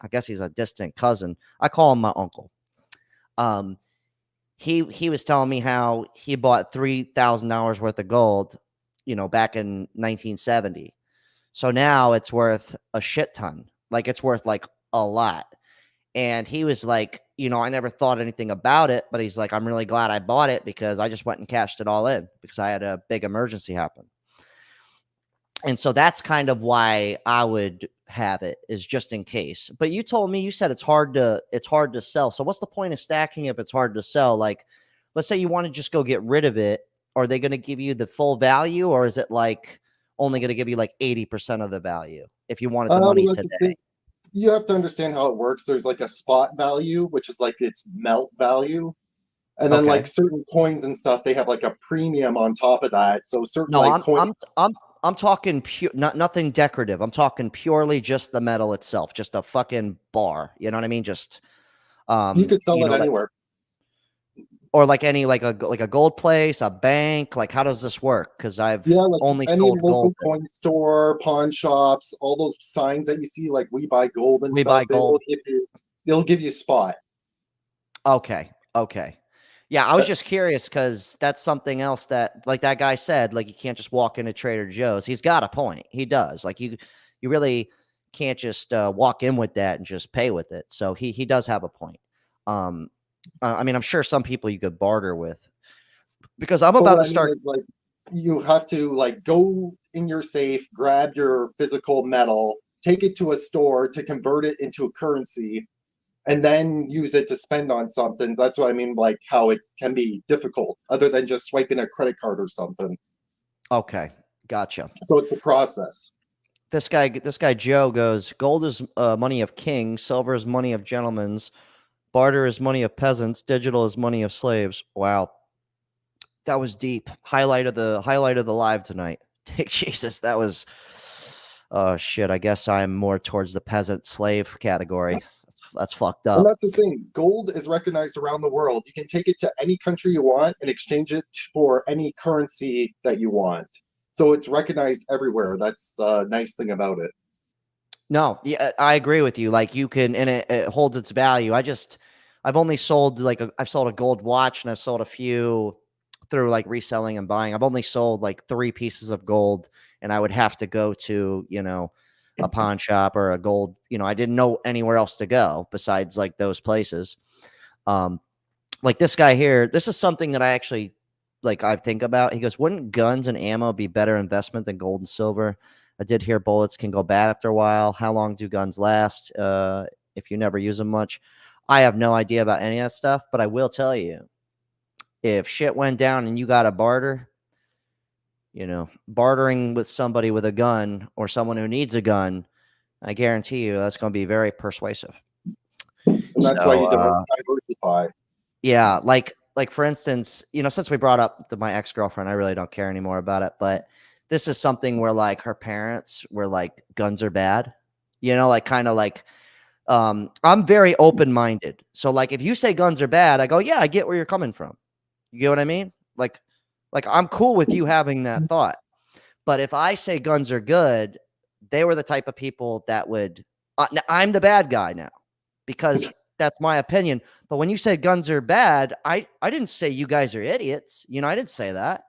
I guess he's a distant cousin. I call him my uncle. He was telling me how he bought $3,000 worth of gold, back in 1970. So now it's worth a shit ton. Like it's worth like a lot. And he was like, I never thought anything about it, but he's like, I'm really glad I bought it because I just went and cashed it all in because I had a big emergency happen. And so that's kind of why I would have it, is just in case. But you told me, you said it's hard to sell. So what's the point of stacking if it's hard to sell? Like, let's say you want to just go get rid of it. Are they going to give you the full value, or is it like only going to give you like 80% of the value if you wanted the money today? You have to understand how it works. There's like a spot value, which is like its melt value. And then like certain coins and stuff, they have like a premium on top of that. So certain coins. I'm talking pure, nothing decorative. I'm talking purely just the metal itself, just a fucking bar. You know what I mean? Just you could sell it anywhere. Or like any like a gold place, a bank. Like, how does this work? Because I've only any sold local gold. Coin store, pawn shops, all those signs that you see, like we buy gold and stuff. They'll give you spot. Okay. Yeah, I was just curious because that's something else that, like that guy said, like you can't just walk into Trader Joe's. He's got a point. He does. Like you really can't just walk in with that and just pay with it. So he does have a point. I mean, I'm sure some people you could barter with, because I'm about to start. Is, like, you have to like go in your safe, grab your physical metal, take it to a store to convert it into a currency, and then use it to spend on something. That's what I mean, like how it can be difficult, other than just swiping a credit card or something. Okay, gotcha. So it's the process. This guy Joe goes, gold is money of kings, silver is money of gentlemen, barter is money of peasants, digital is money of slaves. Wow, that was deep. Highlight of the live tonight. Jesus, that was. Oh shit! I guess I'm more towards the peasant slave category. That's fucked up. And that's the thing. Gold is recognized around the world. You can take it to any country you want and exchange it for any currency that you want. So it's recognized everywhere. That's the nice thing about it. No, yeah, I agree with you. Like you can, and it holds its value. I've only sold I've sold a gold watch and I've sold a few through like reselling and buying. I've only sold like 3 pieces of gold, and I would have to go to, a pawn shop or a gold, I didn't know anywhere else to go besides like those places. Like this guy here, this is something that I actually I think about. He goes, wouldn't guns and ammo be better investment than gold and silver? I did hear bullets can go bad after a while. How long do guns last if you never use them much? I have no idea about any of that stuff, but I will tell you, if shit went down and you got a barter, bartering with somebody with a gun or someone who needs a gun, I guarantee you that's going to be very persuasive. And that's why So, you diversify. yeah, like for instance, since we brought up my ex-girlfriend, I really don't care anymore about it, but this is something where like her parents were like, guns are bad, I'm very open-minded. So like if you say guns are bad, I go, yeah, I get where you're coming from. You get what I mean? Like I'm cool with you having that thought. But if I say guns are good, they were the type of people that would I'm the bad guy now because that's my opinion. But when you said guns are bad, I didn't say you guys are idiots. I didn't say that.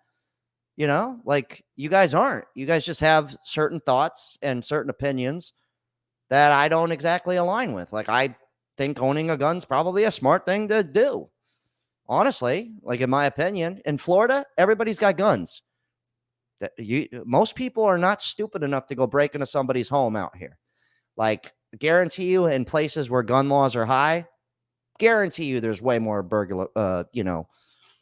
Like you guys aren't. You guys just have certain thoughts and certain opinions that I don't exactly align with. Like I think owning a gun's probably a smart thing to do. Honestly, like in my opinion, in Florida, everybody's got guns. Most people are not stupid enough to go break into somebody's home out here. Like guarantee you in places where gun laws are high, guarantee you there's way more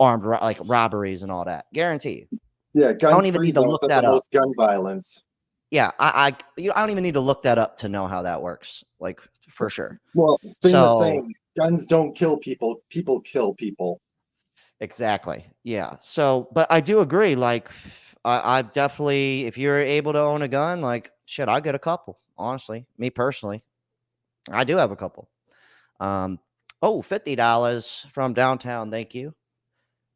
armed like robberies and all that. Guarantee you. Yeah, gun don't even free need to zones look have that the up. most gun violence. Yeah, I don't even need to look that up to know how that works. Like for sure. Well, thing the same. Guns don't kill people. People kill people. Exactly. Yeah. So, but I do agree. Like, I definitely, if you're able to own a gun, like, shit, I get a couple. Honestly, me personally, I do have a couple. $50 from downtown. Thank you.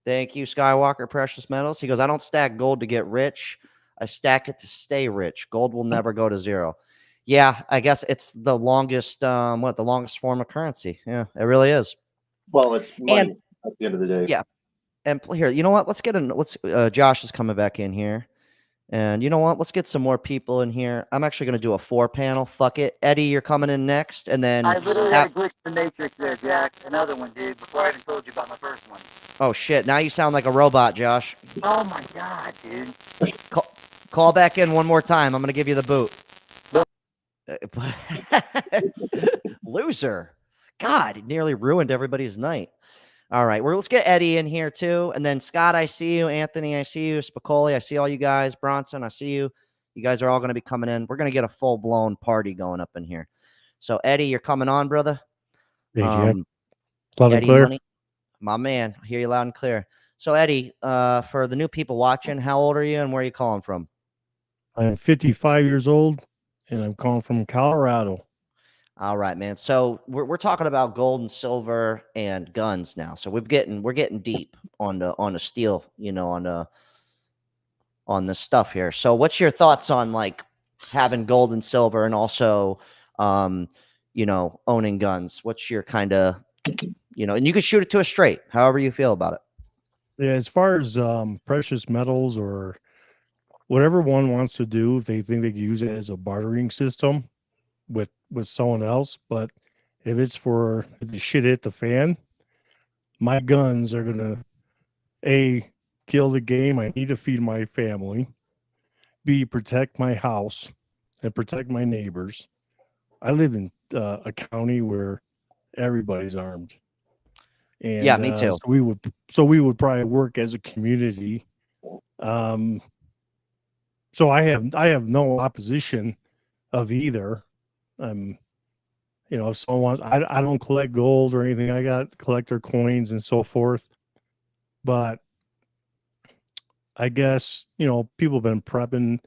Thank you, Skywalker Precious Metals. He goes, I don't stack gold to get rich. I stack it to stay rich. Gold will never go to zero. Yeah, I guess it's the longest, the longest form of currency. Yeah, it really is. Well, it's money at the end of the day. Yeah. And here, you know what? Josh is coming back in here. And you know what? Let's get some more people in here. I'm actually going to do a 4-panel. Fuck it. Eddie, you're coming in next. And then I literally had a glitch in the Matrix there, Jack. Another one, dude, before I even told you about my first one. Oh, shit. Now you sound like a robot, Josh. Oh, my God, dude. Call back in one more time. I'm going to give you the boot. Loser. God, he nearly ruined everybody's night. All right, let's get Eddie in here too. And then Scott, I see you. Anthony, I see you. Spicoli, I see all you guys. Bronson, I see you. You guys are all going to be coming in. We're going to get a full-blown party going up in here. So, Eddie, you're coming on, brother. Hey, Jack. Loud and clear. Money, my man, I hear you loud and clear. So, Eddie, for the new people watching, how old are you and where are you calling from? I'm 55 years old, and I'm calling from Colorado. All right, man. So we're talking about gold and silver and guns now. So we're getting deep on the steel, on the stuff here. So what's your thoughts on like having gold and silver and also owning guns? What's your kind of and you can shoot it to a straight, however you feel about it. Yeah, as far as precious metals or whatever one wants to do, if they think they can use it as a bartering system with someone else, but if it's for the shit hit the fan, my guns are gonna kill the game. I need to feed my family. B, protect my house and protect my neighbors. I live in a county where everybody's armed. And yeah, me too. So we would probably work as a community. So I have no opposition of either. If someone wants, I don't collect gold or anything. I got collector coins and so forth. But I guess, people have been prepping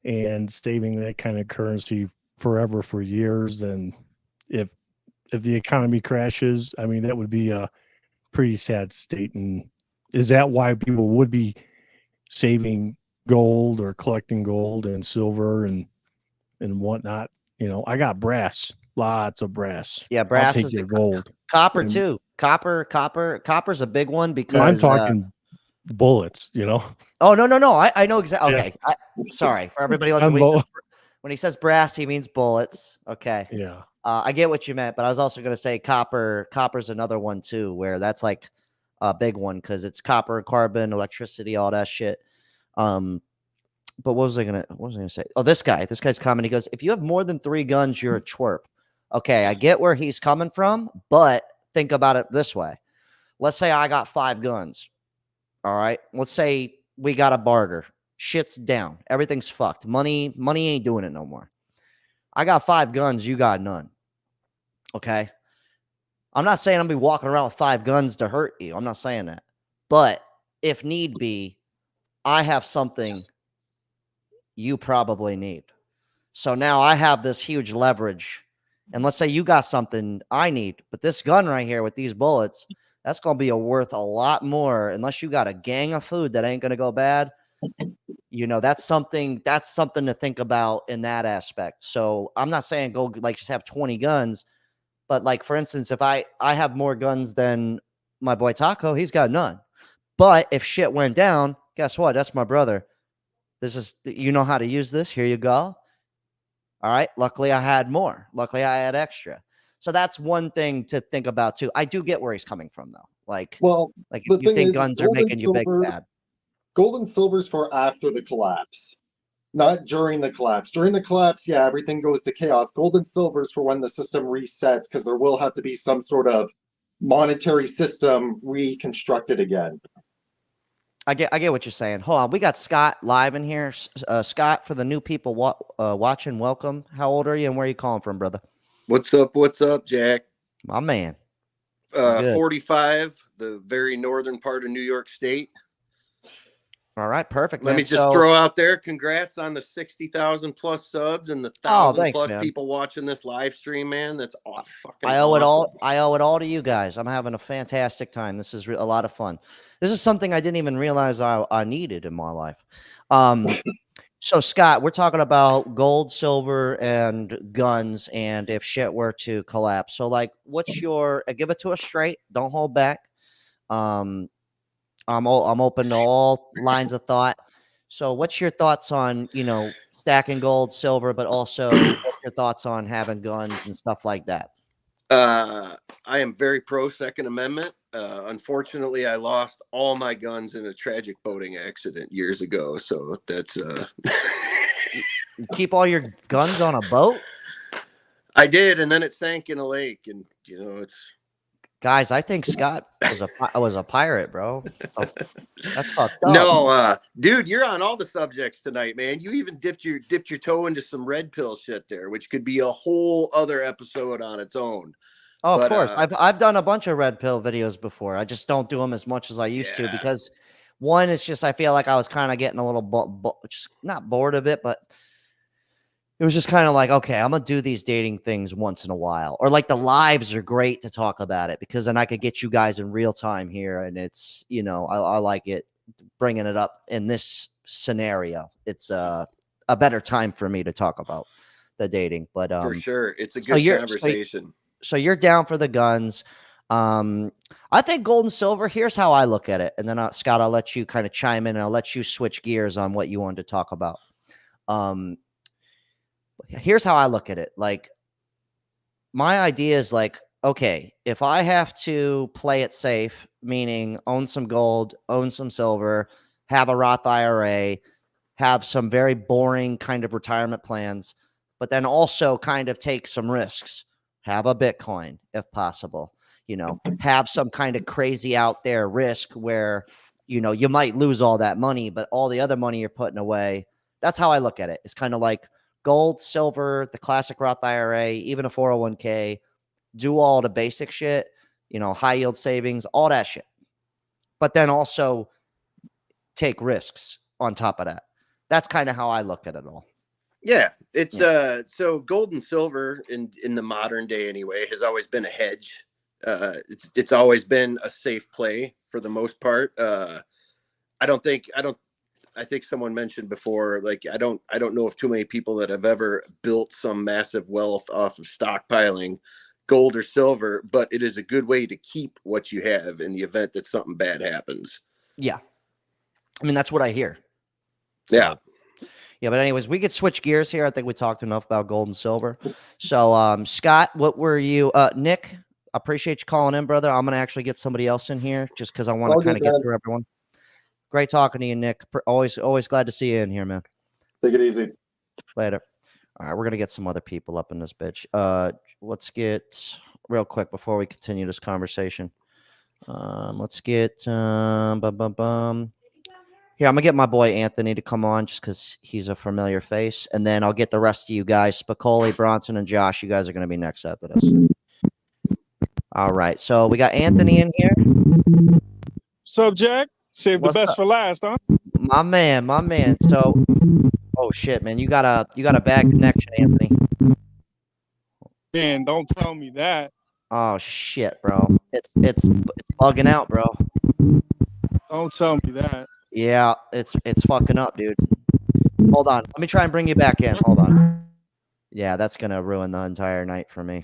and saving that kind of currency forever, for years. And if the economy crashes, I mean, that would be a pretty sad state. And is that why people would be saving gold or collecting gold and silver and whatnot. I got brass, lots of brass. Yeah, I'll brass take is your gold. copper And too. Copper's a big one I'm because talking bullets. oh no, I know exactly. Yeah. Okay, sorry for everybody listening. I'm When he says brass, he means bullets. Okay, Yeah. I get what you meant, but I was also going to say copper. Copper's another one too, where that's like a big one because it's copper, carbon, electricity, all that shit. But what was I gonna say? Oh, this guy's comment. He goes, if you have more than 3 guns, you're a twerp. Okay, I get where he's coming from, but think about it this way. Let's say I got 5 guns. All right. Let's say we got a barter. Shit's down. Everything's fucked. Money ain't doing it no more. I got 5 guns, you got none. Okay. I'm not saying I'm gonna be walking around with 5 guns to hurt you. I'm not saying that. But if need be, I have something you probably need. So now I have this huge leverage. And let's say you got something I need, but this gun right here with these bullets, that's going to be worth a lot more unless you got a gang of food that ain't going to go bad. That's something to think about in that aspect. So I'm not saying go like just have 20 guns, but like, for instance, if I have more guns than my boy Taco, he's got none. But if shit went down, guess what? That's my brother. This is, how to use this. Here you go. All right. Luckily, I had more. Luckily, I had extra. So that's one thing to think about too. I do get where he's coming from, though. Like the if you thing think is, guns are making you big bad. Gold and silver's for after the collapse, not during the collapse. During the collapse, yeah, everything goes to chaos. Gold and silver's for when the system resets, because there will have to be some sort of monetary system reconstructed again. I get what you're saying. Hold on, we got Scott live in here. Scott, for the new people watching, welcome. How old are you and where are you calling from, brother? What's up, Jack? My man. Good. 45, the very northern part of New York State. All right, perfect. Let me just throw out there, congrats on the 60,000 plus subs and the 1,000 plus people watching this live stream, man. That's fucking awesome. I owe it all to you guys. I'm having a fantastic time. This is a lot of fun. This is something I didn't even realize I needed in my life. So Scott, we're talking about gold, silver, and guns, and if shit were to collapse. So, like, what's your? Give it to us straight. Don't hold back. I'm open to all lines of thought. So, what's your thoughts on stacking gold, silver, but also what's your thoughts on having guns and stuff like that? I am very pro Second Amendment. Unfortunately, I lost all my guns in a tragic boating accident years ago. So that's You keep all your guns on a boat? I did, and then it sank in a lake, and it's. Guys, I think Scott was a pirate, bro. Oh, that's fucked up. No, dude, you're on all the subjects tonight, man. You even dipped your toe into some red pill shit there, which could be a whole other episode on its own. Oh, of course. I've done a bunch of red pill videos before. I just don't do them as much as I used to because one, it's just I feel like I was kind of getting a little just not bored of it, but it was just kind of like, okay, I'm gonna do these dating things once in a while, or like the lives are great to talk about it because then I could get you guys in real time here, and it's I like it bringing it up in this scenario. It's a better time for me to talk about the dating, but for sure, it's a good conversation. So you're down for the guns. I think gold and silver. Here's how I look at it, and then Scott, I'll let you kind of chime in, and I'll let you switch gears on what you wanted to talk about. Here's how I look at it. Like, my idea is like, okay, if I have to play it safe, meaning own some gold, own some silver, have a Roth IRA, have some very boring kind of retirement plans, but then also kind of take some risks, have a Bitcoin if possible, have some kind of crazy out there risk where, you might lose all that money, but all the other money you're putting away. That's how I look at it. It's kind of like gold, silver, the classic Roth IRA, even a 401k, do all the basic shit, high yield savings, all that shit. But then also take risks on top of that. That's kind of how I look at it all. Yeah, it's so gold and silver in the modern day anyway has always been a hedge. It's always been a safe play for the most part. I don't I think someone mentioned before, like I don't know of too many people that have ever built some massive wealth off of stockpiling gold or silver, but it is a good way to keep what you have in the event that something bad happens. Yeah. I mean, that's what I hear. Yeah. Yeah, but anyways, we could switch gears here. I think we talked enough about gold and silver. So, Scott, what were you? Nick, appreciate you calling in, brother. I'm gonna actually get somebody else in here just because I want All to kind good, of get man. through everyone. Great talking to you, Nick. Always glad to see you in here, man. Take it easy. Later. All right, we're gonna get some other people up in this bitch. Let's get real quick before we continue this conversation. Let's get Here, I'm gonna get my boy Anthony to come on just because he's a familiar face, and then I'll get the rest of you guys, Spicoli, Bronson, and Josh. You guys are gonna be next after this. All right, so we got Anthony in here. What's up, Jack? Save the What's best up? for last, huh? My man. So, oh shit, man, you got a bad connection, Anthony. Man, don't tell me that. Oh shit, bro, it's bugging out, bro. Don't tell me that. Yeah, it's fucking up, dude. Hold on, let me try and bring you back in. Hold on. Yeah, that's gonna ruin the entire night for me.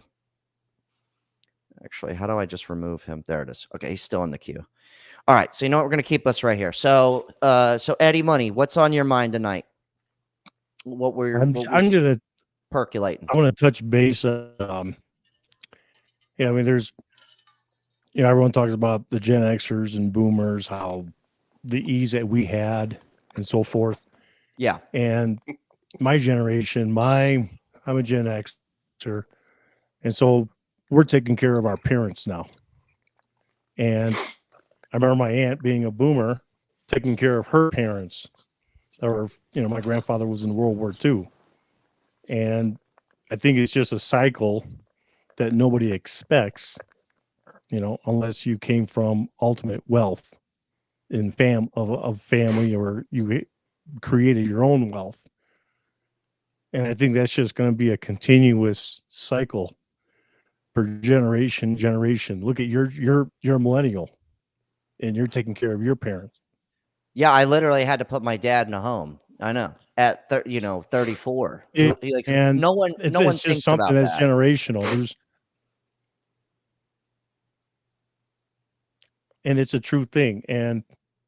Actually, how do I just remove him? There it is. Okay, he's still in the queue. All right, so you know what? We're gonna keep us right here. So, Eddie Money, what's on your mind tonight? What I'm gonna percolating? I want to touch base. Yeah, I mean, there's, everyone talks about the Gen Xers and Boomers, how the ease that we had and so forth. Yeah. And my generation, I'm a Gen Xer, and so we're taking care of our parents now. And I remember my aunt being a Boomer, taking care of her parents. Or, my grandfather was in World War II. And I think it's just a cycle that nobody expects, unless you came from ultimate wealth in family, or you created your own wealth. And I think that's just going to be a continuous cycle for generation. Look at you're a millennial, and you're taking care of your parents. Yeah, I literally had to put my dad in a home. I know at 34. And no one it's thinks just something about that's that. generational. And it's a true thing. And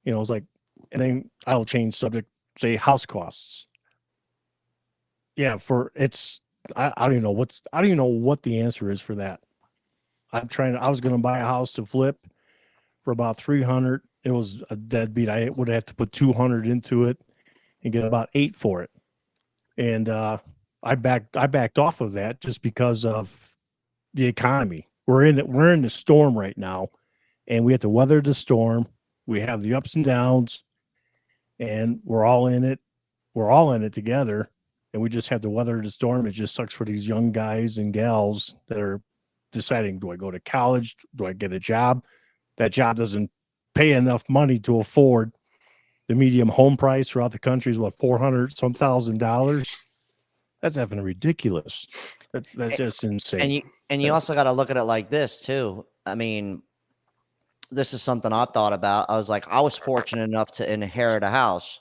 it's like, and then I'll change subject. Say house costs. Yeah, I don't even know what the answer is for that. I was going to buy a house to flip for about 300. It was a deadbeat. I would have to put 200 into it and get about 8 for it. And I backed off of that just because of the economy. We're in the storm right now, and we have to weather the storm. We have the ups and downs, and we're all in it. We're all in it together, and we just have to weather the storm. It just sucks for these young guys and gals that are deciding, do I go to college? Do I get a job? That job doesn't pay enough money to afford the medium home price throughout the country is what, $400,000. That's effing ridiculous. That's just insane. And you also got to look at it like this too. I mean, this is something I thought about. I was like, I was fortunate enough to inherit a house,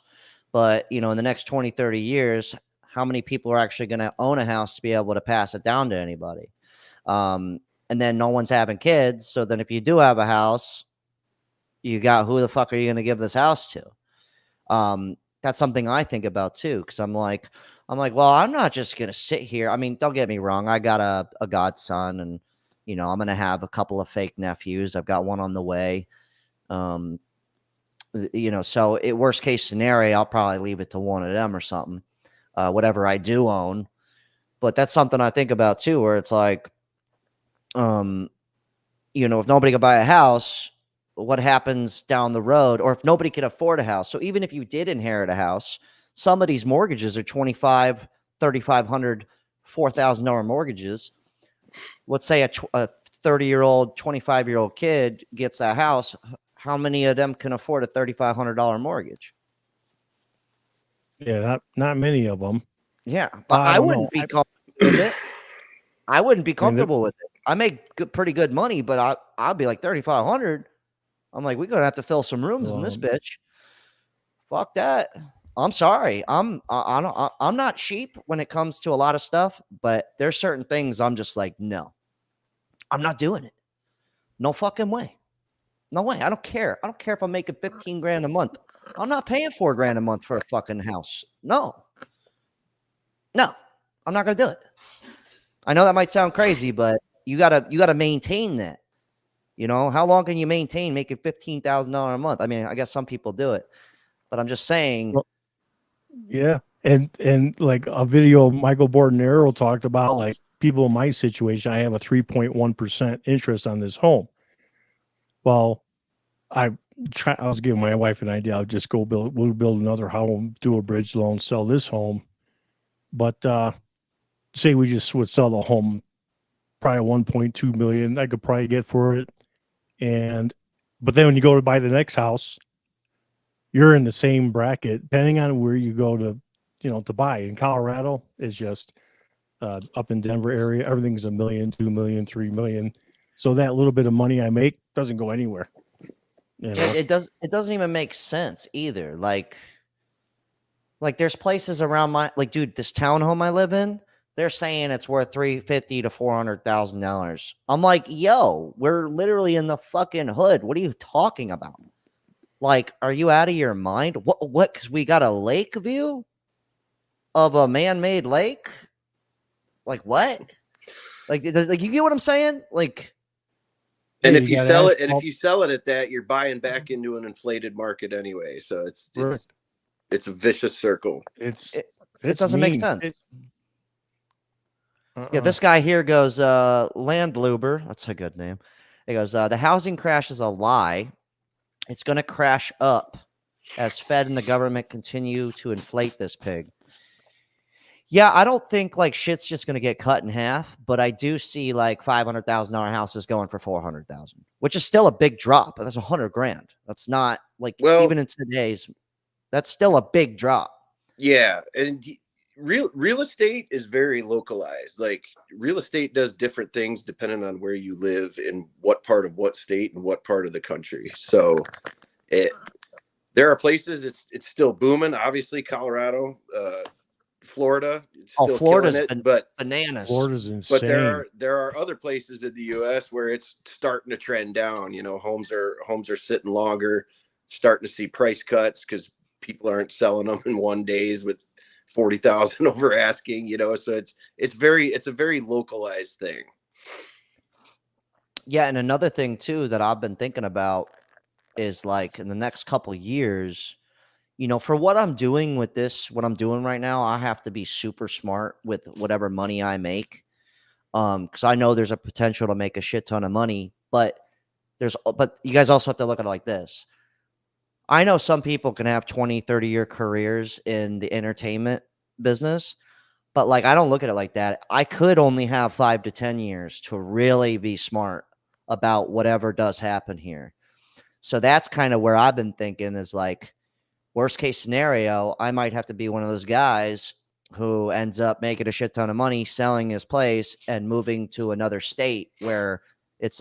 but in the next 20, 30 years, how many people are actually going to own a house to be able to pass it down to anybody? And then no one's having kids. So then if you do have a house, you got, who the fuck are you going to give this house to? That's something I think about too. Cause I'm like, well, I'm not just going to sit here. I mean, don't get me wrong. I got a godson, and, I'm going to have a couple of fake nephews. I've got one on the way. So worst case scenario, I'll probably leave it to one of them or something, whatever I do own. But that's something I think about too, where it's like, if nobody can buy a house, what happens down the road? Or if nobody can afford a house. So even if you did inherit a house, some of these mortgages are $2,500, $3,500, $4,000 mortgages. Let's say a 30-year-old, 25-year-old kid gets a house. How many of them can afford a $3,500 mortgage? Yeah, not many of them. Yeah, but I wouldn't be comfortable with it. I wouldn't be comfortable with it. I make pretty good money, but I'll be like $3,500. I'm like, we're gonna have to fill some rooms in this bitch. Fuck that. I'm sorry. I'm not cheap when it comes to a lot of stuff, but there's certain things I'm just like, no, I'm not doing it. No fucking way. No way. I don't care. I don't care if I'm making 15 grand a month. I'm not paying 4 grand a month for a fucking house. No. No. I'm not gonna do it. I know that might sound crazy, but you gotta maintain that. You know, how long can you maintain making $15,000 a month? I mean, I guess some people do it, but I'm just saying. Well, yeah, and like a video Michael Bordenero talked about, like people in my situation, I have a 3.1% interest on this home. Well, I was giving my wife an idea. I'll just we'll build another home, do a bridge loan, sell this home. But say we just would sell the home, probably 1.2 million I could probably get for it. But then when you go to buy the next house, you're in the same bracket, depending on where you go to, to buy. In Colorado, it's just up in Denver area, everything's $1 million, $2 million, $3 million. So that little bit of money I make doesn't go anywhere. It doesn't even make sense either. Like there's places around dude, this townhome I live in, they're saying it's worth $350,000 to $400,000. I'm like, yo, we're literally in the fucking hood. What are you talking about? Like, are you out of your mind? What? Because we got a lake view of a man-made lake. Like what? Like you get what I'm saying? Like, and if you sell it, and if you sell it at that, you're buying back into an inflated market anyway. So it's a vicious circle. It doesn't make sense. Yeah, this guy here goes, Land Bloober. That's a good name. He goes, the housing crash is a lie. It's going to crash up as Fed and the government continue to inflate this pig. Yeah, I don't think like shit's just going to get cut in half, but I do see like $500,000 houses going for 400,000, which is still a big drop. That's 100 grand. That's not like, even in today's, that's still a big drop. Yeah, and real estate is very localized. Like real estate does different things depending on where you live in what part of what state and what part of the country. So there are places it's still booming. Obviously, Colorado, Florida, it's still Florida's killing it, but bananas. Florida's insane. But there are other places in the U.S. where it's starting to trend down. You know, homes are sitting longer, starting to see price cuts because people aren't selling them in 1 days with 40,000 over asking. You know, so it's a very localized thing. Yeah, and another thing too that I've been thinking about is like in the next couple years, you know, for what I'm doing with this, what I'm doing right now, I have to be super smart with whatever money I make. Because I know there's a potential to make a shit ton of money, but you guys also have to look at it like this. I know some people can have 20, 30-year careers in the entertainment business, but like I don't look at it like that. I could only have 5 to 10 years to really be smart about whatever does happen here. So that's kind of where I've been thinking is like, worst case scenario, I might have to be one of those guys who ends up making a shit ton of money, selling his place and moving to another state where it's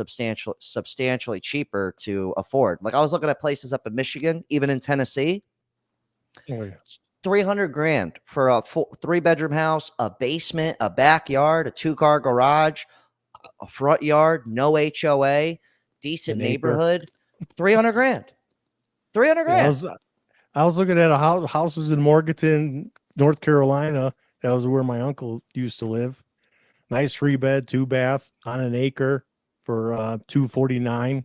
substantially cheaper to afford. Like I was looking at places up in Michigan, even in Tennessee. Oh, yeah. 300 grand for a 3-bedroom house, a basement, a backyard, a 2-car garage, a front yard, no HOA, decent neighborhood. 300 grand. 300 grand. Yeah, I was looking at houses in Morganton, North Carolina. That was where my uncle used to live. Nice 3-bed, 2-bath on an acre for $249,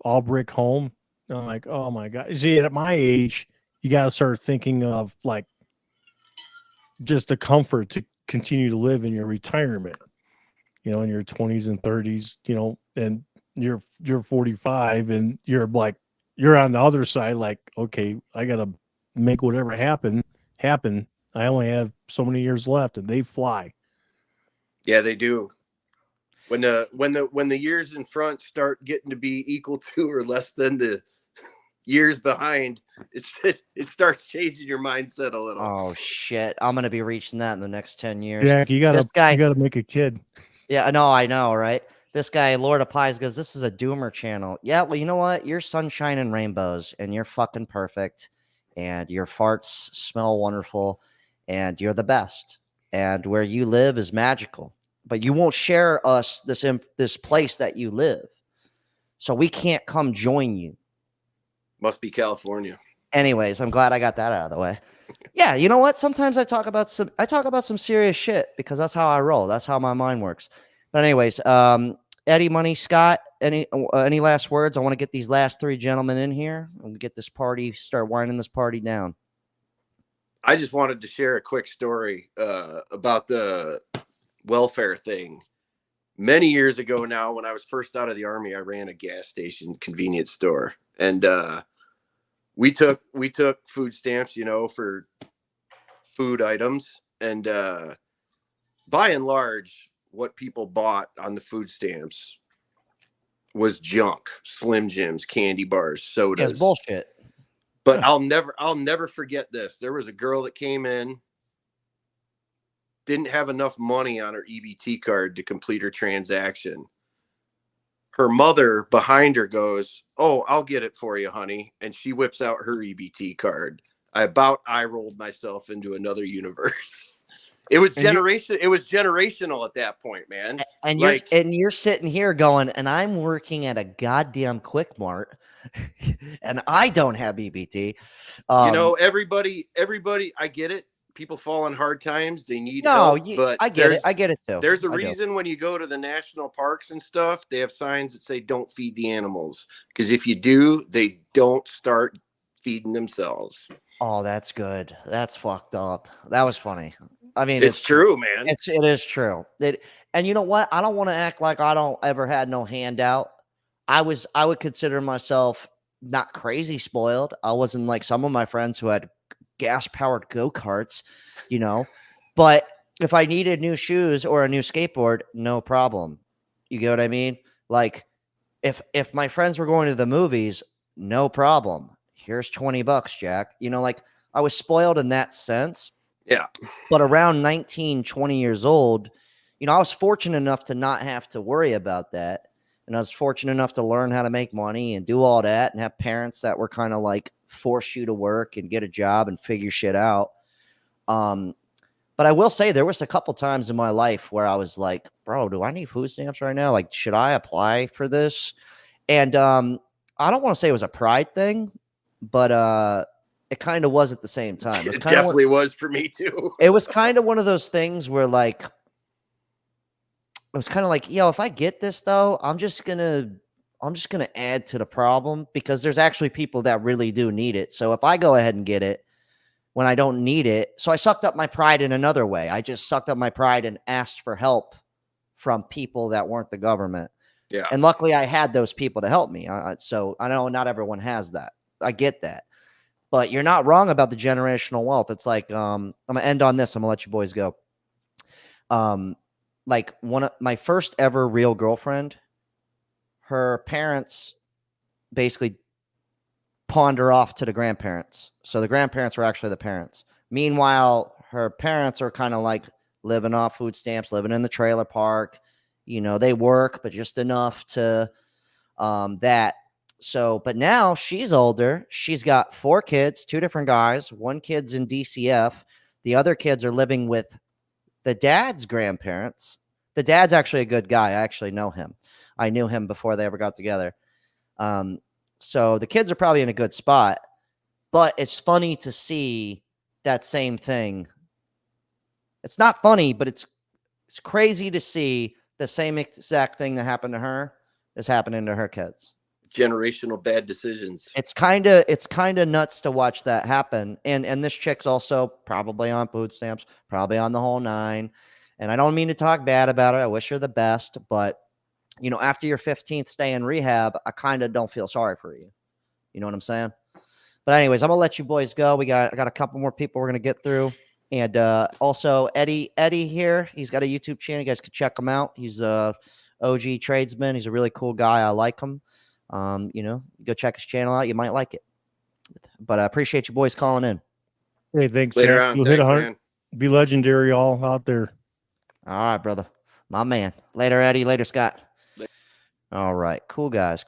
all brick home. I'm like, oh my God. See, at my age, you got to start thinking of like just the comfort to continue to live in your retirement, you know, in your 20s and 30s, you know, and you're 45 and you're on the other side, like, okay, I got to make whatever happen. I only have so many years left and they fly. Yeah, they do. When the years in front start getting to be equal to or less than the years behind, it starts changing your mindset a little. Oh shit! I'm gonna be reaching that in the next 10 years. Jack, you gotta make a kid. Yeah, I know, right? This guy, Lord of Pies, goes, "This is a doomer channel." Yeah, well, you know what? You're sunshine and rainbows, and you're fucking perfect. and your farts smell wonderful, and you're the best, and where you live is magical, but you won't share us this place that you live, so we can't come join you. Must be California. Anyways, I'm glad I got that out of the way. Yeah, you know what? Sometimes I talk about some serious shit because that's how I roll. That's how my mind works. But anyways, Eddie, Money, Scott, any last words? I want to get these last three gentlemen in here and get this party, start winding this party down. I just wanted to share a quick story about the welfare thing. Many years ago now, when I was first out of the Army, I ran a gas station convenience store, and we took food stamps, for food items, and by and large, what people bought on the food stamps was junk, Slim Jims, candy bars, sodas. It's bullshit. But I'll never forget this. There was a girl that came in, didn't have enough money on her EBT card to complete her transaction. Her mother behind her goes, "Oh, I'll get it for you, honey." And she whips out her EBT card. I rolled myself into another universe. It was generational at that point, man. And you're sitting here going, and I'm working at a goddamn Quick Mart, and I don't have EBT. Everybody, I get it. People fall on hard times. They need help. But I get it. I get it too. There's a reason when you go to the national parks and stuff, they have signs that say "Don't feed the animals," because if you do, they don't start feeding themselves. Oh, that's good. That's fucked up. That was funny. I mean, it's true, man. It is true. And you know what? I don't want to act like I don't ever had no handout. I would consider myself not crazy spoiled. I wasn't like some of my friends who had gas-powered go-karts, But if I needed new shoes or a new skateboard, no problem. You get what I mean? Like if my friends were going to the movies, no problem. Here's $20, Jack. I was spoiled in that sense. Yeah. But around 19, 20 years old, I was fortunate enough to not have to worry about that. And I was fortunate enough to learn how to make money and do all that and have parents that were kind of like force you to work and get a job and figure shit out. But I will say there was a couple times in my life where I was like, bro, do I need food stamps right now? Like, should I apply for this? And I don't want to say it was a pride thing, but it kind of was at the same time. It definitely was for me too. It was kind of one of those things where it was kind of like, if I get this though, I'm just gonna add to the problem because there's actually people that really do need it. So if I go ahead and get it when I don't need it, so I sucked up my pride in another way. I just sucked up my pride and asked for help from people that weren't the government. Yeah. And luckily I had those people to help me. So I know not everyone has that. I get that. But you're not wrong about the generational wealth. It's like, I'm going to end on this. I'm going to let you boys go. Like one of my first ever real girlfriend, her parents basically pawned her off to the grandparents. So the grandparents were actually the parents. Meanwhile, her parents are kind of like living off food stamps, living in the trailer park. They work, but just enough to that. So, but now she's older. She's got 4 kids, 2 different guys. One kid's in DCF. The other kids are living with the dad's grandparents. The dad's actually a good guy. I actually know him. I knew him before they ever got together. So the kids are probably in a good spot, but it's funny to see that same thing. It's not funny, but it's crazy to see the same exact thing that happened to her is happening to her kids. Generational bad decisions. It's kind of nuts to watch that happen. And this chick's also probably on food stamps, probably on the whole 9. And I don't mean to talk bad about her. I wish her the best, but after your 15th stay in rehab, I kind of don't feel sorry for you. You know what I'm saying? But anyways, I'm gonna let you boys go. I got a couple more people we're gonna get through. And also Eddie here, he's got a YouTube channel. You guys can check him out. He's a OG tradesman. He's a really cool guy. I like him. Go check his channel out. You might like it. But I appreciate you boys calling in. Hey, thanks. Later Jack. on. You'll Thanks, hit 100. man. Be legendary all out there. All right, brother. My man. Later, Eddie. Later, Scott. All right. Cool guys.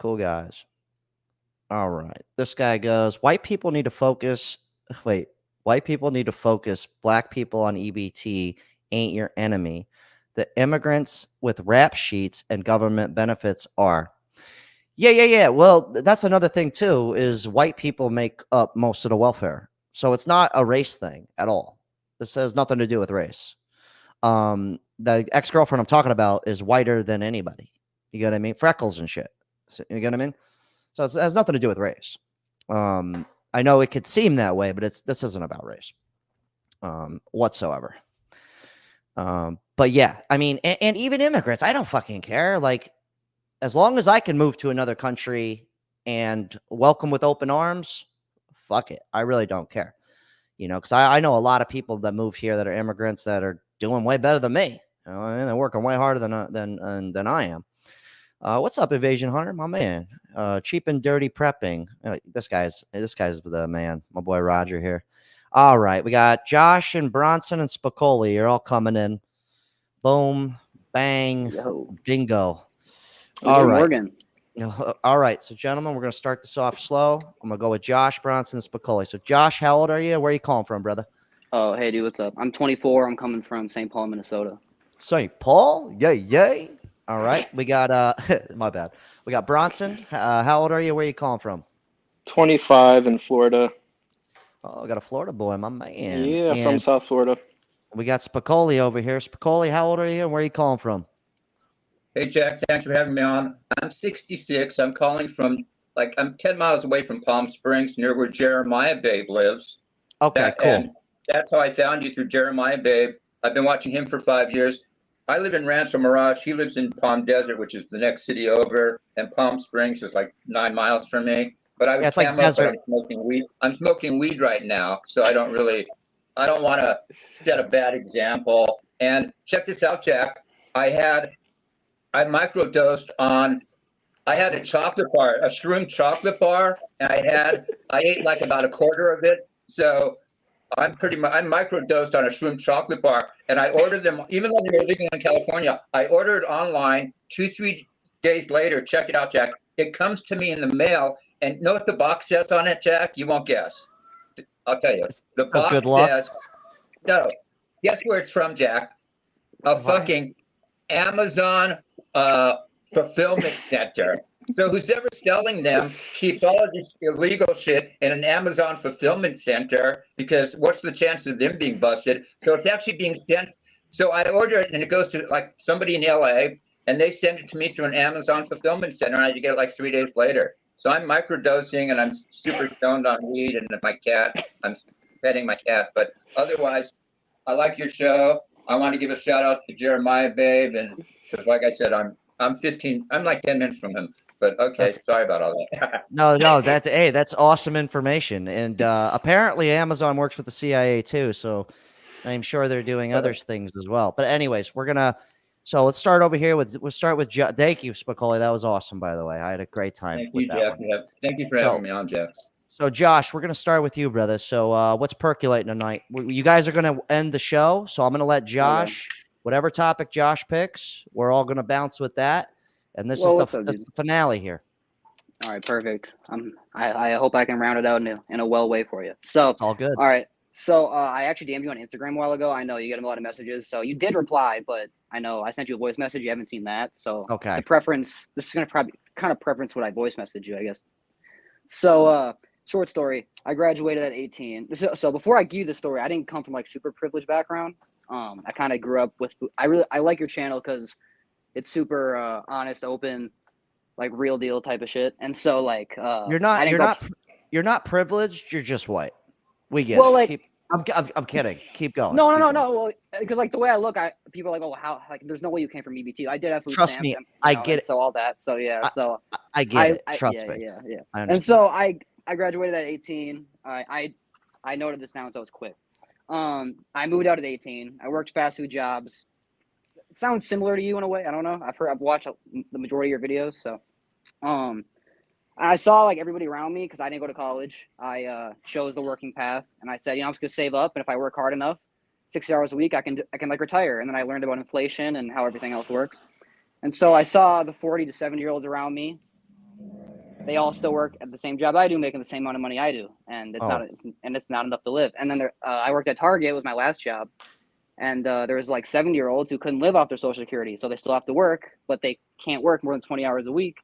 All right. This guy goes, white people need to focus wait, white people need to focus. Black people on EBT ain't your enemy. The immigrants with rap sheets and government benefits are. Yeah. Well, that's another thing too, is white people make up most of the welfare. So it's not a race thing at all. This has nothing to do with race. The ex-girlfriend I'm talking about is whiter than anybody. You get what I mean? Freckles and shit. So, you get what I mean? So it has nothing to do with race. I know it could seem that way, but this isn't about race whatsoever. But yeah, I mean, and even immigrants, I don't fucking care. Like, as long as I can move to another country and welcome with open arms, fuck it. I really don't care. You know, because I know a lot of people that move here that are immigrants that are doing way better than me. You know, and they're working way harder than I am. What's up, Evasion Hunter, my man? Cheap and dirty prepping. This guy's the man. My boy Roger here. All right, we got Josh and Bronson and Spicoli. You're all coming in. Boom, bang, bingo. All right. Morgan. All right, so gentlemen, we're gonna start this off slow. I'm gonna go with Josh, Bronson, and Spicoli. So, Josh, how old are you? Where are you calling from, brother? Oh, hey, dude, what's up? I'm 24. I'm coming from St. Paul, Minnesota. St. Paul? Yay. All right, we got my bad. We got Bronson. How old are you? Where are you calling from? 25 in Florida. Oh, I got a Florida boy, my man. Yeah, and from South Florida. We got Spicoli over here. Spicoli, how old are you? And where are you calling from? Hey, Jack, thanks for having me on. I'm 66. I'm calling from, I'm 10 miles away from Palm Springs, near where Jeremiah Babe lives. Okay, cool. And that's how I found you, through Jeremiah Babe. I've been watching him for 5 years. I live in Rancho Mirage. He lives in Palm Desert, which is the next city over. And Palm Springs is like 9 miles from me. But I was it's like camo, but desert. I'm smoking weed. I'm smoking weed right now, so I don't want to set a bad example. And check this out, Jack. I microdosed on, I had a chocolate bar, a shroom chocolate bar, and I ate like about a quarter of it. So I'm microdosed on a shroom chocolate bar, and I ordered them, even though they were legal in California, I ordered online 2-3 days later. Check it out, Jack. It comes to me in the mail, and know what the box says on it, Jack? You won't guess. I'll tell you. The box says, no, guess where it's from, Jack? A fucking Amazon fulfillment center. So who's ever selling them keeps all of this illegal shit in an Amazon fulfillment center, because what's the chance of them being busted? So it's actually being sent. So I order it and it goes to like somebody in LA, and they send it to me through an Amazon fulfillment center, and I get it like 3 days later. So I'm microdosing and I'm super stoned on weed, and I'm petting my cat. But otherwise, I like your show. I want to give a shout out to Jeremiah Babe, and because like I said, I'm 15. I'm like 10 minutes from him. But okay, sorry about all that. No, that's awesome information. And apparently Amazon works with the CIA too, so I'm sure they're doing other things as well. But anyways, so let's start over here we'll start with thank you, Spicoli. That was awesome, by the way. I had a great time. Thank you, Jack. Thank you for having me on, Jack. So, Josh, we're going to start with you, brother. So, what's percolating tonight? You guys are going to end the show, so I'm going to let Josh, whatever topic Josh picks, we're all going to bounce with that. And this is the finale here. All right, perfect. I hope I can round it out in a well way for you. So, it's all good. All right. So, I actually DM'd you on Instagram a while ago. I know you get a lot of messages. So, you did reply, but I know I sent you a voice message. You haven't seen that. So, okay. This is going to probably kind of preference what I voice message you, I guess. So, short story. I graduated at 18. So before I give you the story, I didn't come from like super privileged background. I kind of grew up with. I like your channel because it's super honest, open, like real deal type of shit. And so like you're not privileged. You're just white. We get well, it. Like I'm kidding. Keep going. No. Well, because like the way I look, people are like, oh, how like there's no way you came from EBT. I did have food Trust stamps. me, And, I get it. So all that. So yeah. I get it. Trust me. Yeah. And so I graduated at 18. I noted this down, so it's quick. I moved out at 18. I worked fast food jobs. It sounds similar to you in a way. I don't know. I've watched the majority of your videos. So, I saw like everybody around me because I didn't go to college. I chose the working path, and I said, I'm just gonna save up, and if I work hard enough, 60 hours a week, I can like retire. And then I learned about inflation and how everything else works. And so I saw the 40 to 70-year-olds around me they all still work at the same job I do, making the same amount of money I do, and it's Oh. not enough to live. And then I worked at Target, it was my last job, and there was like 70-year-olds who couldn't live off their Social Security, so they still have to work, but they can't work more than 20 hours a week,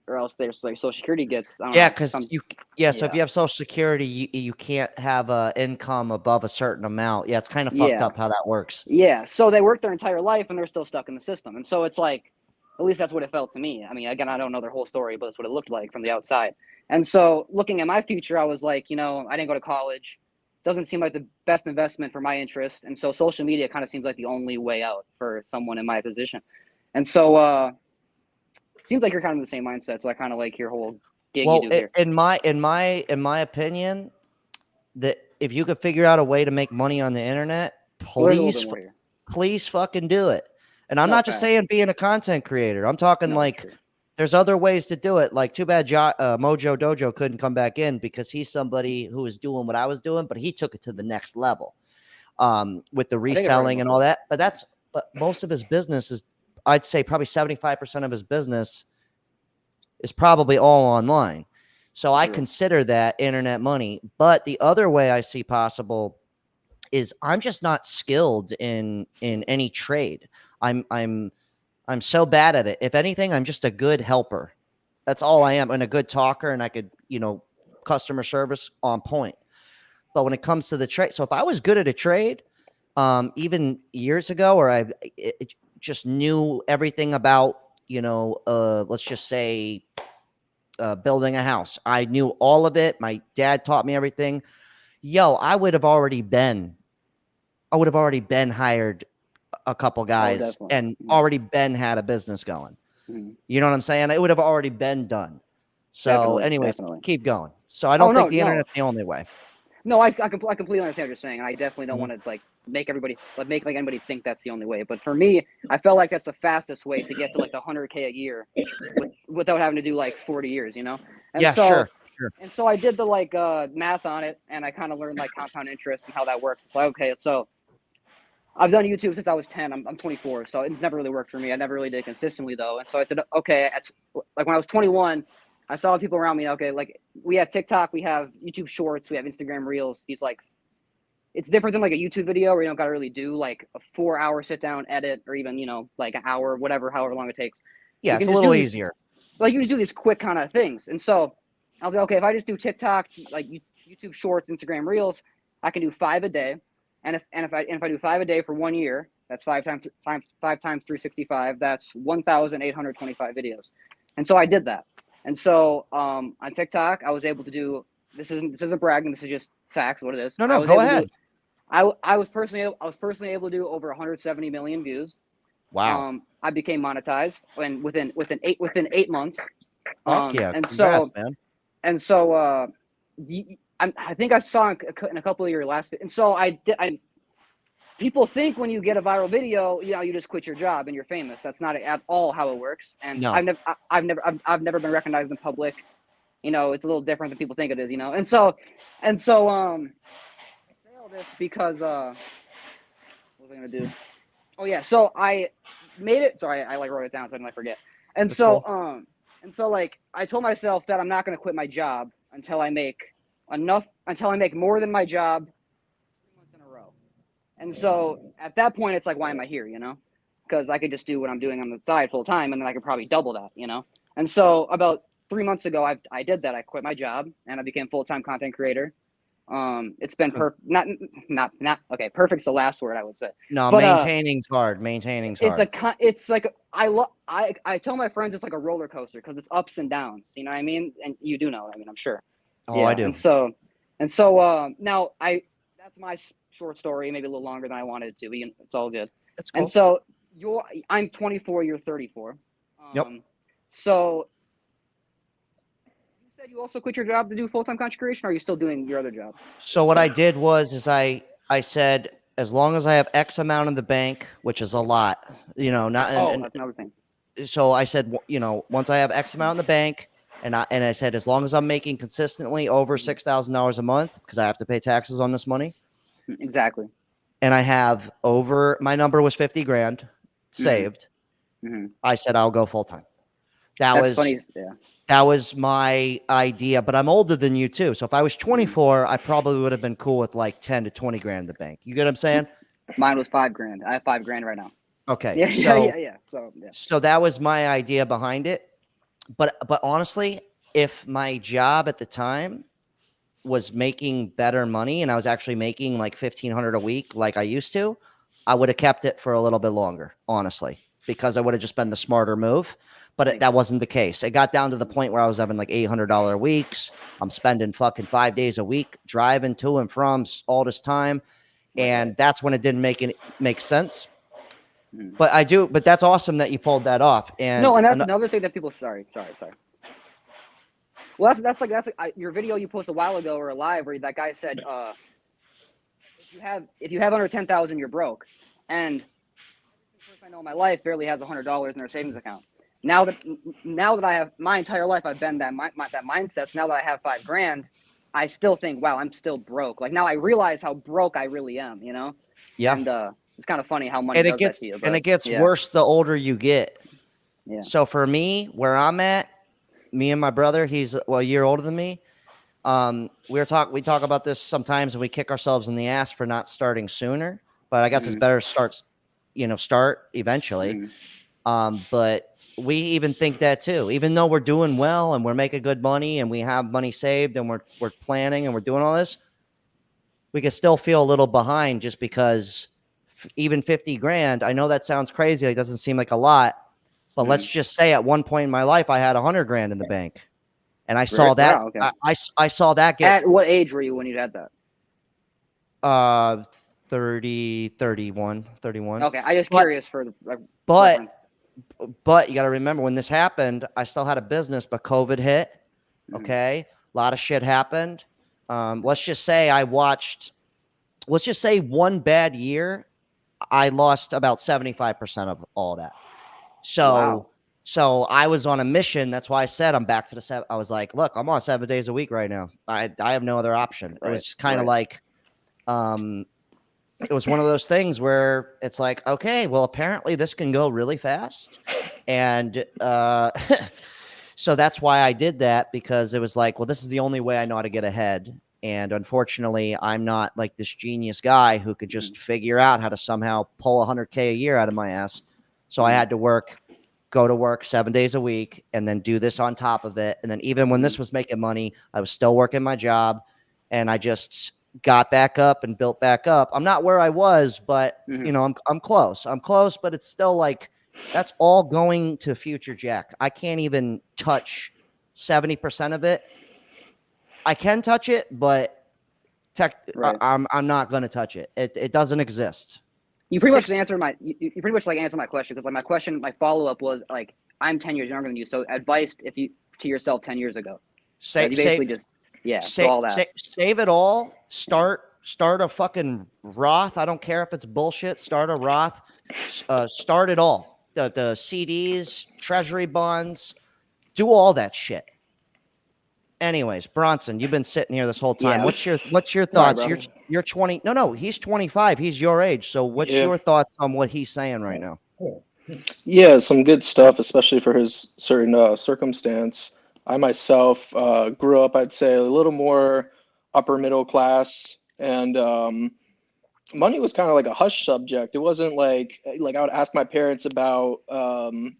or else their Social Security gets Yeah, because so if yeah. you have Social Security, you can't have a income above a certain amount. Yeah, it's kind of fucked Yeah. up how that works. Yeah, so they work their entire life and they're still stuck in the system, and so it's like, at least that's what it felt to me. I mean, again, I don't know their whole story, but that's what it looked like from the outside. And so looking at my future, I was like, I didn't go to college. Doesn't seem like the best investment for my interest. And so social media kind of seems like the only way out for someone in my position. And so it seems like you're kind of in the same mindset. So I kind of like your whole gig Well, you do here. in my opinion, that if you could figure out a way to make money on the internet, Well, there's a little bit more here. please fucking do it. And I'm No, not just facts. saying being a content creator. I'm talking No, like that's true. there's other ways to do it. Like too bad Mojo Dojo couldn't come back in because he's somebody who was doing what I was doing, but he took it to the next level with the reselling and all that. But most of his business is, I'd say probably 75% of his business is probably all online. So I consider that internet money. But the other way I see possible is I'm just not skilled in any trade. I'm so bad at it. If anything, I'm just a good helper. That's all I am. And a good talker, and I could, customer service on point. But when it comes to the trade, so if I was good at a trade, even years ago, or I just knew everything about, let's just say building a house. I knew all of it. My dad taught me everything. I would have already been hired a couple guys and already been had a business going. Mm-hmm. You know what I'm saying? It would have already been done. So anyways, keep going. So I don't think the internet's the only way. No, I completely understand what you're saying, and I definitely don't want to make anybody think that's the only way. But for me, I felt like that's the fastest way to get to like the 100K a year without having to do like 40 years, And sure. And so I did the math on it, and I kind of learned like compound interest and how that works. So so I've done YouTube since I was 10. I'm 24, so it's never really worked for me. I never really did it consistently though. And so I said, okay, like when I was 21. I saw people around me. Okay, like we have TikTok, we have YouTube Shorts, we have Instagram Reels. He's like, it's different than like a YouTube video where you don't got to really do like a 4-hour sit down edit or even like an hour, however long it takes. Yeah, it's a little easier. Like you can do these quick kind of things. And so I was like, okay, if I just do TikTok, like YouTube Shorts, Instagram Reels, I can do 5 a day. And if I do 5 a day for 1 year, that's 5 times 365. That's 1,825 videos. And so I did that. And so on TikTok, I was able to do, this isn't bragging, this is just facts, what it is. No, go ahead. I was personally able to do over 170 million views. Wow. I became monetized within 8 months. Fuck yeah. And congrats, so man. And so I think I saw in a couple of your last, and so people think when you get a viral video, you just quit your job and you're famous. That's not at all how it works. And no. I've never been recognized in public. It's a little different than people think it is. And so I say all this because what was I gonna do? Oh yeah, so I made it. Sorry, I wrote it down so I didn't forget. And That's so cool. I told myself that I'm not gonna quit my job until I make more than my job 3 months in a row. And so at that point, it's like, why am I here? Because I could just do what I'm doing on the side full time, and then I could probably double that. And so about 3 months ago, I did that. I quit my job and I became full-time content creator. It's been not okay. Perfect's the last word I would say. No, but, maintaining's hard. Maintaining's hard. It's like I tell my friends it's like a roller coaster because it's ups and downs. You know what I mean? And you do know what I mean, I'm sure. Oh, yeah, I do. And so now that's my short story, maybe a little longer than I wanted it to be. It's all good. That's cool. And so I'm 24, you're 34. Yep. So you said you also quit your job to do full-time content creation, or are you still doing your other job? So what I did was I said, as long as I have X amount in the bank, which is a lot, that's another thing. So I said, once I have X amount in the bank, and I said, as long as I'm making consistently over $6,000 a month, because I have to pay taxes on this money. Exactly. And I have my number was 50 grand saved. Mm-hmm. I said, I'll go full time. That's funny. Yeah. That was my idea, but I'm older than you too. So if I was 24, I probably would have been cool with like 10 to 20 grand in the bank. You get what I'm saying? Mine was $5,000. I have $5,000 right now. Okay. Yeah, So, yeah. So yeah. so that was my idea behind it. But honestly, if my job at the time was making better money and I was actually making like 1,500 a week like I used to, I would have kept it for a little bit longer, honestly, because I would have just been the smarter move. But that wasn't the case. It got down to the point where I was having like $800 weeks. I'm spending fucking 5 days a week driving to and from all this time. And that's when it didn't make sense. But that's awesome that you pulled that off. And no, and that's another thing that people. Sorry. Well, that's your video you posted a while ago or live where that guy said, if you have under 10,000, you're broke. And the person I know in my life barely has $100 in their savings account. Now that I have my entire life, I've been that mindset. So now that I have $5,000, I still think, wow, I'm still broke. Like now I realize how broke I really am. You know? Yeah. And it's kind of funny how money does that to you. And it gets worse the older you get. Yeah. So for me, where I'm at, me and my brother, he's a year older than me. We talk about this sometimes and we kick ourselves in the ass for not starting sooner, but I guess it's better to start eventually. But we even think that too, even though we're doing well and we're making good money and we have money saved and we're planning and we're doing all this, we can still feel a little behind just because even 50 grand, I know that sounds crazy. It doesn't seem like a lot, but let's just say at one point in my life, I had 100 grand in the bank and I saw that. Wow, okay. I saw that get. At what age were you when you had that? 30, 31. Okay. I just curious for the, but you got to remember when this happened, I still had a business, but COVID hit. Okay. A lot of shit happened. Let's just say one bad year, I lost about 75% of all that. So I was on a mission. That's why I said I'm back to the 7. I was like, look, I'm on 7 days a week right now. I have no other option. It was just kind of like, it was one of those things where it's like, okay, well, apparently this can go really fast. And so that's why I did that, because it was like, well, this is the only way I know how to get ahead. And unfortunately, I'm not like this genius guy who could just figure out how to somehow pull 100K a year out of my ass. So I had to go to work 7 days a week and then do this on top of it. And then even when this was making money, I was still working my job and I just got back up and built back up. I'm not where I was, but I'm close. I'm close, but it's still like, that's all going to future Jack. I can't even touch 70% of it. I can touch it, but I'm not going to touch it. It doesn't exist. You pretty much answered you pretty much answered my question, because my follow-up was like, I'm 10 years younger than you. So advice to yourself 10 years ago. Save it all. Start a fucking Roth. I don't care if it's bullshit. Start a Roth. Start it all. The CDs, treasury bonds, do all that shit. Anyways, Bronson, you've been sitting here this whole time. Yeah. What's your thoughts? Sorry, you're 20. No, he's 25. He's your age. So what's your thoughts on what he's saying right now? Yeah, some good stuff, especially for his certain circumstance. I myself grew up, I'd say, a little more upper middle class, and money was kind of like a hush subject. It wasn't like I would ask my parents about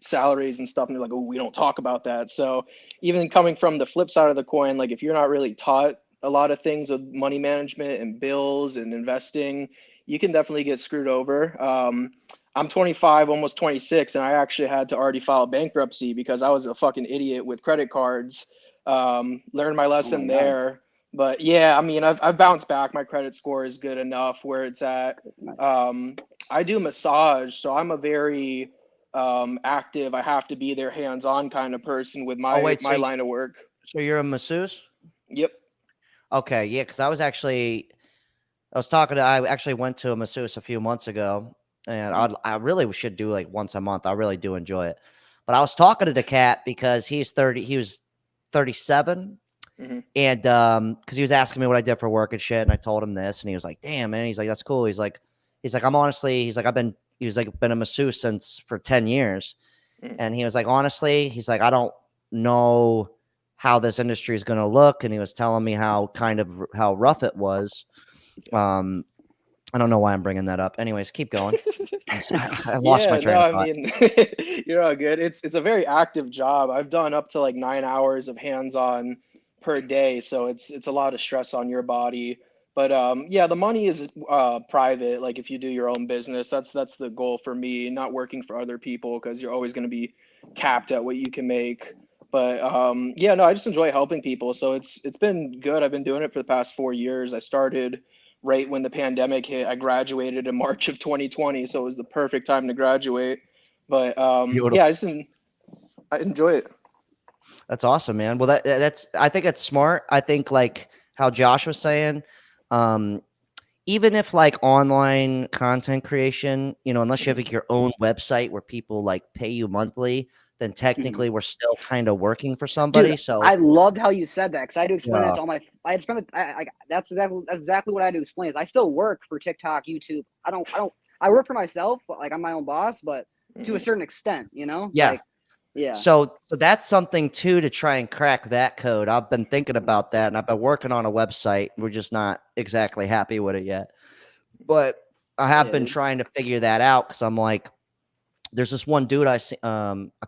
salaries and stuff, and they're like, "Oh, we don't talk about that." So even coming from the flip side of the coin, like if you're not really taught a lot of things with money management and bills and investing, you can definitely get screwed over. I'm 25, almost 26, and I actually had to already file bankruptcy because I was a fucking idiot with credit cards. Learned my lesson there. But yeah, I mean, I've bounced back. My credit score is good enough where it's at. I do massage, so I'm a very active, I have to be there hands-on kind of person with my line of work. So you're a masseuse? Yep. Okay, yeah, because I actually went to a masseuse a few months ago, and I really should do like once a month. I really do enjoy it. But I was talking to the cat because he was 37. And because he was asking me what I did for work and shit, and I told him this, and he was like, "Damn, man." He's like, "That's cool." He's like, "I'm honestly," I've been a masseuse for 10 years, and he was like, "Honestly," he's like, "I don't know how this industry is going to look, and he was telling me how rough it was. I don't know why I'm bringing that up. Anyways, keep going. I lost my Yeah, train no, of I thought. mean, you're all good. It's a very active job. I've done up to like 9 hours of hands-on per day, so it's a lot of stress on your body. But yeah, the money is private. Like if you do your own business, that's the goal for me. Not working for other people because you're always going to be capped at what you can make. But yeah, no, I just enjoy helping people. So it's been good. I've been doing it for the past 4 years. I started right when the pandemic hit. I graduated in March of 2020, so it was the perfect time to graduate. But Beautiful. yeah, I enjoy it. That's awesome, man. Well, that's I think it's smart. I think like how Josh was saying, even if like online content creation, unless you have like your own website where people like pay you monthly, then technically we're still kind of working for somebody. Dude, So I loved how you said that because I had to explain that yeah, to all my. I had to explain that. That's exactly what I had to explain. Is I still work for TikTok, YouTube. I work for myself, like I'm my own boss, but to a certain extent, yeah. Like, yeah. So that's something too to try and crack that code. I've been thinking about that, and I've been working on a website. We're just not exactly happy with it yet, but I have been trying to figure that out because I'm like, there's this one dude I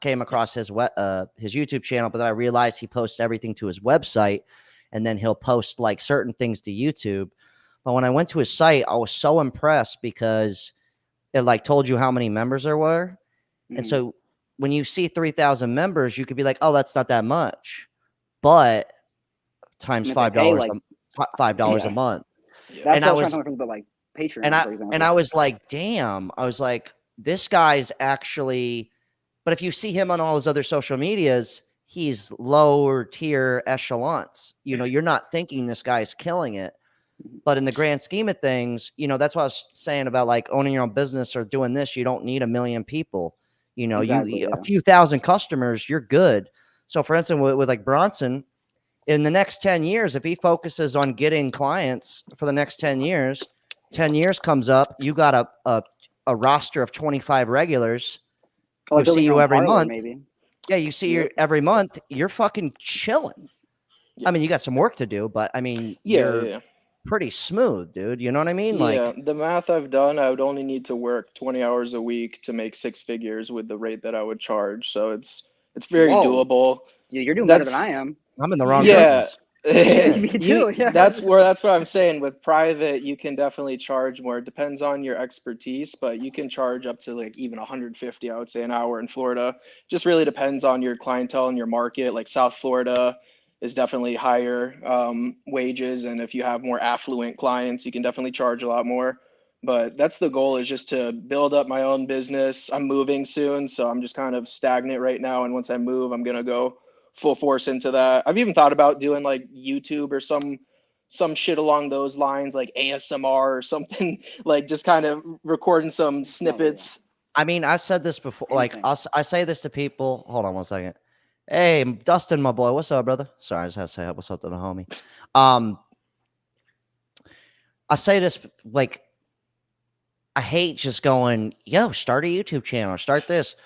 came across his YouTube channel, but then I realized he posts everything to his website, and then he'll post like certain things to YouTube. But when I went to his site, I was so impressed because it like told you how many members there were, and so when you see 3,000 members, you could be like, oh, that's not that much, but times And if they pay $5 like $5 a month, that's and what I I was trying was to talk about, like Patreon, and for example. I was like, damn, I was like, this guy's actually. But if you see him on all his other social medias, he's lower tier echelons. You're not thinking this guy's killing it. But in the grand scheme of things, that's what I was saying about like owning your own business or doing this. You don't need a million people. Exactly, A few thousand customers, you're good. So, for instance, with like Bronson, in the next 10 years, if he focuses on getting clients for the next 10 years, 10 years comes up, you got a roster of 25 regulars Or who like building see your you own every parlor, month. maybe. Yeah, you see you every month. You're fucking chilling. I mean, you got some work to do, but I mean, you're Yeah. pretty smooth, dude. You know what I mean? Yeah, Like, the math I've done, I would only need to work 20 hours a week to make six figures with the rate that I would charge. So it's very Whoa. doable. Yeah, you're doing better than That's I am. I'm in the wrong Yeah. business. Shit. Me too. Yeah. That's what I'm saying. With private, you can definitely charge more. It depends on your expertise, but you can charge up to like even 150, I would say, an hour in Florida. Just really depends on your clientele and your market. Like South Florida is definitely higher wages, and if you have more affluent clients, you can definitely charge a lot more. But that's the goal, is just to build up my own business. I'm moving soon, so I'm just kind of stagnant right now. And once I move, I'm gonna go full force into that. I've even thought about doing like YouTube or some shit along those lines, like ASMR or something, like just kind of recording some snippets. I mean, I said this before. Like, Anything. I say this to people. Hold on one second. Hey, Dustin, my boy, what's up, brother? Sorry, I just had to say what's up to the homie. I say this like, I hate just going, yo, start a YouTube channel, start this.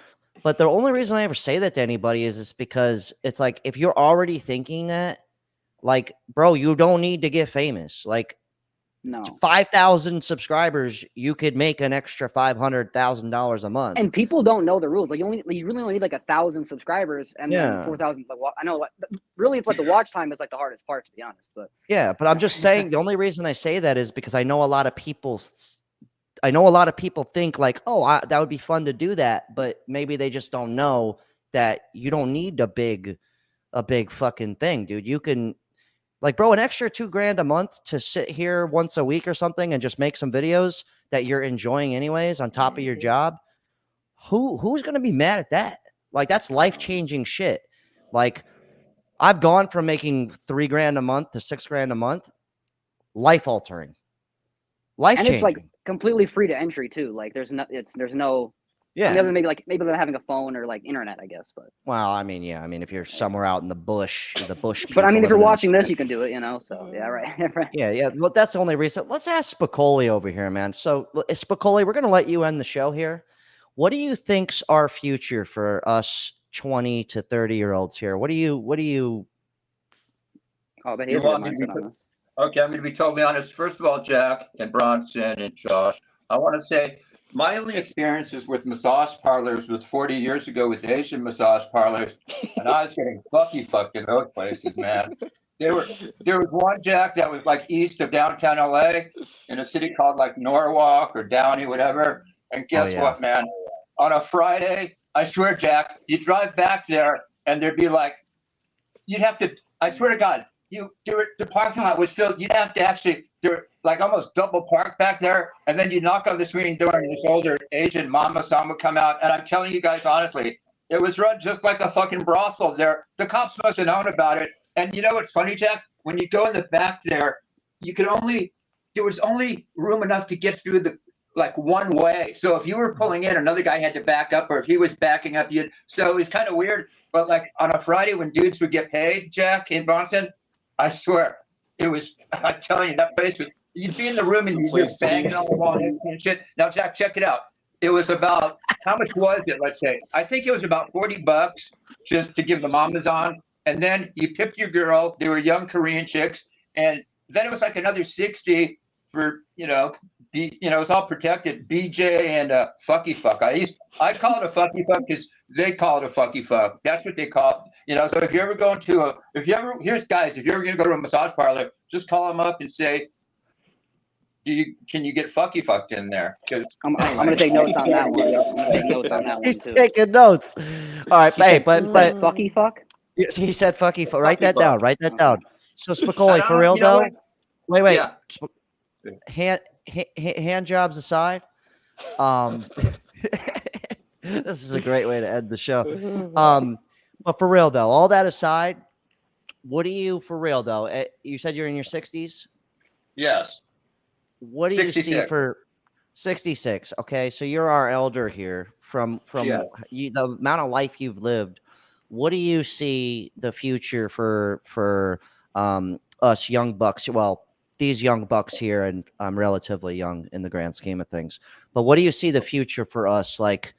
But the only reason I ever say that to anybody is because it's like, if you're already thinking that, like, bro, you don't need to get famous. Like, No. 5,000 subscribers, you could make an extra $500,000 a month. And people don't know the rules. Like you really only need like 1,000 subscribers and then 4,000. Like, I know. Really, it's like the watch time is like the hardest part, to be honest. But yeah, but I'm just saying the only reason I say that is because I know a lot of people think like, oh, that would be fun to do that, but maybe they just don't know that you don't need a big fucking thing, dude. You can, like, bro, an extra $2,000 a month to sit here once a week or something and just make some videos that you're enjoying anyways on top of your job. Who's gonna be mad at that? Like, that's life-changing shit. Like, I've gone from making $3,000 a month to $6,000 a month. Life altering. Life and it's like changing. completely free to entry too. Like there's no. Yeah. I mean, other than maybe they're having a phone or like internet, I guess. But Well, I mean, yeah. I mean, if you're somewhere out in the bush but I mean, if you're living in the watching this, you can do it. So yeah, right. Right. Yeah. Well, that's the only reason. Let's ask Spicoli over here, man. So, Spicoli, we're gonna let you end the show here. What do you think's our future for us 20 to 30-year-olds here? What do you Oh, but he You has a good want me to be mindset on this. okay? I'm going to be totally honest. First of all, Jack and Bronson and Josh, I want to say my only experiences with massage parlors was 40 years ago with Asian massage parlors, and I was getting fucked in those places, man. There was one, Jack, that was like east of downtown LA in a city called like Norwalk or Downey, whatever. And guess yeah. what, man? On a Friday, I swear, Jack, you drive back there and there'd be like, you'd have to, I swear to God, the parking lot was filled. You'd have to actually, there like almost double park back there. And then you knock on the screen door and this older Asian mama son would come out. And I'm telling you guys honestly, it was run just like a fucking brothel there. The cops must have known about it. And you know what's funny, Jack? When you go in the back there, there was only room enough to get through the like one way. So if you were pulling in, another guy had to back up, or if he was backing up, so it was kind of weird. But like on a Friday when dudes would get paid, Jack, in Boston, I swear, it was, I'm telling you, that place was, you'd be in the room and you'd be banging on the wall and shit. Now, Jack, check it out. It was about, how much was it, let's say? I think it was about $40 just to give the mamas on. And then you picked your girl, they were young Korean chicks. And then it was like another 60 for, it was all protected. BJ and fucky fuck. I call it a fucky fuck because they call it a fucky fuck. That's what they call it. So if you're ever going to if you're ever going to go to a massage parlor, just call them up and say, can you get fucky fucked in there? I'm going to take notes on that one. I'm going to take notes on that one He's too. taking notes. All right, hey, but fucky fuck. He said fucky fuck. Write that down. Write that down. So Spicoli, for real though. Wait. Yeah. Hand jobs aside, this is a great way to end the show. But for real though, all that aside, what do you, for real though? You said you're in your 60s. Yes. What do 66. You see for 66? Okay, so you're our elder here. From the amount of life you've lived, what do you see the future for us young bucks? Well, these young bucks here, and I'm relatively young in the grand scheme of things. But what do you see the future for us? Like,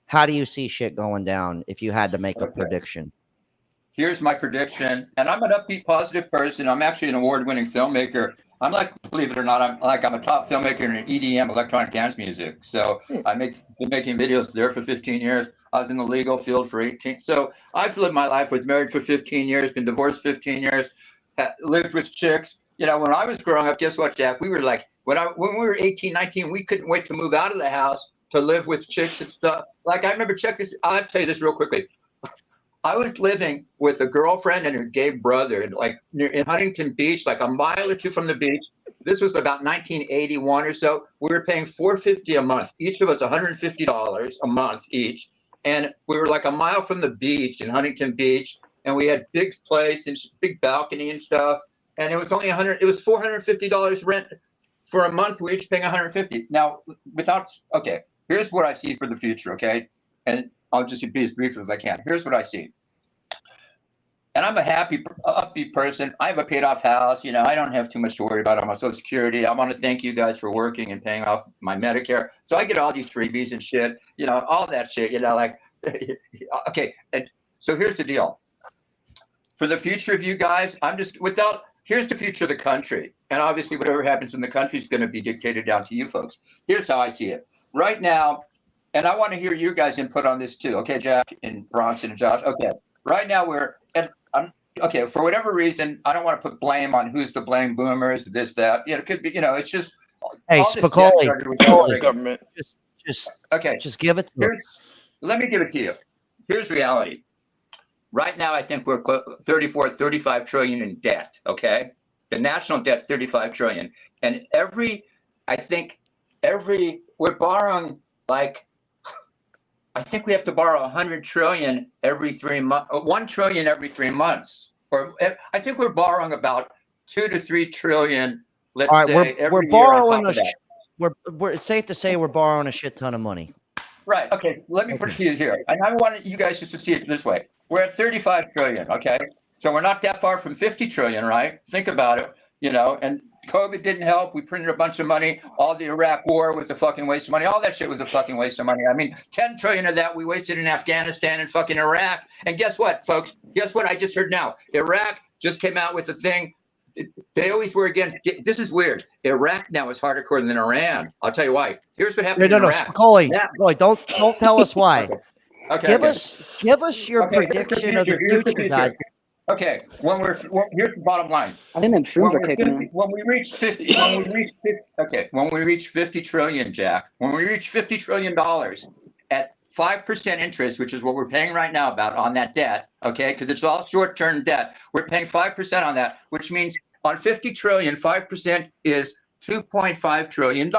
how do you see shit going down if you had to make a prediction? Here's my prediction, and I'm an upbeat, positive person. I'm actually an award-winning filmmaker. I'm like, believe it or not, I'm a top filmmaker in EDM, electronic dance music. So been making videos there for 15 years. I was in the legal field for 18. So I've lived my life. Was married for 15 years, been divorced 15 years, lived with chicks. When I was growing up, guess what, Jack? We were like, when we were 18, 19, we couldn't wait to move out of the house to live with chicks and stuff. Like, I remember, check this, I'll tell you this real quickly. I was living with a girlfriend and her gay brother, like in Huntington Beach, like a mile or two from the beach. This was about 1981 or so. We were paying $450 a month, each of us $150 a month each. And we were like a mile from the beach in Huntington Beach. And we had big place and big balcony and stuff. And it was only it was $450 rent for a month. We each paying $150. Now, okay, here's what I see for the future, okay? And I'll just be as brief as I can. Here's what I see. And I'm a happy, upbeat person. I have a paid off house. I don't have too much to worry about on my Social Security. I want to thank you guys for working and paying off my Medicare. So I get all these freebies and shit, all that shit, like, okay. And so here's the deal. For the future of you guys, here's the future of the country. And obviously whatever happens in the country is going to be dictated down to you folks. Here's how I see it. Right now, and I want to hear you guys' input on this too. Okay, Jack and Bronson and Josh. Okay, right now okay, for whatever reason, I don't want to put blame on who's to blame, boomers, this, that. It could be, it's just. Hey, Spicoli, government. Just give it to me. Let me give it to you. Here's reality. Right now, I think we're 35 trillion in debt. Okay, the national debt 35 trillion, and we're borrowing like. I think we have to borrow 100 trillion every 3 months, 1 trillion every 3 months. Or I think we're borrowing about 2 to 3 trillion. Let's say we're borrowing it's safe to say we're borrowing a shit ton of money. Right. Okay. Let me put it to you here, and I want you guys just to see it this way. We're at 35 trillion. Okay, so we're not that far from 50 trillion, right? Think about it. And COVID didn't help. We printed a bunch of money. All the Iraq war was a fucking waste of money. All that shit was a fucking waste of money. I mean, 10 trillion of that we wasted in Afghanistan and fucking Iraq. And guess what, folks? Guess what I just heard now? Iraq just came out with a thing. They always were against. This is weird. Iraq now is hardcore than Iran. I'll tell you why. Here's what happened No, in no, Iraq. Spicoli, Now- Spicoli, don't tell us why. Okay. Give us your Okay, here's the prediction of the Here's the future, God. Okay, here's the bottom line. I think them shrooms are kicking in. When we reach 50, when we reach 50 trillion, Jack, when we reach $50 trillion at 5% interest, which is what we're paying right now about on that debt, okay, because it's all short-term debt, we're paying 5% on that, which means on 50 trillion, 5% is $2.5 trillion,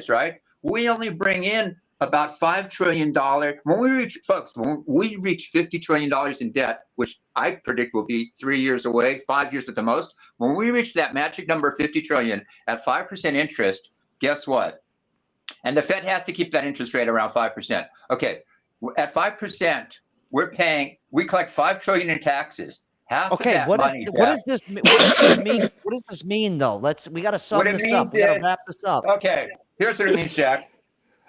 right? We only bring in about $5 trillion. When we reach $50 trillion in debt, which I predict will be 3 years away, 5 years at the most, when we reach that magic number of 50 trillion at 5% interest, guess what? And the Fed has to keep that interest rate around 5%. Okay, at 5%, we collect $5 trillion in taxes. Half of that money, what does this mean? What does this mean though? We got to sum this up. We got to wrap this up. Okay, here's what it means, Jack.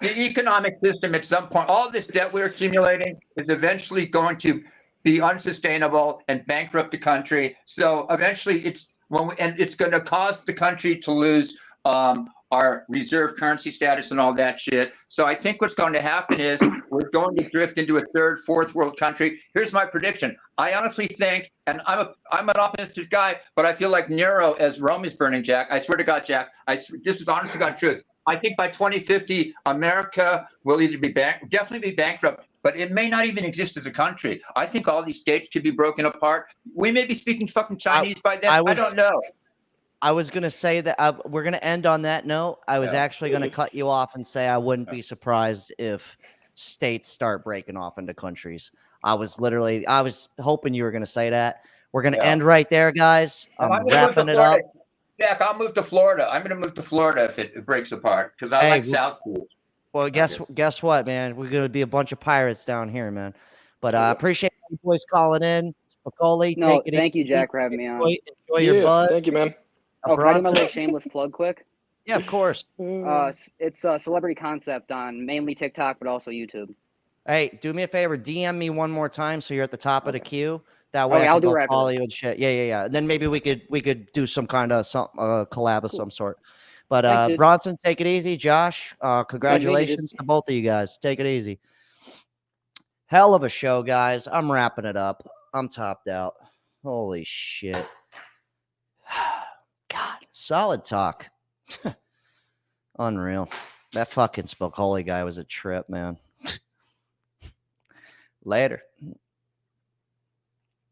The economic system at some point, all this debt we're accumulating is eventually going to be unsustainable and bankrupt the country. So eventually it's going to cause the country to lose our reserve currency status and all that shit. So I think what's going to happen is we're going to drift into a third, fourth world country. Here's my prediction. I honestly think, and I'm an optimistic guy, but I feel like Nero as Rome is burning, Jack. I swear to God, Jack, this is honest to God truth. I think by 2050, America will either definitely be bankrupt, but it may not even exist as a country. I think all these states could be broken apart. We may be speaking fucking Chinese by then. I don't know. I was going to say that we're going to end on that note. I was actually going to cut you off and say I wouldn't be surprised if states start breaking off into countries. I was hoping you were going to say that. We're going to end right there, guys. I'm wrapping it up. Jack, I'll move to Florida. I'm going to move to Florida if it breaks apart because I like South Cool. Well, guess what, man? We're going to be a bunch of pirates down here, man. But I appreciate you boys calling in. Spicoli, thank you, Jack, for having me on. Enjoy your bud. Thank you, man. Oh, can I do my little shameless plug quick? Yeah, of course. It's a Celebrity Concept on mainly TikTok, but also YouTube. Hey, do me a favor. DM me one more time so you're at the top of the queue. That way I'll do it right follow you and shit. Yeah. And then maybe we could do some kind of collab of some sort. But Thanks, Bronson, take it easy. Josh, congratulations to both of you guys. Take it easy. Hell of a show, guys. I'm wrapping it up. I'm topped out. Holy shit. God, solid talk. Unreal. That fucking Spicoli guy was a trip, man. Later.